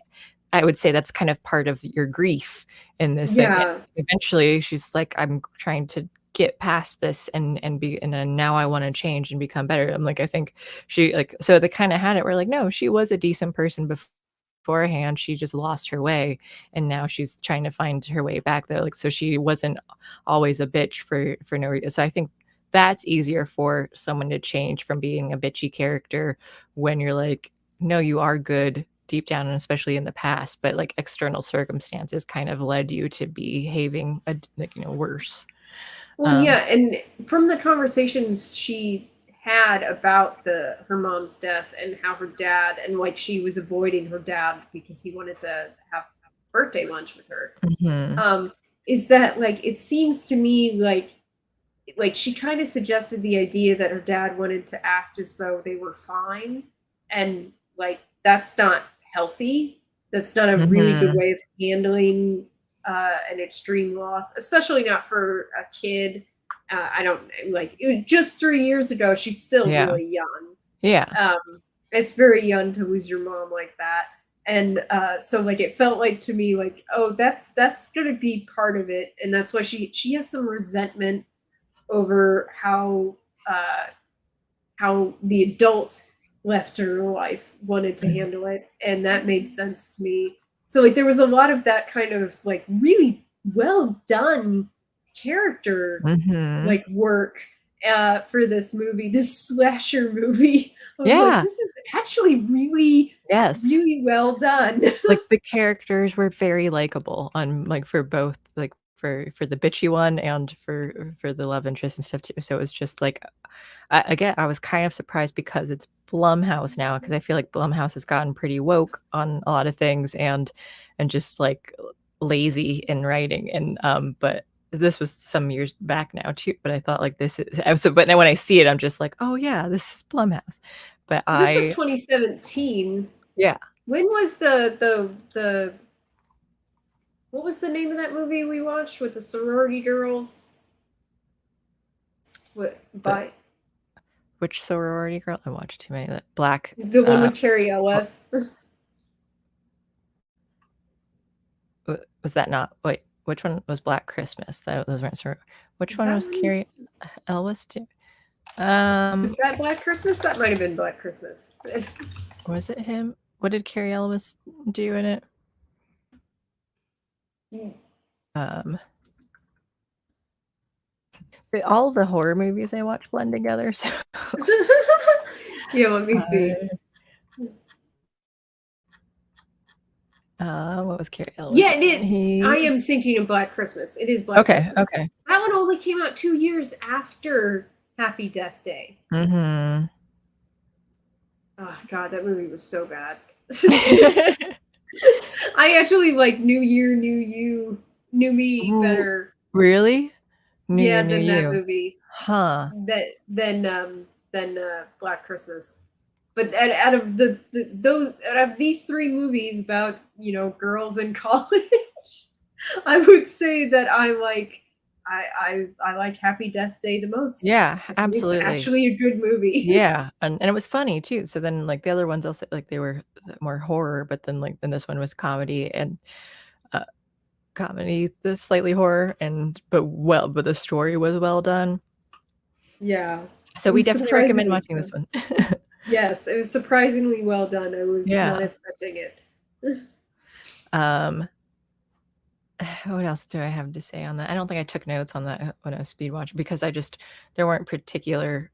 I would say that's kind of part of your grief in this thing. Yeah. Eventually, she's like, "I'm trying to get past this and be and then now I wanna change and become better." I'm like, I think she like so they kinda had it where like, no, she was a decent person beforehand, she just lost her way, and now she's trying to find her way back there, like, so she wasn't always a bitch for no reason. So I think that's easier for someone to change from being a bitchy character when you're like, "No, you are good deep down, and especially in the past, but, like, external circumstances kind of led you to behaving, like, worse." Well, yeah, and from the conversations she had about her mom's death and how her dad, and like she was avoiding her dad because he wanted to have birthday lunch with her, is that like it seems to me like she kind of suggested the idea that her dad wanted to act as though they were fine, and like that's not healthy. That's not a really good way of handling an extreme loss, especially not for a kid. I don't like it was just 3 years ago. She's still really young. Yeah. It's very young to lose your mom like that. And so like it felt like to me like, oh, that's gonna be part of it. And that's why she has some resentment over how the adult left in her life wanted to handle it, and that made sense to me. So like there was a lot of that kind of like really well done character like work for this movie, this slasher movie. I was like, this is actually really really well done. Like the characters were very likable on like for both like for the bitchy one and for the love interest and stuff too. So it was just like I was kind of surprised because it's Blumhouse now, because I feel like Blumhouse has gotten pretty woke on a lot of things and just like lazy in writing, and but this was some years back now too, but I thought like this is so, but now when I see it I'm just like, oh yeah, this is Blumhouse. But this was 2017. Yeah. When was the what was the name of that movie we watched with the sorority girls? Which sorority girl? I watched too many of that. Black. The one with Carrie Ellis. Was that not? Wait, which one was Black Christmas? Those weren't sorority. Which one was Carrie Ellis too? Is that Black Christmas? That might have been Black Christmas. Was it him? What did Carrie Ellis do in it? All the horror movies I watch blend together. So. Yeah, let me see. What was Carrie Ellis? Yeah, I am thinking of Black Christmas. It is Black Christmas. Okay. That one only came out 2 years after Happy Death Day. Oh God, that movie was so bad. I actually like New Year, New You, New Me better. Really? Than that movie. Than Black Christmas. But out of these three movies about, you know, girls in college, I would say that I like Happy Death Day the most. Yeah, absolutely. It's actually a good movie. Yeah, and it was funny too. So then like the other ones, I'll say like they were more horror, but then this one was comedy and the slightly horror, but the story was well done. Yeah. So we definitely recommend watching this one. Yes, it was surprisingly well done. I was not expecting it. What else do I have to say on that? I don't think I took notes on that when I was speed watching, because there weren't particular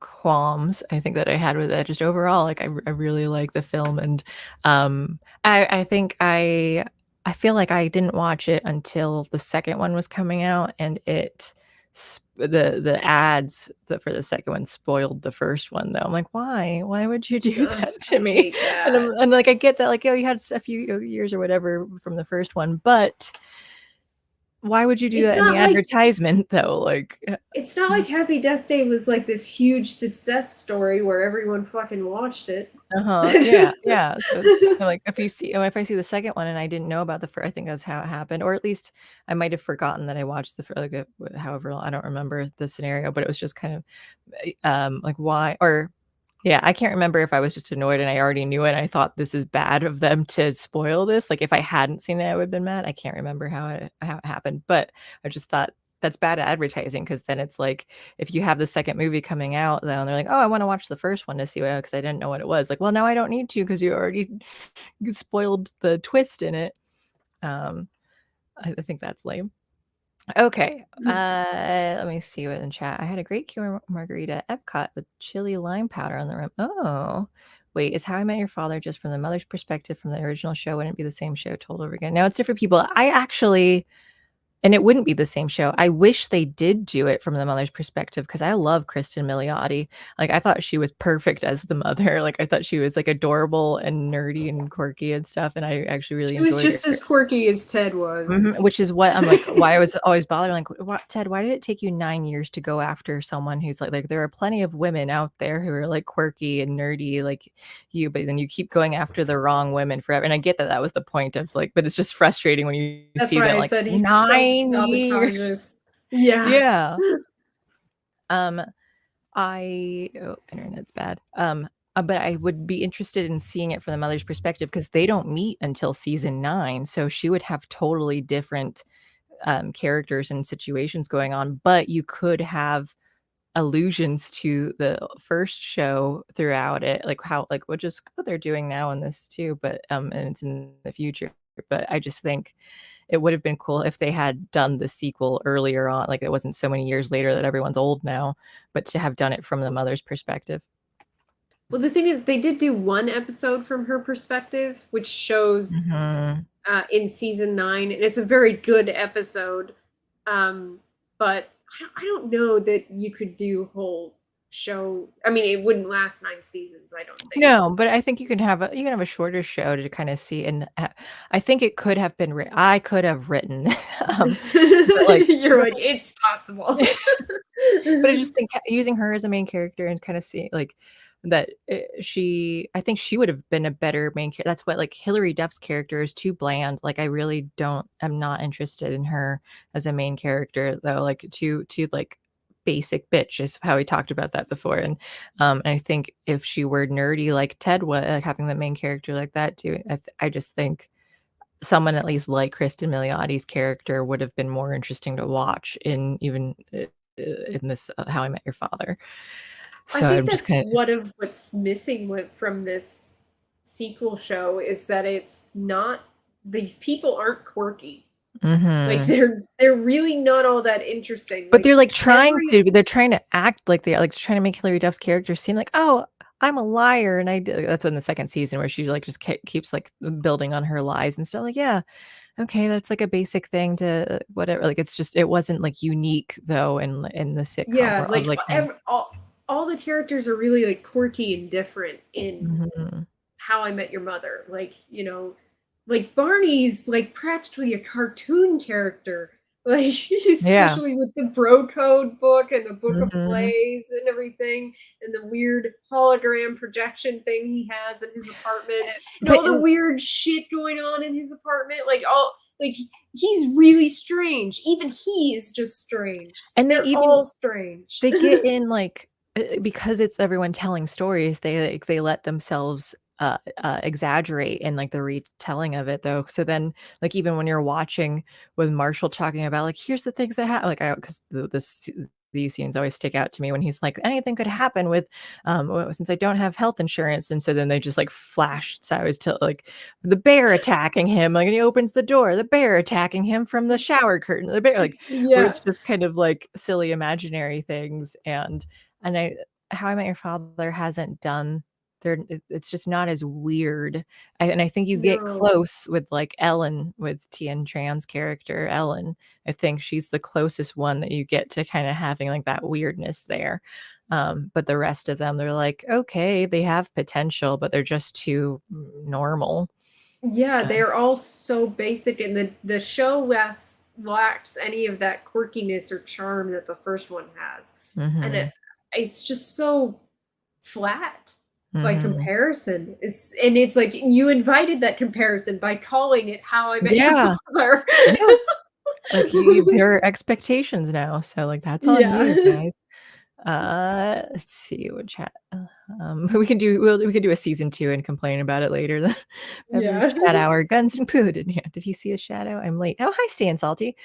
qualms I think that I had with it. Just overall, like I really like the film, and I think I feel like I didn't watch it until the second one was coming out, and the ads for the second one spoiled the first one though. I'm like, why would you do that to me? And like I get that, like, oh, you had a few years or whatever from the first one, but why would you do that in the advertisement though? Like, it's not like Happy Death Day was like this huge success story where everyone fucking watched it. Yeah. So like if I see the second one and I didn't know about the first, I think that's how it happened, or at least I might have forgotten that I watched however, I don't remember the scenario, but it was just kind of like why, or yeah, I can't remember if I was just annoyed and I already knew it and I thought this is bad of them to spoil this. Like if I hadn't seen it, I would have been mad. I can't remember how it happened, but I just thought that's bad advertising, because then it's like if you have the second movie coming out, then they're like, oh, I want to watch the first one to see what, because I didn't know what it was. Like, well, now I don't need to because you already spoiled the twist in it. I think that's lame. Okay, let me see what in chat. I had a great Cuban margarita at Epcot with chili lime powder on the rim. Oh, wait, is How I Met Your Father just from the mother's perspective from the original show? Wouldn't it be the same show told over again? No, it's different people. And it wouldn't be the same show. I wish they did do it from the mother's perspective because I love Kristen Milioti. Like, I thought she was perfect as the mother. Like, I thought she was like adorable and nerdy and quirky and stuff. And I actually really She was enjoyed just her. as quirky as Ted was. Which is what I'm like, why I was always bothered. Like, Ted, why did it take you 9 years to go after someone who's like there are plenty of women out there who are like quirky and nerdy like you, but then you keep going after the wrong women forever. And I get that that was the point of like, but it's just frustrating when you That's see why that I like said he 9 years. self-sabotages. Yeah. Yeah. Internet's bad. But I would be interested in seeing it from the mother's perspective because they don't meet until season 9. So she would have totally different characters and situations going on, but you could have allusions to the first show throughout it, like how, like, which is what they're doing now in this too, but and it's in the future. But I just think it would have been cool if they had done the sequel earlier on, like it wasn't so many years later that everyone's old now, but to have done it from the mother's perspective. Well, the thing is, they did do one episode from her perspective, which shows in season 9, and it's a very good episode. But I don't know that you could do whole show. I mean, it wouldn't last 9 seasons, I don't think. No, but I think you can have a shorter show to kind of see, and I think it could have been I could have written but like you're like, it's possible. but I just think using her as a main character and kind of seeing like that I think she would have been a better main character. That's what, like, Hilary Duff's character is too bland. Like, I'm not interested in her as a main character though. Like too like basic bitch is how we talked about that before. And I think if she were nerdy like Ted was, like having the main character like that too, I just think someone at least like Kristen Milioti's character would have been more interesting to watch in even in this How I Met Your Father. So I think I'm just that's one of what's missing from this sequel show is that it's not, these people aren't quirky. Like they're really not all that interesting. But they're like trying to act like they're like trying to make Hilary Duff's character seem like, oh, I'm a liar, and that's in the second season where she like just keeps like building on her lies and stuff. Like, yeah, okay, that's like a basic thing to whatever. Like, it's just, it wasn't like unique though in the sitcom. Yeah, like all the characters are really like quirky and different in How I Met Your Mother. Like, you know, like Barney's like practically a cartoon character. Like, especially with the Bro Code book and the book of plays and everything, and the weird hologram projection thing he has in his apartment, and all the weird shit going on in his apartment. Like, he's really strange. Even he is just strange. And they're all strange. They get in like, because it's everyone telling stories, they let themselves exaggerate in like the retelling of it though. So then like even when you're watching with Marshall talking about like, here's the things that happen, like because these scenes always stick out to me when he's like, anything could happen with since I don't have health insurance. And so then they just like flash sideways to like the bear attacking him, like, and he opens the door, the bear attacking him from the shower curtain, the bear, like, where it's just kind of like silly imaginary things. And How I Met Your Father hasn't done, it's just not as weird. And I think you get close with like Ellen, with Tien Tran's character Ellen. I think she's the closest one that you get to kind of having like that weirdness there. But the rest of them, they're like, okay, they have potential, but they're just too normal. Yeah, they're all so basic, and the show lacks any of that quirkiness or charm that the first one has. And it's just so flat by comparison. It's like you invited that comparison by calling it How I Met Your Father. Like there are expectations now, so like that's on you guys. Let's see what chat. We can do a season 2 and complain about it later. Chat hour, guns included. Yeah, did he see a shadow? I'm late. Oh, hi, Stan Salty.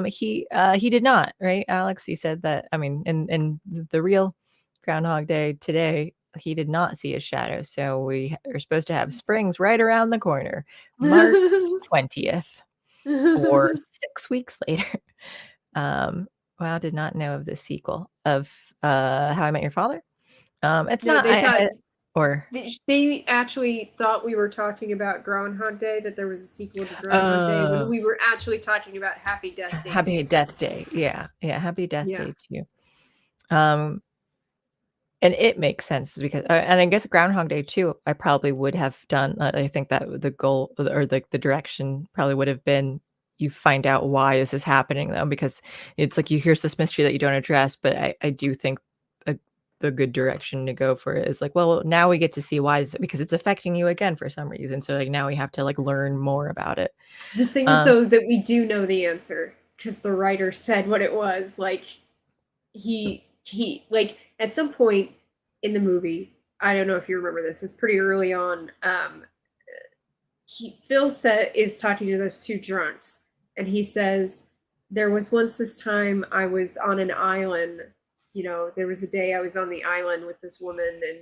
He did not, right, Alex? He said that. I mean, in the real Groundhog Day today, he did not see a shadow. So we are supposed to have springs right around the corner, March 20th, or 6 weeks later. Wow, did not know of the sequel of How I Met Your Father. It's not. Or they actually thought we were talking about Groundhog Day, that there was a sequel to Groundhog Day, when we were actually talking about Happy Death Day. Happy Death Day. Yeah. Happy Death Day too. And it makes sense because, and I guess Groundhog Day too, I probably would have done. I think that the goal or the direction probably would have been, you find out why is this happening though, because it's like here's this mystery that you don't address. But I do think the good direction to go for it is like, well, now we get to see why is it, because it's affecting you again for some reason. So like now we have to like learn more about it. The thing is though that we do know the answer because the writer said what it was. Like he like at some point in the movie, I don't know if you remember this, it's pretty early on. Phil is talking to those two drunks, and he says, there was once this time I was on an island. There was a day I was on the island with this woman, and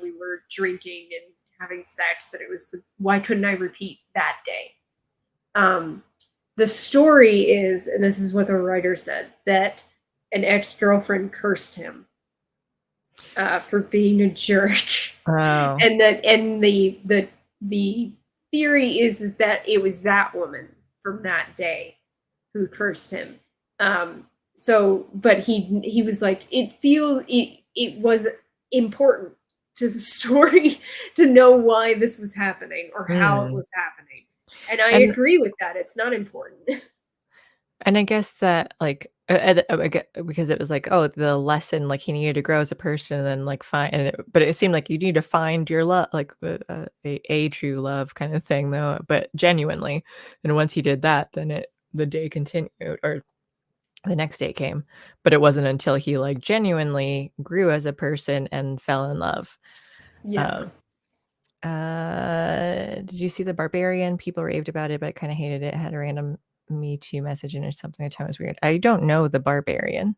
we were drinking and having sex, and it was why couldn't I repeat that day? The story is, and this is what the writer said, that an ex-girlfriend cursed him for being a jerk. Oh. And the theory is that it was that woman from that day who cursed him. But he was like, it was important to the story to know why this was happening or how it was happening. And I agree with that. It's not important. And I guess that like because it was like, oh, the lesson, like he needed to grow as a person and then like find, but it seemed like you need to find your love, like a true love kind of thing though, but genuinely. And once he did that, then the day continued, or the next day came, but it wasn't until he like genuinely grew as a person and fell in love. Yeah. Did you see The Barbarian? People raved about it, but I kind of hated it. It had a random Me Too message in or something. It was weird. I don't know The Barbarian.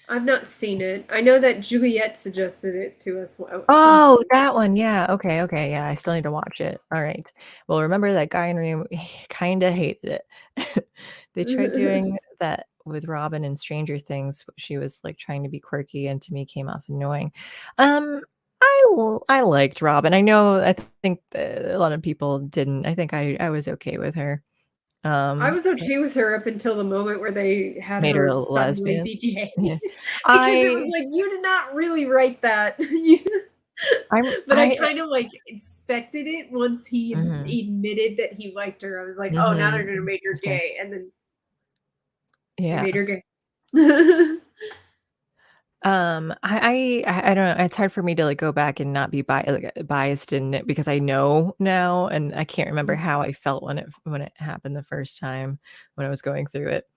I've not seen it. I know that Juliet suggested it to us. Oh, that one. Yeah. Okay. Yeah. I still need to watch it. All right. Well, remember that guy in room kind of hated it. They tried doing that with Robin in Stranger Things. She was like trying to be quirky, and to me came off annoying. I liked Robin. I think a lot of people didn't. I think I was okay with her. I was okay with her up until the moment where they had made her her a suddenly lesbian. be gay. Yeah. Because it was like, you did not really write that. But I kind of like expected it once he admitted that he liked her. I was like, oh, now they're gonna make her gay, and then they made her gay. I don't know. It's hard for me to like go back and not be biased in it because I know now, and I can't remember how I felt when it happened the first time when I was going through it.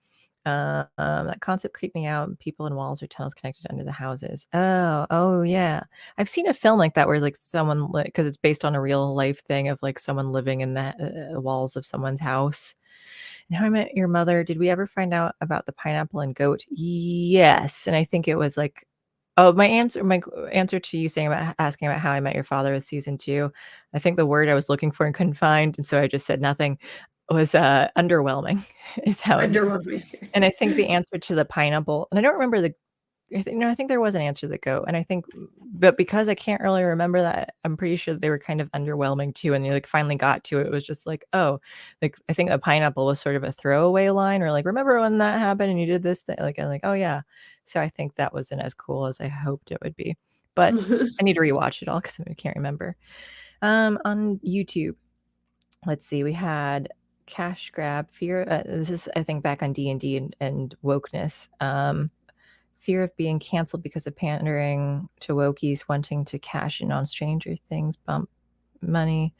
That concept creeped me out. People in walls or tunnels connected under the houses. Oh yeah. I've seen a film like that where like someone, because it's based on a real life thing of like someone living in the walls of someone's house. And How I Met Your Mother. Did we ever find out about the pineapple and goat? Yes, and I think it was like, oh, my answer to you asking about How I Met Your Father with season 2. I think the word I was looking for and couldn't find, and so I just said nothing. Was underwhelming. Is how it is. And I think the answer to the pineapple, and I don't remember I think there was an answer to the goat, and I think, but because I can't really remember that, I'm pretty sure they were kind of underwhelming too. And they like finally got to it. It was just like, oh, like I think the pineapple was sort of a throwaway line, or like, remember when that happened and you did this thing? Like, I'm like, oh yeah. So I think that wasn't as cool as I hoped it would be. But I need to rewatch it all because I can't remember. On YouTube, let's see, we had Cash Grab Fear. This is, I think, back on D&D and wokeness. Fear of being canceled because of pandering to wokies wanting to cash in on Stranger Things, bump money.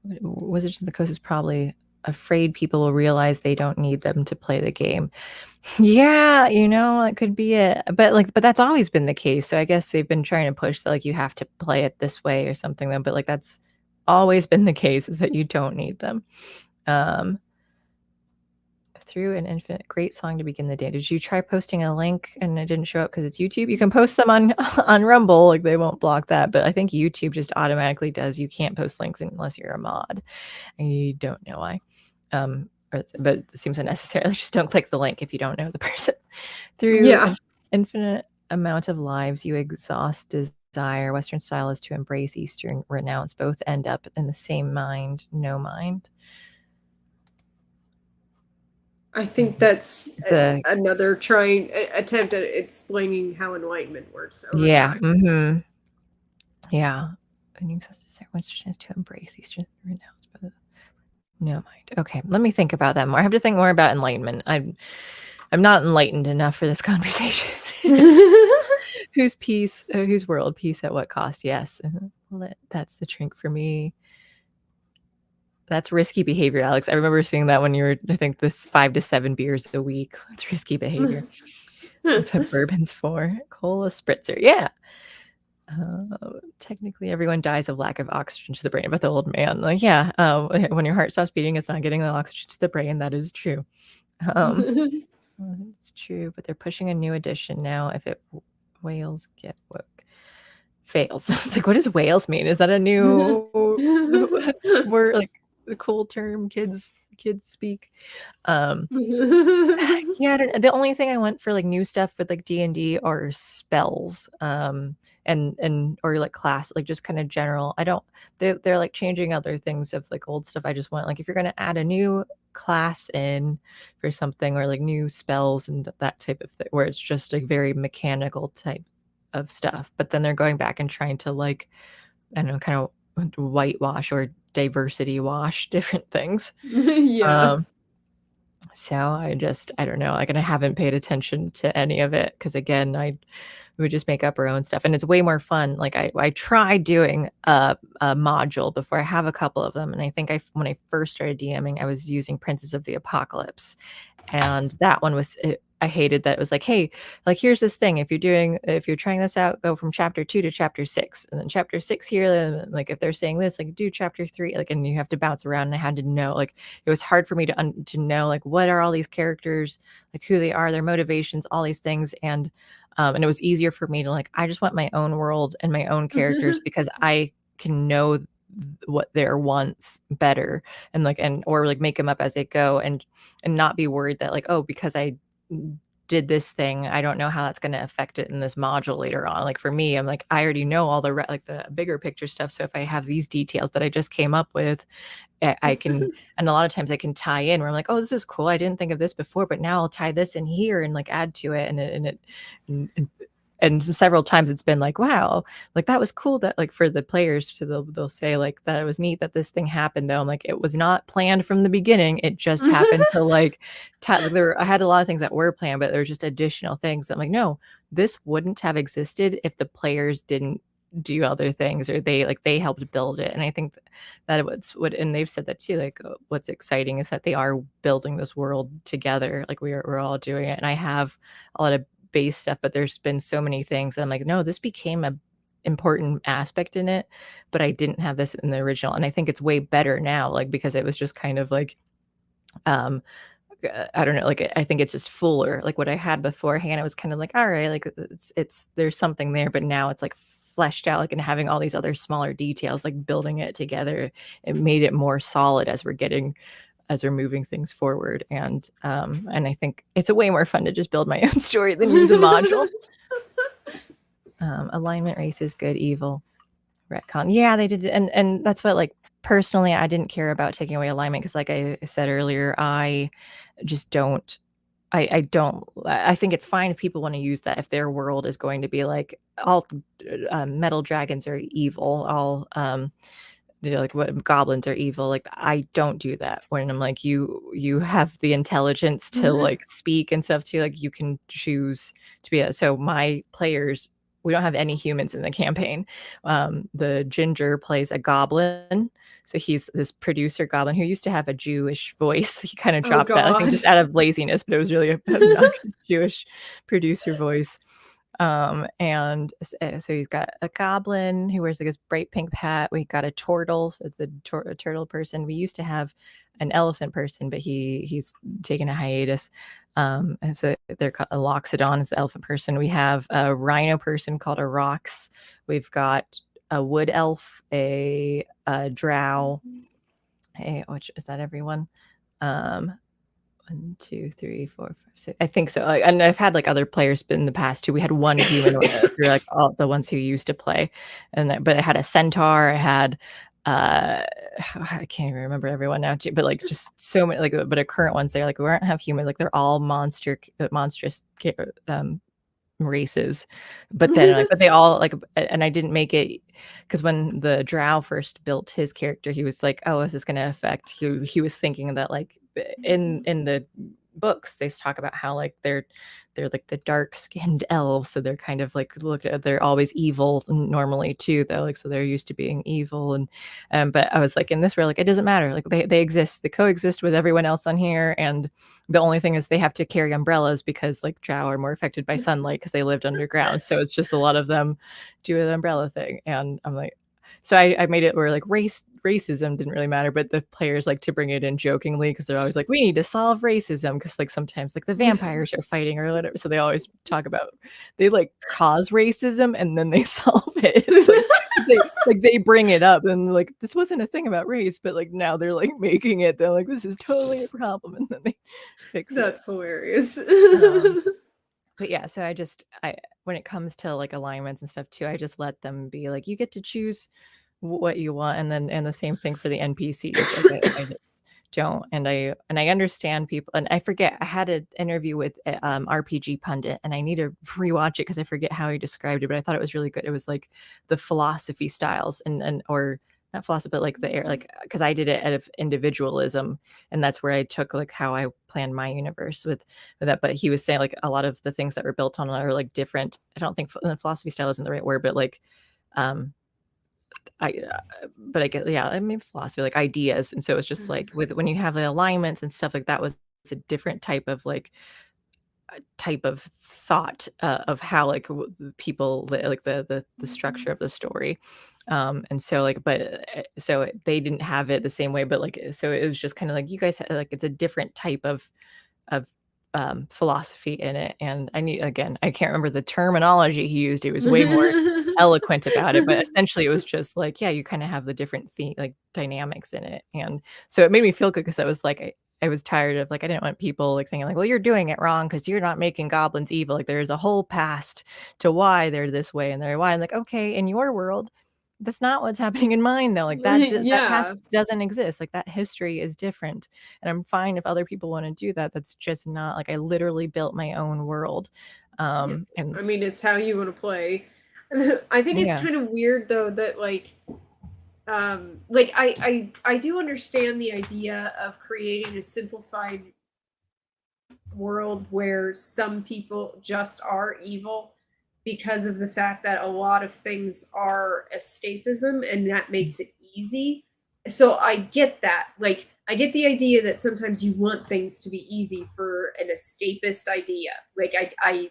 Wizards of the Coast is probably afraid people will realize they don't need them to play the game. Yeah, it could be it. But that's always been the case. So I guess they've been trying to push that like you have to play it this way or something though. But like that's always been the case, is that you don't need them. Through an Infinite, great song to begin the day. Did you try posting a link and it didn't show up because it's YouTube? You can post them on Rumble, like they won't block that, but I think YouTube just automatically does. You can't post links unless you're a mod. I don't know why. But it seems unnecessary. Just don't click the link if you don't know the person. Through an infinite amount of lives, you exhaust desire. Western style is to embrace, Eastern renounce. Both end up in the same mind, no mind. I think that's another attempt at explaining how enlightenment works over time. Mm-hmm. Yeah. A new Western is to embrace, Eastern renounce. No mind. Okay, let me think about that more. I have to think more about enlightenment. I'm not enlightened enough for this conversation. Whose peace, whose world, peace at what cost? Yes, that's the drink for me. That's risky behavior, Alex. I remember seeing that when you were, I think, this 5 to 7 beers a week. That's risky behavior. That's what bourbon's for. Cola spritzer, yeah. Technically, everyone dies of lack of oxygen to the brain. But the old man, like, yeah, when your heart stops beating, it's not getting the oxygen to the brain. That is true. It's true, but they're pushing a new edition now. If it whales get woke, fails. It's like, what does whales mean? Is that a new word, like the cool term kids speak? Yeah, the only thing I want for like new stuff with like D&D are spells, and or like class, like just kind of general. I don't. They're like changing other things of like old stuff. I just want, like, if you're gonna add a new class in for something, or like new spells and that type of thing, where it's just like very mechanical type of stuff, but then they're going back and trying to, like, I don't know, kind of whitewash or diversity wash different things. Yeah. So I don't know, like, and I haven't paid attention to any of it, because again, we would just make up our own stuff, and it's way more fun. Like, I tried doing a module before. I have a couple of them, and I think when I first started DMing, I was using Princes of the Apocalypse, and that one was, I hated that it was like, hey, like, here's this thing. If you're trying this out, go from chapter 2 to chapter 6, and then chapter 6 here, like, if they're saying this, like, do chapter 3, like, and you have to bounce around. And I had to know, like, it was hard for me to know, like, what are all these characters, like, who they are, their motivations, all these things. And it was easier for me to, like, I just want my own world and my own characters, because I can know what their wants better, and like, or like make them up as they go, and not be worried that, like, oh, because I did this thing, I don't know how that's going to affect it in this module later on. Like, for me, I'm like, I already know all the like the bigger picture stuff. So if I have these details that I just came up with, I can, and a lot of times I can tie in where I'm like, oh, this is cool. I didn't think of this before, but now I'll tie this in here and like add to it. And several times it's been like, wow, like, that was cool, that, like, for the players to, they'll say, like, that it was neat that this thing happened, though. I'm like, it was not planned from the beginning. It just happened to, like, I had a lot of things that were planned, but there were just additional things. I'm like, no, this wouldn't have existed if the players didn't do other things, or they helped build it. And I think that and they've said that too, like, what's exciting is that they are building this world together. Like, we're all doing it. And I have a lot of base stuff, but there's been so many things. I'm like, no, this became a important aspect in it, but I didn't have this in the original. And I think it's way better now, like, because it was just kind of like, I don't know, like, I think it's just fuller. Like, what I had beforehand, it was kind of like, all right, like, it's there's something there, but now it's like fleshed out, like, and having all these other smaller details, like, building it together, it made it more solid as we're moving things forward. And I think it's a way more fun to just build my own story than use a module. Alignment, race is good, evil, retcon. Yeah, they did. And that's what, like, personally, I didn't care about taking away alignment, because, like I said earlier, I just don't. I think it's fine if people want to use that, if their world is going to be like, all metal dragons are evil, all like, what goblins are evil. Like, I don't do that. When I'm like, you have the intelligence to like speak and stuff too, like, you can choose to be so my players, we don't have any humans in the campaign. The ginger plays a goblin, so he's this producer goblin who used to have a Jewish voice. He kind of dropped that, I think, just out of laziness, but it was really a obnoxious Jewish producer voice. And so he's got a goblin who wears like this bright pink hat. We got a turtle, so it's the turtle person. We used to have an elephant person, but he's taken a hiatus. And so they're a Loxodon is the elephant person. We have a rhino person called a Rox. We've got a wood elf, a drow. Hey, which is that everyone? 1, 2, 3, 4, 5, 6. I think so. And I've had like other players in the past too. We had one human through like all the ones who used to play, but I had a centaur. I had I can't even remember everyone now too, but like just so many like but a current ones they're like we don't have human, like they're all monstrous races, but then like but they all like, and I didn't make it because when the drow first built his character he was like, oh, is this going to affect he was thinking that like in the books they talk about how like they're like the dark skinned elves, so they're kind of like looked at, they're always evil normally too though, like so they're used to being evil. And but I was like, in this world, like it doesn't matter, like they exist, they coexist with everyone else on here, and the only thing is they have to carry umbrellas because like drow are more affected by sunlight because they lived underground, so it's just a lot of them do an umbrella thing. And I'm like, so I made it where like racism didn't really matter, but the players like to bring it in jokingly because they're always like, we need to solve racism because like sometimes like the vampires are fighting or whatever, so they always talk about they like cause racism and then they solve it. They bring it up and like this wasn't a thing about race, but like now they're like making it, they're like this is totally a problem, and then they fix it. That's hilarious. But yeah, so I when it comes to like alignments and stuff too, I just let them be like, you get to choose what you want, and the same thing for the NPCs. Like, I just don't, and I understand people, and I forget. I had an interview with RPG Pundit, and I need to rewatch it because I forget how he described it, but I thought it was really good. It was like the philosophy styles, and or not philosophy, but like the air, like because I did it out of individualism, and that's where I took like how I planned my universe with that. But he was saying like a lot of the things that were built on are like different. I don't think the philosophy style isn't the right word, but like but I get, yeah, I mean philosophy, like ideas. And so it's just like with when you have the alignments and stuff like that, was a different type of like thought of how like people like the structure of the story. And so like but so they didn't have it the same way, but like so it was just kind of like you guys like it's a different type of of philosophy in it. And I can't remember the terminology he used. It was way more eloquent about it, but essentially it was just like, yeah, you kind of have the different like dynamics in it. And so it made me feel good because I was like I was tired of like I didn't want people like thinking like, well, you're doing it wrong because you're not making goblins evil, like there's a whole past to why they're this way and they're why. I'm like, okay, in your world that's not what's happening in mine though, like that past doesn't exist, like that history is different, and I'm fine if other people want to do that. That's just not like I literally built my own world. And I mean, it's how you want to play. I think it's kind of weird though that like I do understand the idea of creating a simplified world where some people just are evil because of the fact that a lot of things are escapism and that makes it easy. So I get that. Like I get the idea that sometimes you want things to be easy for an escapist idea. Like I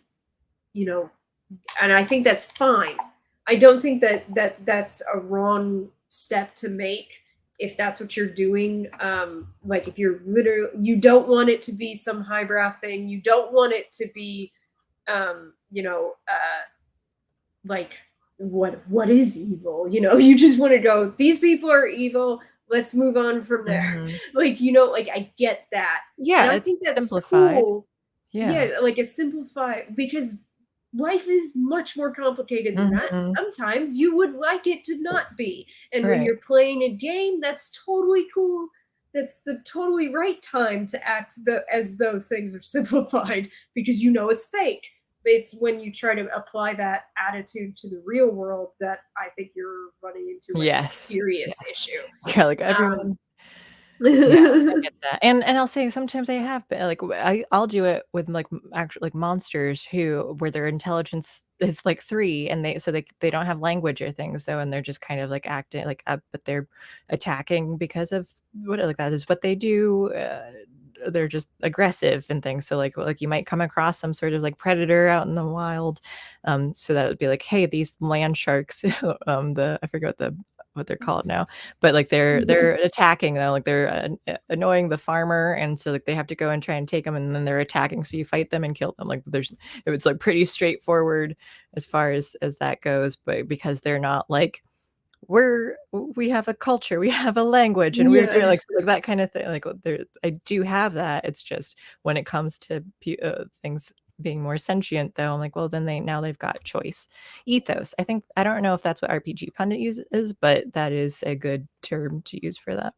you know, and I think that's fine. I don't think that's a wrong step to make if that's what you're doing. Like if you're literally, you don't want it to be some highbrow thing. You don't want it to be, like what is evil? You know, you just want to go, these people are evil. Let's move on from there. Like, like I get that. Yeah, and I think that's simplified. Cool. Yeah, like a simplified, because life is much more complicated than that. Sometimes you would like it to not be. And when you're playing a game, that's totally cool. That's the totally right time to act as though things are simplified because it's fake. It's when you try to apply that attitude to the real world that I think you're running into a serious issue. Yeah, like everyone. I get that. And I'll say sometimes I have, but like I'll do it with like actual like monsters where their intelligence is like 3, and they don't have language or things though, and they're just kind of like acting like up, but they're attacking because of what like that is what they do. They're just aggressive and things. So like you might come across some sort of like predator out in the wild. So that would be like, hey, these land sharks, I forget what they're called now, but like they're attacking though, like they're annoying the farmer, and so like they have to go and try and take them, and then they're attacking, so you fight them and kill them. Like it was like pretty straightforward as far as that goes, but because they're not like we have a culture, we have a language, and we're doing like that kind of thing. Like I do have that. It's just when it comes to things being more sentient, though, I'm like, well, then they've got choice, ethos. I don't know if that's what RPG Pundit uses, but that is a good term to use for that.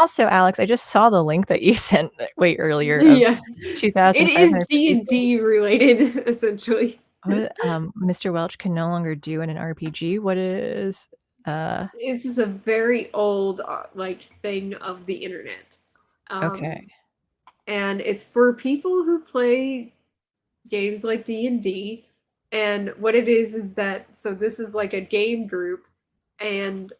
Also, Alex, I just saw the link that you sent way earlier. Of 2,000. It is D&D related, essentially. Mr. Welch can no longer do in an RPG. What is? This is a very old like thing of the internet. Okay. And it's for people who play games like D&D. And what it is that, so this is like a game group, and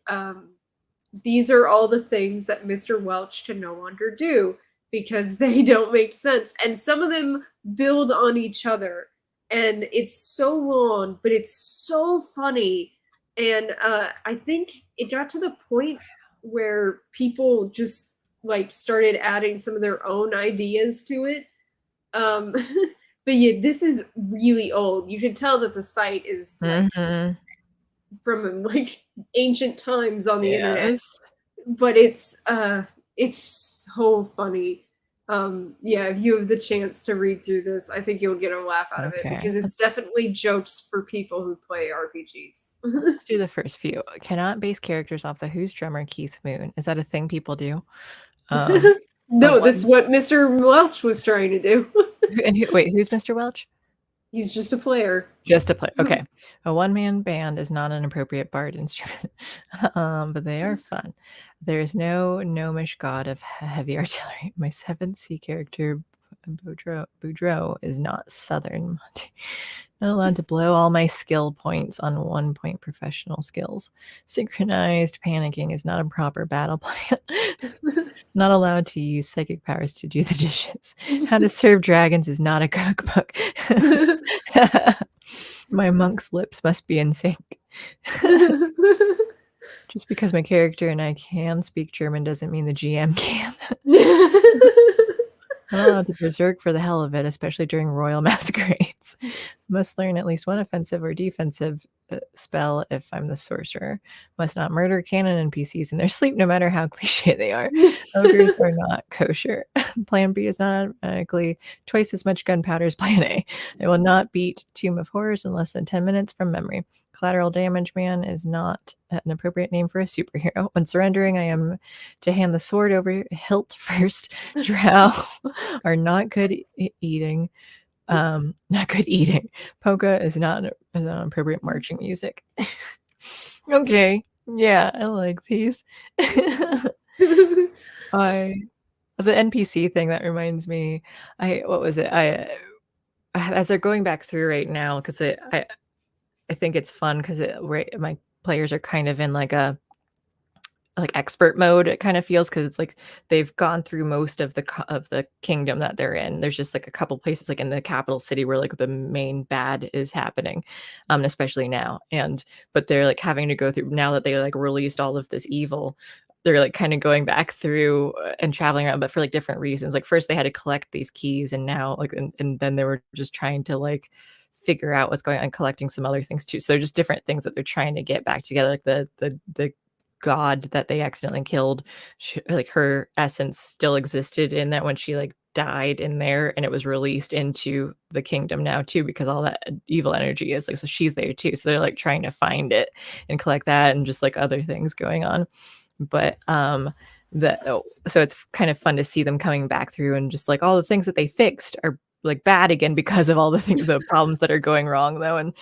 these are all the things that Mr. Welch can no longer do because they don't make sense. And some of them build on each other. And it's so long, but it's so funny. And I think it got to the point where people just like started adding some of their own ideas to it. But yeah, this is really old. You can tell that the site is like, from like ancient times on the internet. But it's so funny. Yeah, if you have the chance to read through this, I think you'll get a laugh out of it because it's definitely jokes for people who play RPGs. Let's do the first few. Cannot base characters off the Who's drummer Keith Moon. Is that a thing people do? No, that's what Mr. Welch was trying to do. And wait, who's Mr. Welch? He's just a player. Just a player. Okay. A one-man band is not an appropriate bard instrument, but they are fun. There is no gnomish god of heavy artillery. My 7th C character, Boudreaux, is not Southern. Not allowed to blow all my skill points on 1-point professional skills. Synchronized panicking is not a proper battle plan. Not allowed to use psychic powers to do the dishes. How to serve dragons is not a cookbook. My monk's lips must be in sync. Just because my character and I can speak German doesn't mean the GM can. Not allowed to berserk for the hell of it, especially during royal masquerades. Must learn at least one offensive or defensive spell if I'm the sorcerer. Must not murder canon NPCs in their sleep, no matter how cliche they are. Ogres are not kosher. Plan B is not automatically twice as much gunpowder as Plan A. I will not beat Tomb of Horrors in less than 10 minutes from memory. Collateral Damage Man is not an appropriate name for a superhero. When surrendering, I am to hand the sword over hilt first. Drow are not good eating. Not good eating. Polka is not an appropriate marching music. Okay. Yeah, I like these. The NPC thing, that reminds me. What was it? As they're going back through right now, because I think it's fun because my players are kind of in like a expert mode. It kind of feels because it's like they've gone through most of the kingdom that they're in. There's just like a couple places like in the capital city where like the main bad is happening, especially now. But they're like having to go through now that they like released all of this evil. They're like kind of going back through and traveling around, but for like different reasons. Like first they had to collect these keys, and now like and then they were just trying to like figure out what's going on, collecting some other things too. So they're just different things that they're trying to get back together. Like the god that they accidentally killed, like her essence still existed in that when she like died in there, and it was released into the kingdom now too, because all that evil energy is like, so she's there too. So they're like trying to find it and collect that, and just like other things going on. But so it's kind of fun to see them coming back through, and just like all the things that they fixed are like bad again because of all the problems that are going wrong though, and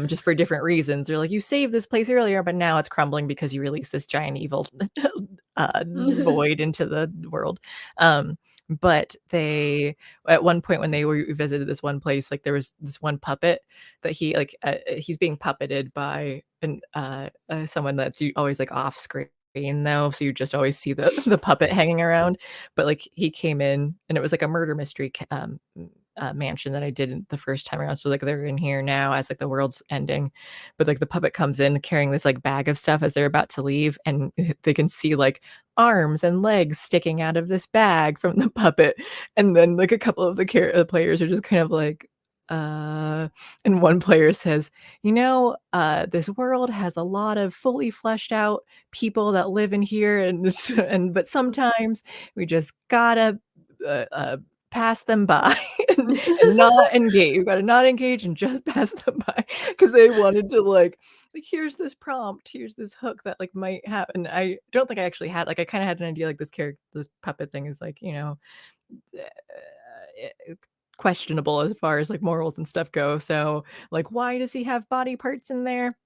just for different reasons. They're like, you saved this place earlier, but now it's crumbling because you released this giant evil void into the world. But they, at one point when they visited this one place, like there was this one puppet that he's being puppeted by someone that's always like off screen though, so you just always see the puppet hanging around. But like he came in, and it was like a murder mystery mansion that I did the first time around. So like they're in here now as like the world's ending, but like the puppet comes in carrying this like bag of stuff as they're about to leave, and they can see like arms and legs sticking out of this bag from the puppet. And then like a couple of the players are just kind of like and one player says, this world has a lot of fully fleshed out people that live in here, but sometimes we just gotta pass them by and not engage. You gotta not engage and just pass them by, because they wanted to like here's this prompt, here's this hook that like might happen. I don't think I actually had I kind of had an idea like this character, this puppet thing is like questionable as far as like morals and stuff go. So like, why does he have body parts in there?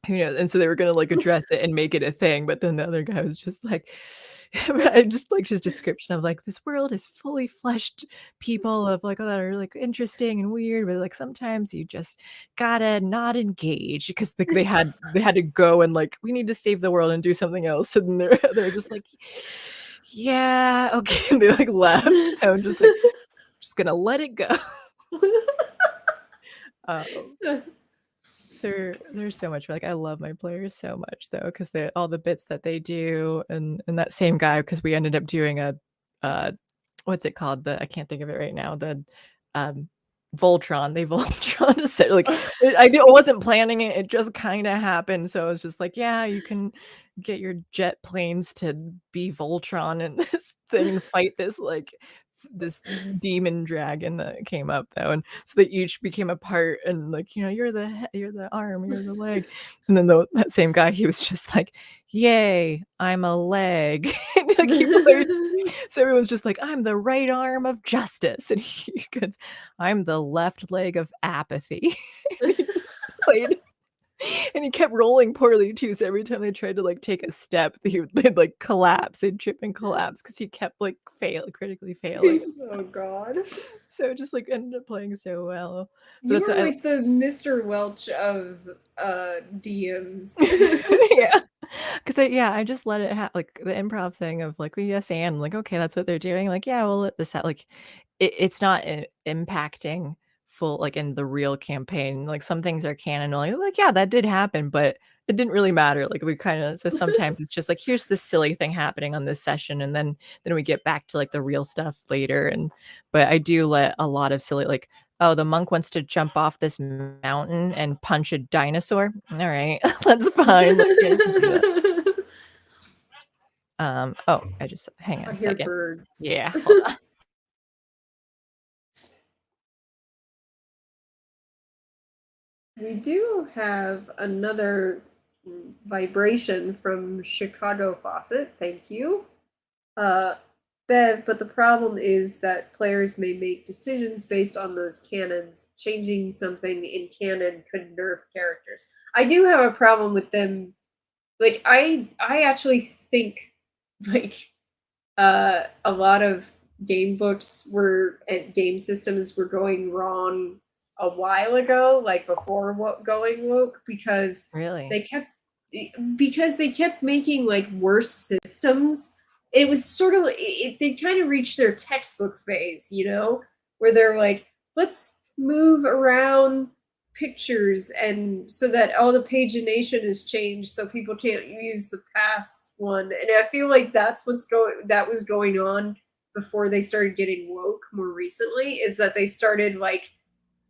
Who knows? And so they were gonna like address it and make it a thing, but then the other guy was just like, I just like his description of like this world is fully fleshed people of like that are like interesting and weird, but like sometimes you just gotta not engage because like they had to go and like we need to save the world and do something else, and they're just like, yeah, okay, and they like left. And I'm just like, just gonna let it go. There's so much like I love my players so much though, because they all the bits that they do, and that same guy, because we ended up doing a what's it called, I can't think of it right now, the Voltron. They Voltron said like I wasn't planning it, it just kind of happened. So it's just like, yeah, you can get your jet planes to be Voltron and this thing and fight this demon dragon that came up though, and so they each became a part, and like you're the arm, you're the leg, and then that same guy, he was just like, yay, I'm a leg. And, like, so everyone's just like, I'm the right arm of justice, and he goes, I'm the left leg of apathy. And he just played. And he kept rolling poorly too, so every time they tried to like take a step, they'd like collapse, they'd trip and collapse because he kept like critically failing. Oh god. So it just like ended up playing so well. You were like the Mr. Welch of DMs. Yeah. Because I just let it happen, like the improv thing of like, well, yes, and like, okay, that's what they're doing. Like, yeah, we'll let this out. Like, it's not impacting full like in the real campaign. Like some things are canon, like yeah, that did happen, but it didn't really matter. Like we kind of, so sometimes it's just like, here's this silly thing happening on this session, and then we get back to like the real stuff later. But I do let a lot of silly, like, oh, the monk wants to jump off this mountain and punch a dinosaur. All right, that's fine. Like, yeah, you can do that. Oh, I just hang on a second. Birds. Yeah, hold on. We do have another vibration from Chicago Faucet. Thank you. Bev, but the problem is that players may make decisions based on those canons. Changing something in canon could nerf characters. I do have a problem with them. Like, I actually think, like, a lot of game books and game systems were going wrong a while ago, like before going woke, because Really? they kept making like worse systems. It was sort of they kind of reached their textbook phase, where they're like, let's move around pictures and so that all the pagination is changed so people can't use the past one. And I feel like that was going on before they started getting woke more recently, is that they started like,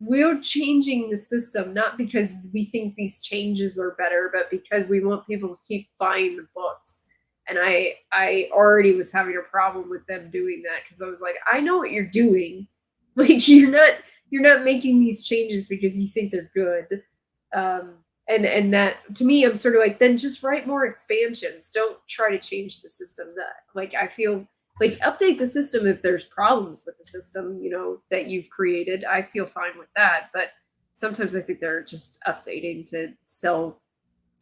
we're changing the system not because we think these changes are better, but because we want people to keep buying the books. And I already was having a problem with them doing that, because I was like, I know what you're doing. Like, you're not making these changes because you think they're good. And that, to me, I'm sort of like, then just write more expansions. Don't try to change the system. That, like, I feel like, update the system if there's problems with the system, that you've created. I feel fine with that. But sometimes I think they're just updating to sell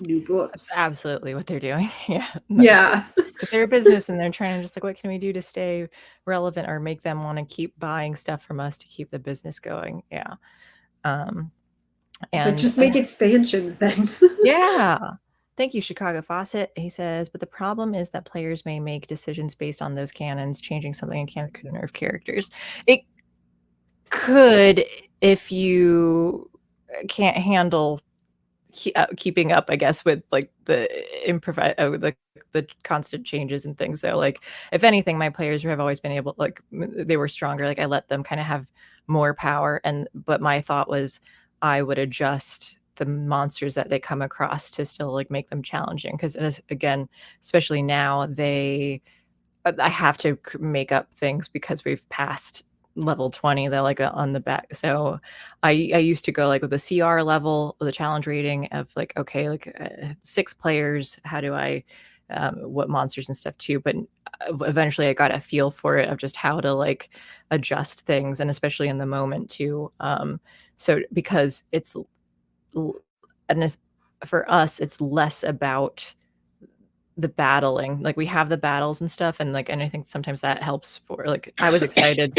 new books. That's absolutely what they're doing. Yeah. Yeah. Because they're a business and they're trying to just like, what can we do to stay relevant or make them want to keep buying stuff from us to keep the business going? Yeah. And so just make expansions then. Yeah. Thank you, Chicago Faucet. He says, but the problem is that players may make decisions based on those canons. Changing something in canon could nerf characters. It could, if you can't handle keeping up, I guess, with like the the constant changes and things. Though, like if anything, my players have always been able, like they were stronger. Like I let them kind of have more power, but my thought was I would adjust the monsters that they come across to still like make them challenging. Because again, especially now, I have to make up things because we've passed level 20. They're like on the back. So I used to go like with the CR level, the challenge rating of like, okay, like 6 players, how do I what monsters and stuff too. But eventually I got a feel for it of just how to like adjust things, and especially in the moment too. So because it's and for us, it's less about the battling. Like we have the battles and stuff, and like, and I think sometimes that helps. For like, I was excited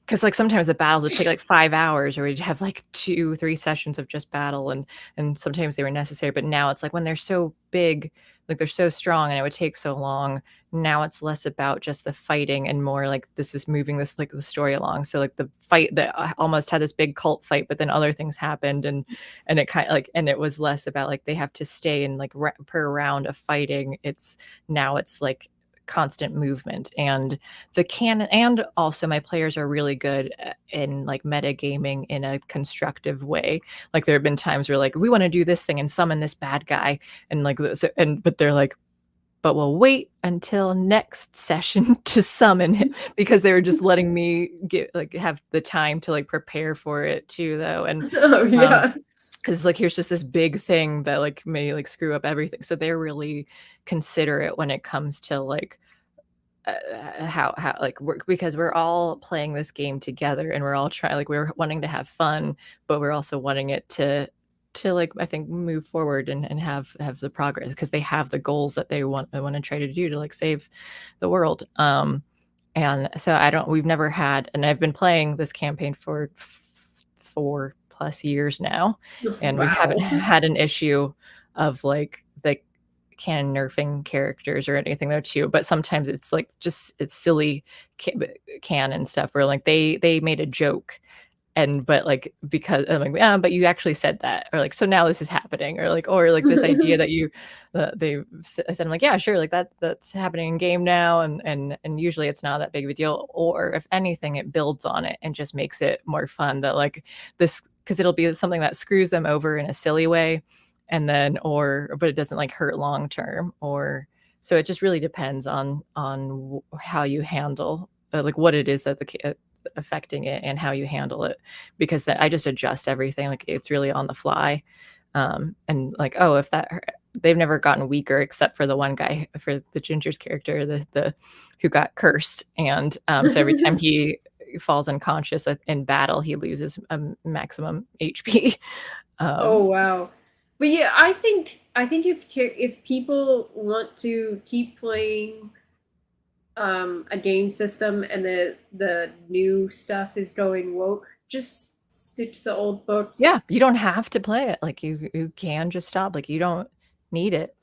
because like sometimes the battles would take like 5 hours, or we'd have like 2-3 sessions of just battle, and sometimes they were necessary. But now it's like when they're so big, like they're so strong, and it would take so long. Now it's less about just the fighting and more like this is moving this like the story along. So like the fight that almost had this big cult fight, but then other things happened, and it kind of like, and it was less about like they have to stay in like per round of fighting. It's now it's like constant movement, and the canon, and also my players are really good in like metagaming in a constructive way. Like there have been times where like we want to do this thing and summon this bad guy, and like so, and but they're like, but we'll wait until next session to summon it, because they were just letting me get like have the time to like prepare for it too, though. And Oh yeah. because like here's just this big thing that like may like screw up everything. So they're really considerate when it comes to like how like work, because we're all playing this game together, and we're all trying, like we're wanting to have fun, but we're also wanting it to like, I think, move forward and have the progress, because they have the goals that they want to try to do to like save the world. And so we've never had, and I've been playing this campaign for 4+ years now, and we haven't had an issue of like the canon nerfing characters or anything though too. But sometimes it's like just it's silly canon stuff where like they made a joke, and but like because I'm like, yeah, but you actually said that, or like, so now this is happening, or like this idea that you they said. I'm like, yeah, sure, like that's happening in game now, and usually it's not that big of a deal, or if anything it builds on it and just makes it more fun. That like this, because it'll be something that screws them over in a silly way, and then but it doesn't like hurt long term, or so it just really depends on how you handle like what it is that affecting it and how you handle it, because I just adjust everything. Like it's really on the fly. And like, oh, if they've never gotten weaker except for the one guy, for the Ginger's character, the who got cursed. And so every time he falls unconscious in battle, he loses maximum HP. Oh wow. But yeah, I think if people want to keep playing a game system and the new stuff is going woke, just stick to the old books. Yeah, you don't have to play it. Like you can just stop. Like you don't need it.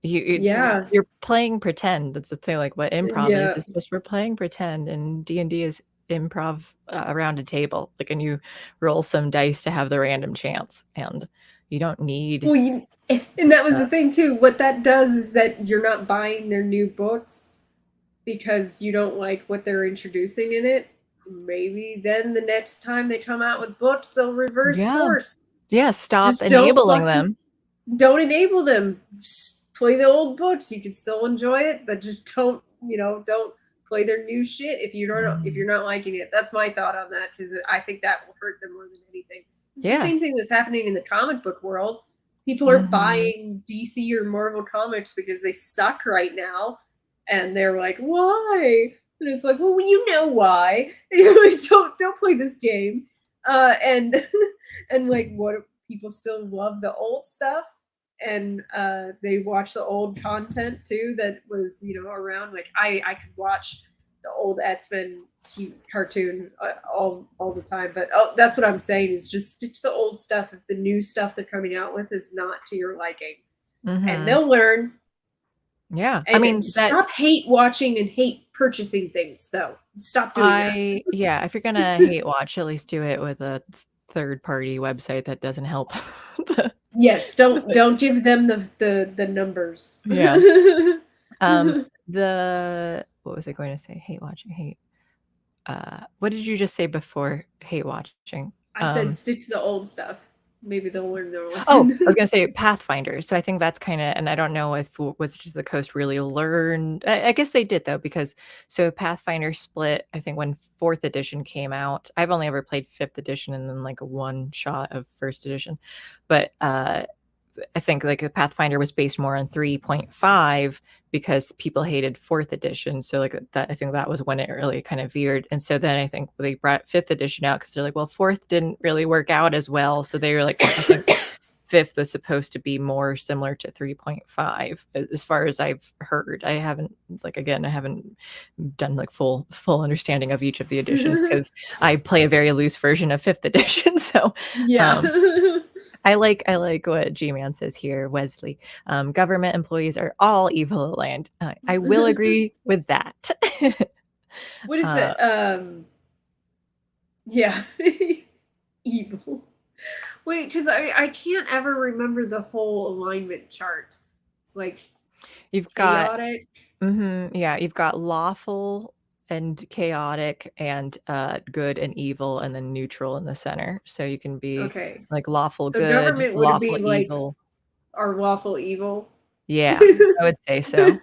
You're playing pretend. That's the thing. Like what improv is just we're playing pretend, and D&D is improv around a table. Like, and you roll some dice to have the random chance, and you don't need. Well, and that was the thing too. What that does is that you're not buying their new books because you don't like what they're introducing in it. Maybe then the next time they come out with books, they'll reverse course. Yeah, stop just enabling them. Don't enable them. Just play the old books. You can still enjoy it, but just don't play their new shit if you're not liking it. That's my thought on that, because I think that will hurt them more than anything. It's the same thing that's happening in the comic book world. People are buying DC or Marvel comics because they suck right now, and they're like, why? And it's like, well, you know why. You're like, don't play this game. And like, what, people still love the old stuff, and they watch the old content too that was around. Like I could watch the old X-Men cartoon all the time, but that's what I'm saying, is just stick to the old stuff if the new stuff they're coming out with is not to your liking. And they'll learn. Yeah, and I mean, stop hate watching and hate purchasing things, though. Stop doing that. Yeah, if you're gonna hate watch, at least do it with a third-party website that doesn't help Yes, don't give them the numbers. Yeah. What was I going to say? Hate watching, hate. What did you just say before hate watching? I said stick to the old stuff. Maybe they'll learn their Oh, lesson. I was gonna say Pathfinder. So I think that's kind of, and I don't know if Wizards of the Coast really learned. I guess they did though, because so Pathfinder split. I think when 4th edition came out. I've only ever played 5th edition and then like a one shot of 1st edition, but I think like the Pathfinder was based more on 3.5 because people hated 4th edition. So like that, I think that was when it really kind of veered. And so then I think they brought 5th edition out because they're like, well, 4th didn't really work out as well. So they were like, I think 5th was supposed to be more similar to 3.5 as far as I've heard. I haven't done like full understanding of each of the editions because I play a very loose version of 5th edition. So Yeah. I like what G-Man says here, Wesley. Government employees are all evil aligned. I will agree with that. What is that? Yeah. Evil. Wait, because I can't ever remember the whole alignment chart. It's like You've got chaotic. yeah, you've got lawful and chaotic and good and evil and then neutral in the center. So you can be Okay. like lawful So good, government would lawful be like evil. our lawful evil. Yeah, I would say so.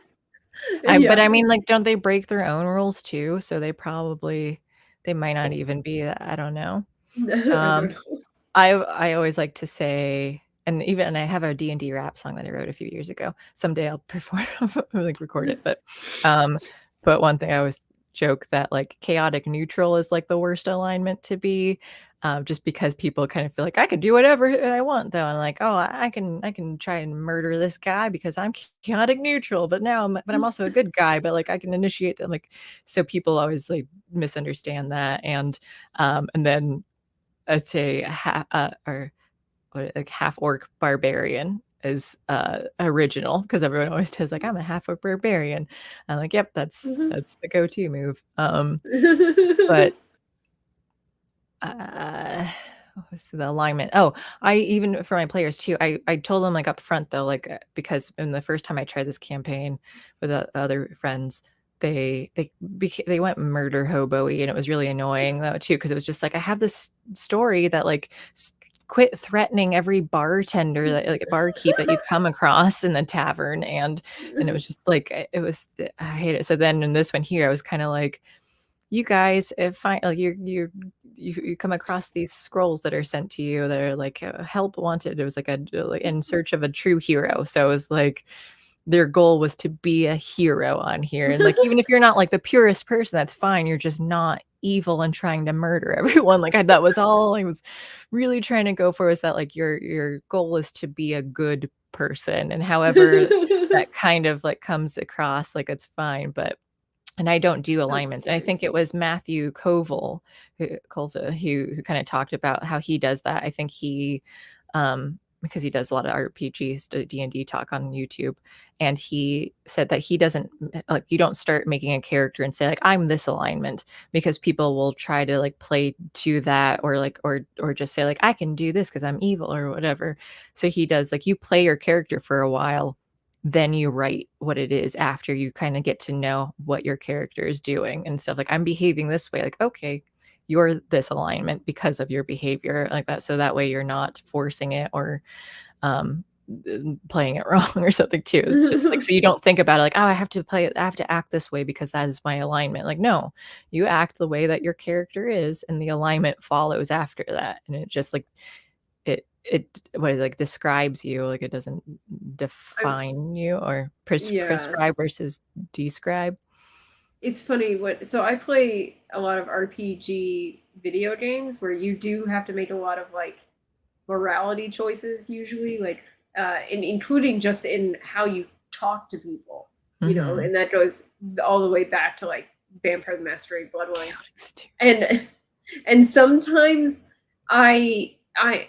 Yeah. But I mean, like, don't they break their own rules too? So they might not even be that. I don't know. I don't know. I always like to say, and I have a D&D rap song that I wrote a few years ago. Someday I'll perform, like record it. But one thing I always joke that like chaotic neutral is like the worst alignment to be, just because people kind of feel like I can do whatever I want though, and like, oh, I can try and murder this guy because I'm chaotic neutral, but I'm also a good guy, but like I can initiate them, like, so people always like misunderstand that, and then I'd say half orc barbarian is original because everyone always says like I'm a half orc barbarian. I'm like, yep, that's the go-to move. But what was the alignment? Oh, I even for my players too. I told them like up front though, like because in the first time I tried this campaign with other friends, they went murder hobo-y, and it was really annoying though too because it was just like I have this story that like quit threatening every bartender that like barkeep that you come across in the tavern, and it was just like I hate it. So then in this one here, I was kind of like, you guys, if like you come across these scrolls that are sent to you that are like help wanted. It was like in search of a true hero. So it was like their goal was to be a hero on here, and like even if you're not like the purest person, that's fine. You're just not evil and trying to murder everyone. Like that was all I was really trying to go for, is that like your goal is to be a good person, and however that kind of like comes across, like it's fine. But and I don't do alignments. And I think it was Matthew Colville who kind of talked about how he does that. I think he, because he does a lot of RPGs, D&D talk on YouTube, and he said that he doesn't like, you don't start making a character and say like I'm this alignment, because people will try to like play to that, or like or just say like I can do this because I'm evil or whatever. So he does like, you play your character for a while, then you write what it is after you kind of get to know what your character is doing and stuff. Like I'm behaving this way, like, okay, you're this alignment because of your behavior like that. So that way you're not forcing it or playing it wrong or something too. It's just like, so you don't think about it like, oh, I have to act this way because that is my alignment. Like, no, you act the way that your character is, and the alignment follows after that. And it just like, describes you, like it doesn't define you, or prescribe versus describe. It's funny so I play a lot of RPG video games where you do have to make a lot of like morality choices usually, like and including just in how you talk to people, you know, and that goes all the way back to like Vampire the Masquerade Bloodlines. And sometimes I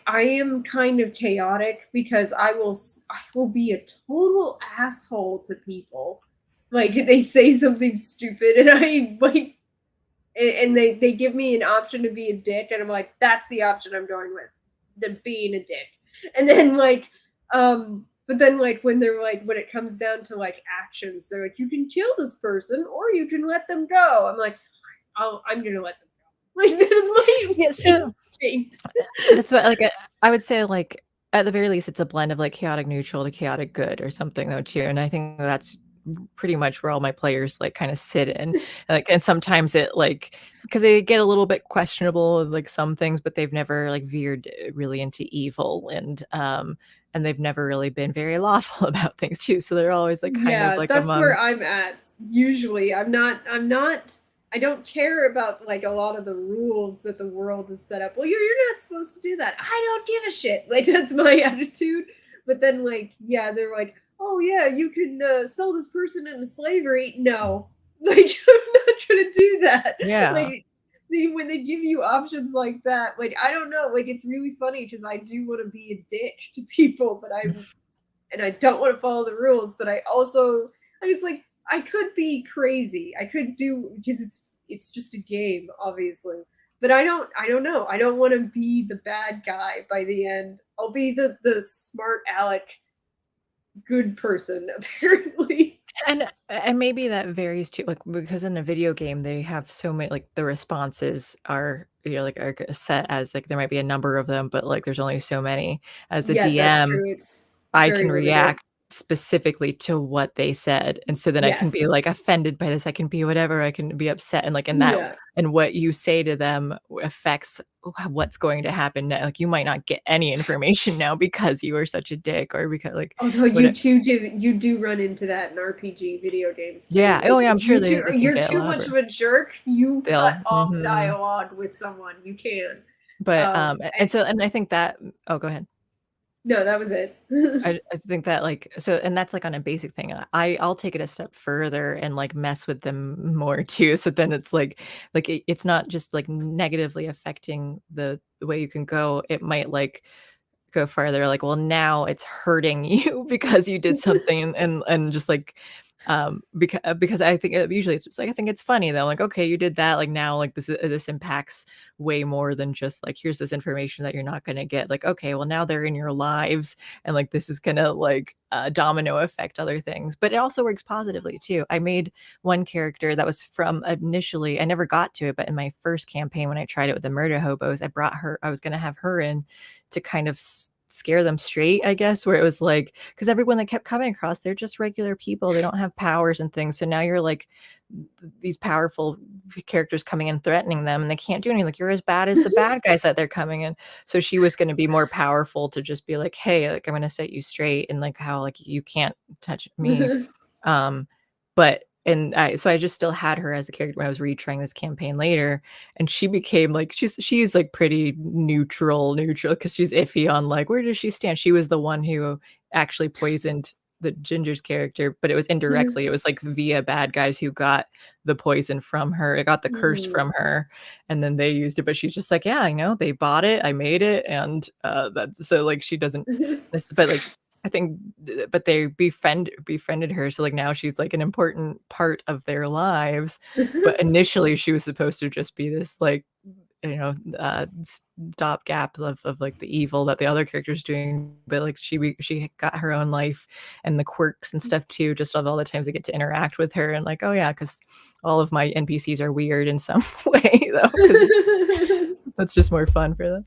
am kind of chaotic because I will be a total asshole to people. Like they say something stupid and I like, and they give me an option to be a dick, and I'm like, that's the option I'm going with, the being a dick. And then like, but then like when they're like, when it comes down to like actions, they're like, you can kill this person or you can let them go. I'm like, I'm gonna let them go. Like that is my instinct. That's what like I would say like at the very least it's a blend of like chaotic neutral to chaotic good or something though too. And I think that's pretty much where all my players like kind of sit in. Like and sometimes it like because they get a little bit questionable like some things, but they've never like veered really into evil and they've never really been very lawful about things too. So they're always like kind of like that's among where I'm at. Usually I'm not I don't care about like a lot of the rules that the world is set up. Well, you're not supposed to do that. I don't give a shit. Like that's my attitude. But then like, yeah, they're like, oh yeah, you can sell this person into slavery. No, like I'm not gonna do that. Yeah. Like when they give you options like that, like I don't know, like it's really funny because I do want to be a dick to people, but I don't want to follow the rules, but I also like it's like I could be crazy. I could do because it's just a game, obviously. But I don't know. I don't want to be the bad guy by the end. I'll be the smart aleck good person, apparently. And maybe that varies too, like because in a video game they have so many like the responses are like are set as like there might be a number of them, but like there's only so many. As the Yeah, that's DM, true. It's I very can limited. react specifically to what they said, and so then I can Yes. be like offended by this. I can be whatever. I can be upset, and like in that Yeah. and what you say to them affects what's going to happen. Like you might not get any information now because you are such a dick, or because like Although you do run into that in RPG video games too. yeah. Like, Oh yeah, I'm if sure they can you're get too much elaborate. of a jerk, you cut off Mhm. dialogue with someone. You can. But and I think that oh go ahead. No, that was it. I think that like so and that's like on a basic thing. I'll take it a step further and like mess with them more too. So then it's like it's not just like negatively affecting the way you can go. It might like go farther like well now it's hurting you because you did something and just like because I think usually it's just like I think it's funny though like okay you did that like now like this impacts way more than just like here's this information that you're not going to get like okay well now they're in your lives and like this is gonna like domino effect other things but it also works positively too. I made one character that was from initially I never got to it but in my first campaign when I tried it with the murder hobos I was going to have her in to kind of scare them straight, I guess, where it was like, because everyone that kept coming across, they're just regular people. They don't have powers and things. So now you're like these powerful characters coming in threatening them and they can't do anything. Like you're as bad as the bad guys that they're coming in. So she was going to be more powerful to just be like, hey, like I'm going to set you straight and like how like you can't touch me. But so I just still had her as a character when I was retrying this campaign later, and she became like she's like pretty neutral because she's iffy on like where does she stand. She was the one who actually poisoned the Ginger's character, but it was indirectly. It was like via bad guys who got the poison from her. It got the curse from her, and then they used it. But she's just like, yeah, I know they bought it, I made it, and that's so like she doesn't. But like I think, but they befriended her, so like now she's like an important part of their lives. But initially, she was supposed to just be this like stopgap of like the evil that the other characters doing. But like she got her own life and the quirks and stuff too. Just of all the times they get to interact with her and like oh yeah, because all of my NPCs are weird in some way though. That's just more fun for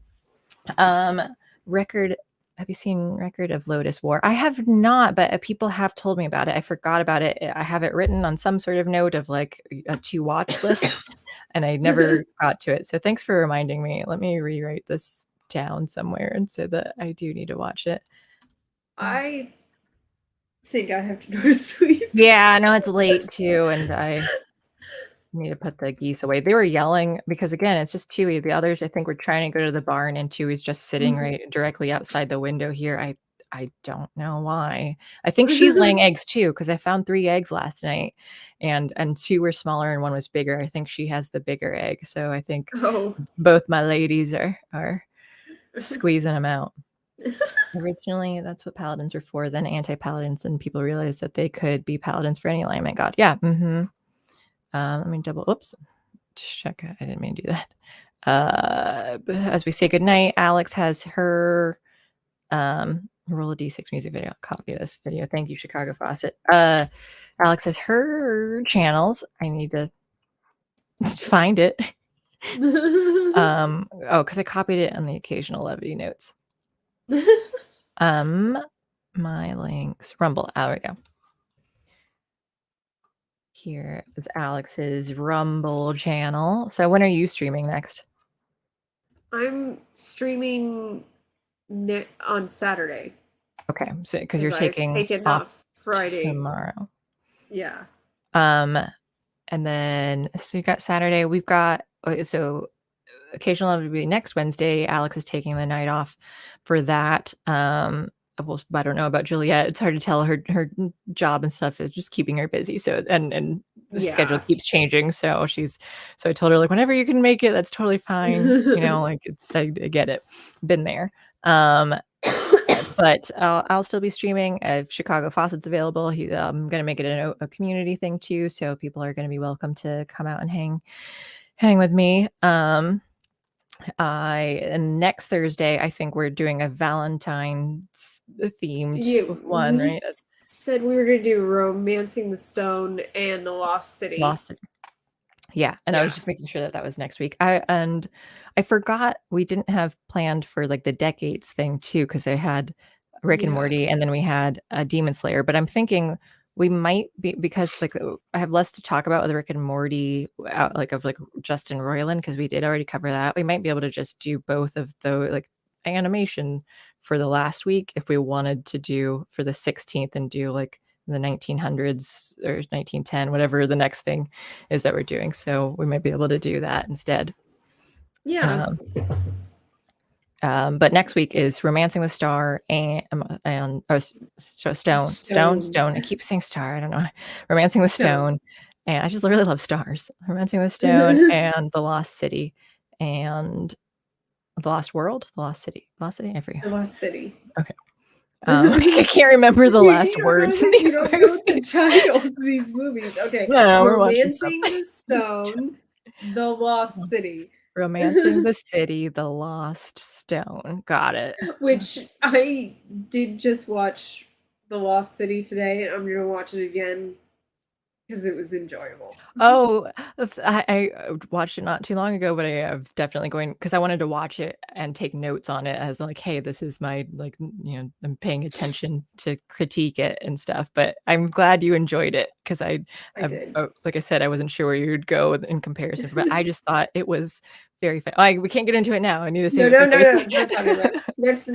them. Record. Have you seen Record of Lotus War? I have not, but people have told me about it. I forgot about it. I have it written on some sort of note of like a to watch list, and I never got to it. So thanks for reminding me. Let me rewrite this down somewhere and say that I do need to watch it. I think I have to go to sleep. Yeah, I know it's late too, and I need to put the geese away. They were yelling because again, it's just Chewy. The others, I think, were trying to go to the barn, and Chewy's just sitting right directly outside the window here. I don't know why. I think she's laying eggs too because I found 3 eggs last night, and 2 were smaller and 1 was bigger. I think she has the bigger egg, so I think both my ladies are squeezing them out. Originally, that's what paladins were for. Then anti-paladins, and people realized that they could be paladins for any alignment god. Yeah. Let me oops, check. I didn't mean to do that. As we say goodnight, Alex has her Roll a D6 music video. Copy this video. Thank you, Chicago Faucet. Alex has her channels. I need to find it. Because I copied it on the occasional levity notes. My links. Rumble. There we go. Here is Alex's Rumble channel. So when are you streaming next? I'm streaming on Saturday. Okay, so because you're taking off Friday tomorrow. Yeah. And then so you got Saturday. We've got so occasional will be next Wednesday. Alex is taking the night off for that. Well, I don't know about Juliet. It's hard to tell. Her job and stuff is just keeping her busy. So and the schedule keeps changing. So I told her like whenever you can make it, that's totally fine. Like I get it. Been there. But I'll still be streaming if Chicago Faucet's available. I'm gonna make it a community thing too. So people are gonna be welcome to come out and hang with me. And next Thursday, I think we're doing a Valentine's themed one, right? Said we were gonna do Romancing the Stone and the Lost City. Yeah, and I was just making sure that was next week. I forgot we didn't have planned for like the decades thing too, because I had Rick and Morty, and then we had a Demon Slayer. But I'm thinking we might be, because like I have less to talk about with Rick and Morty, of Justin Roiland, because we did already cover that. We might be able to just do both of the like animation for the last week if we wanted to do for the 16th and do like the 1900s or 1910, whatever the next thing is that we're doing. So we might be able to do that instead. Yeah. But next week is Romancing the Star and Stone. I keep saying star. I don't know. Romancing the Stone. And I just really love stars. Romancing the Stone and The Lost City and The Lost World, The Lost City. I forget. The Lost City. Okay. I can't remember the last words in these movies. Know the titles of these movies. Okay. No, Romancing the Stone, The Lost City. Romancing the City, The Lost Stone. Got it. Which I did just watch The Lost City today. I'm going to watch it again because it was enjoyable. Oh, I watched it not too long ago, but I was definitely going because I wanted to watch it and take notes on it as like, hey, this is my I'm paying attention to critique it and stuff. But I'm glad you enjoyed it because I did. Like I said, I wasn't sure where you'd go in comparison, but I just thought it was very fun. We can't get into it now. I need to say no. Next,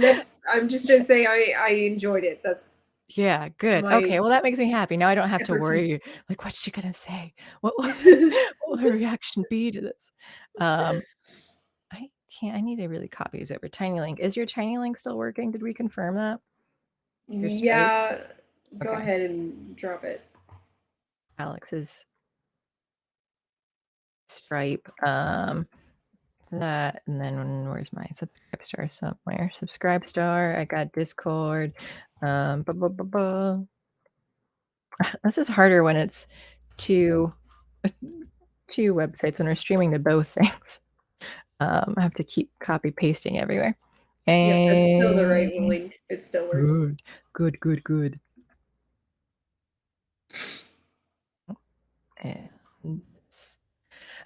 I'm just gonna say I enjoyed it. That's. Yeah, good. Okay, well that makes me happy. Now I don't have to worry like what's she gonna say? What will her reaction be to this? I need to really copy these over. Tiny Link. Is your Tiny Link still working? Did we confirm that? Yeah. Go ahead and drop it. Alex's Stripe. That, and then where's my subscribe star somewhere? Subscribe star. I got Discord. This is harder when it's two websites when we're streaming to both things. I have to keep copy pasting everywhere. And that's still the right link. It still works. Good. And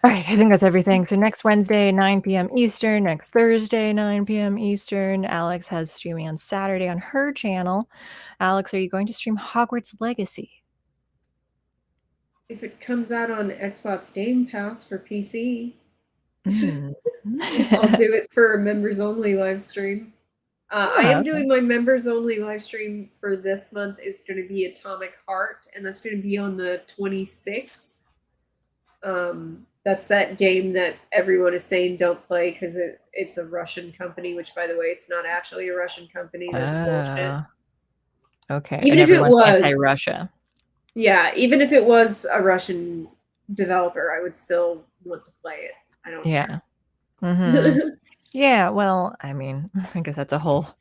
all right, I think that's everything. So next Wednesday, 9 p.m. Eastern. Next Thursday, 9 p.m. Eastern. Alex has streaming on Saturday on her channel. Alex, are you going to stream Hogwarts Legacy? If it comes out on Xbox Game Pass for PC, I'll do it for a members-only live stream. I am doing my members-only live stream for this month. It's going to be Atomic Heart, and that's going to be on the 26th. That's that game that everyone is saying don't play because it's a Russian company, which, by the way, it's not actually a Russian company. That's bullshit. Okay. Even if it was anti-Russia. Yeah, even if it was a Russian developer, I would still want to play it. I don't care. Mm-hmm. Yeah, well, I mean, I guess that's a whole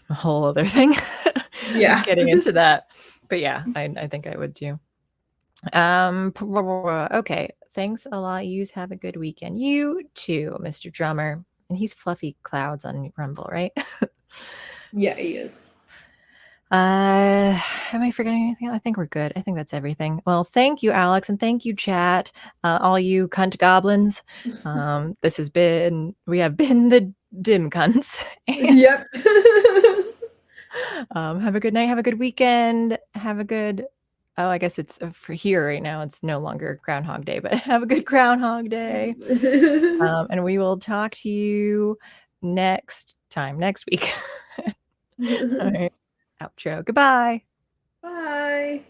other thing. Yeah. Getting into that. But yeah, I think I would too. Okay. Thanks a lot. You have a good weekend. You too, Mr. Drummer. And he's Fluffy Clouds on Rumble, right? Yeah, he is. Am I forgetting anything? I think we're good. I think that's everything. Well, thank you, Alex, and thank you, chat. All you cunt goblins. We have been the dim cunts. Yep. Have a good night. Have a good weekend. Have a good. Oh, I guess it's for here right now. It's no longer Groundhog Day, but have a good Groundhog Day. And we will talk to you next week. All right. Outro. Goodbye. Bye.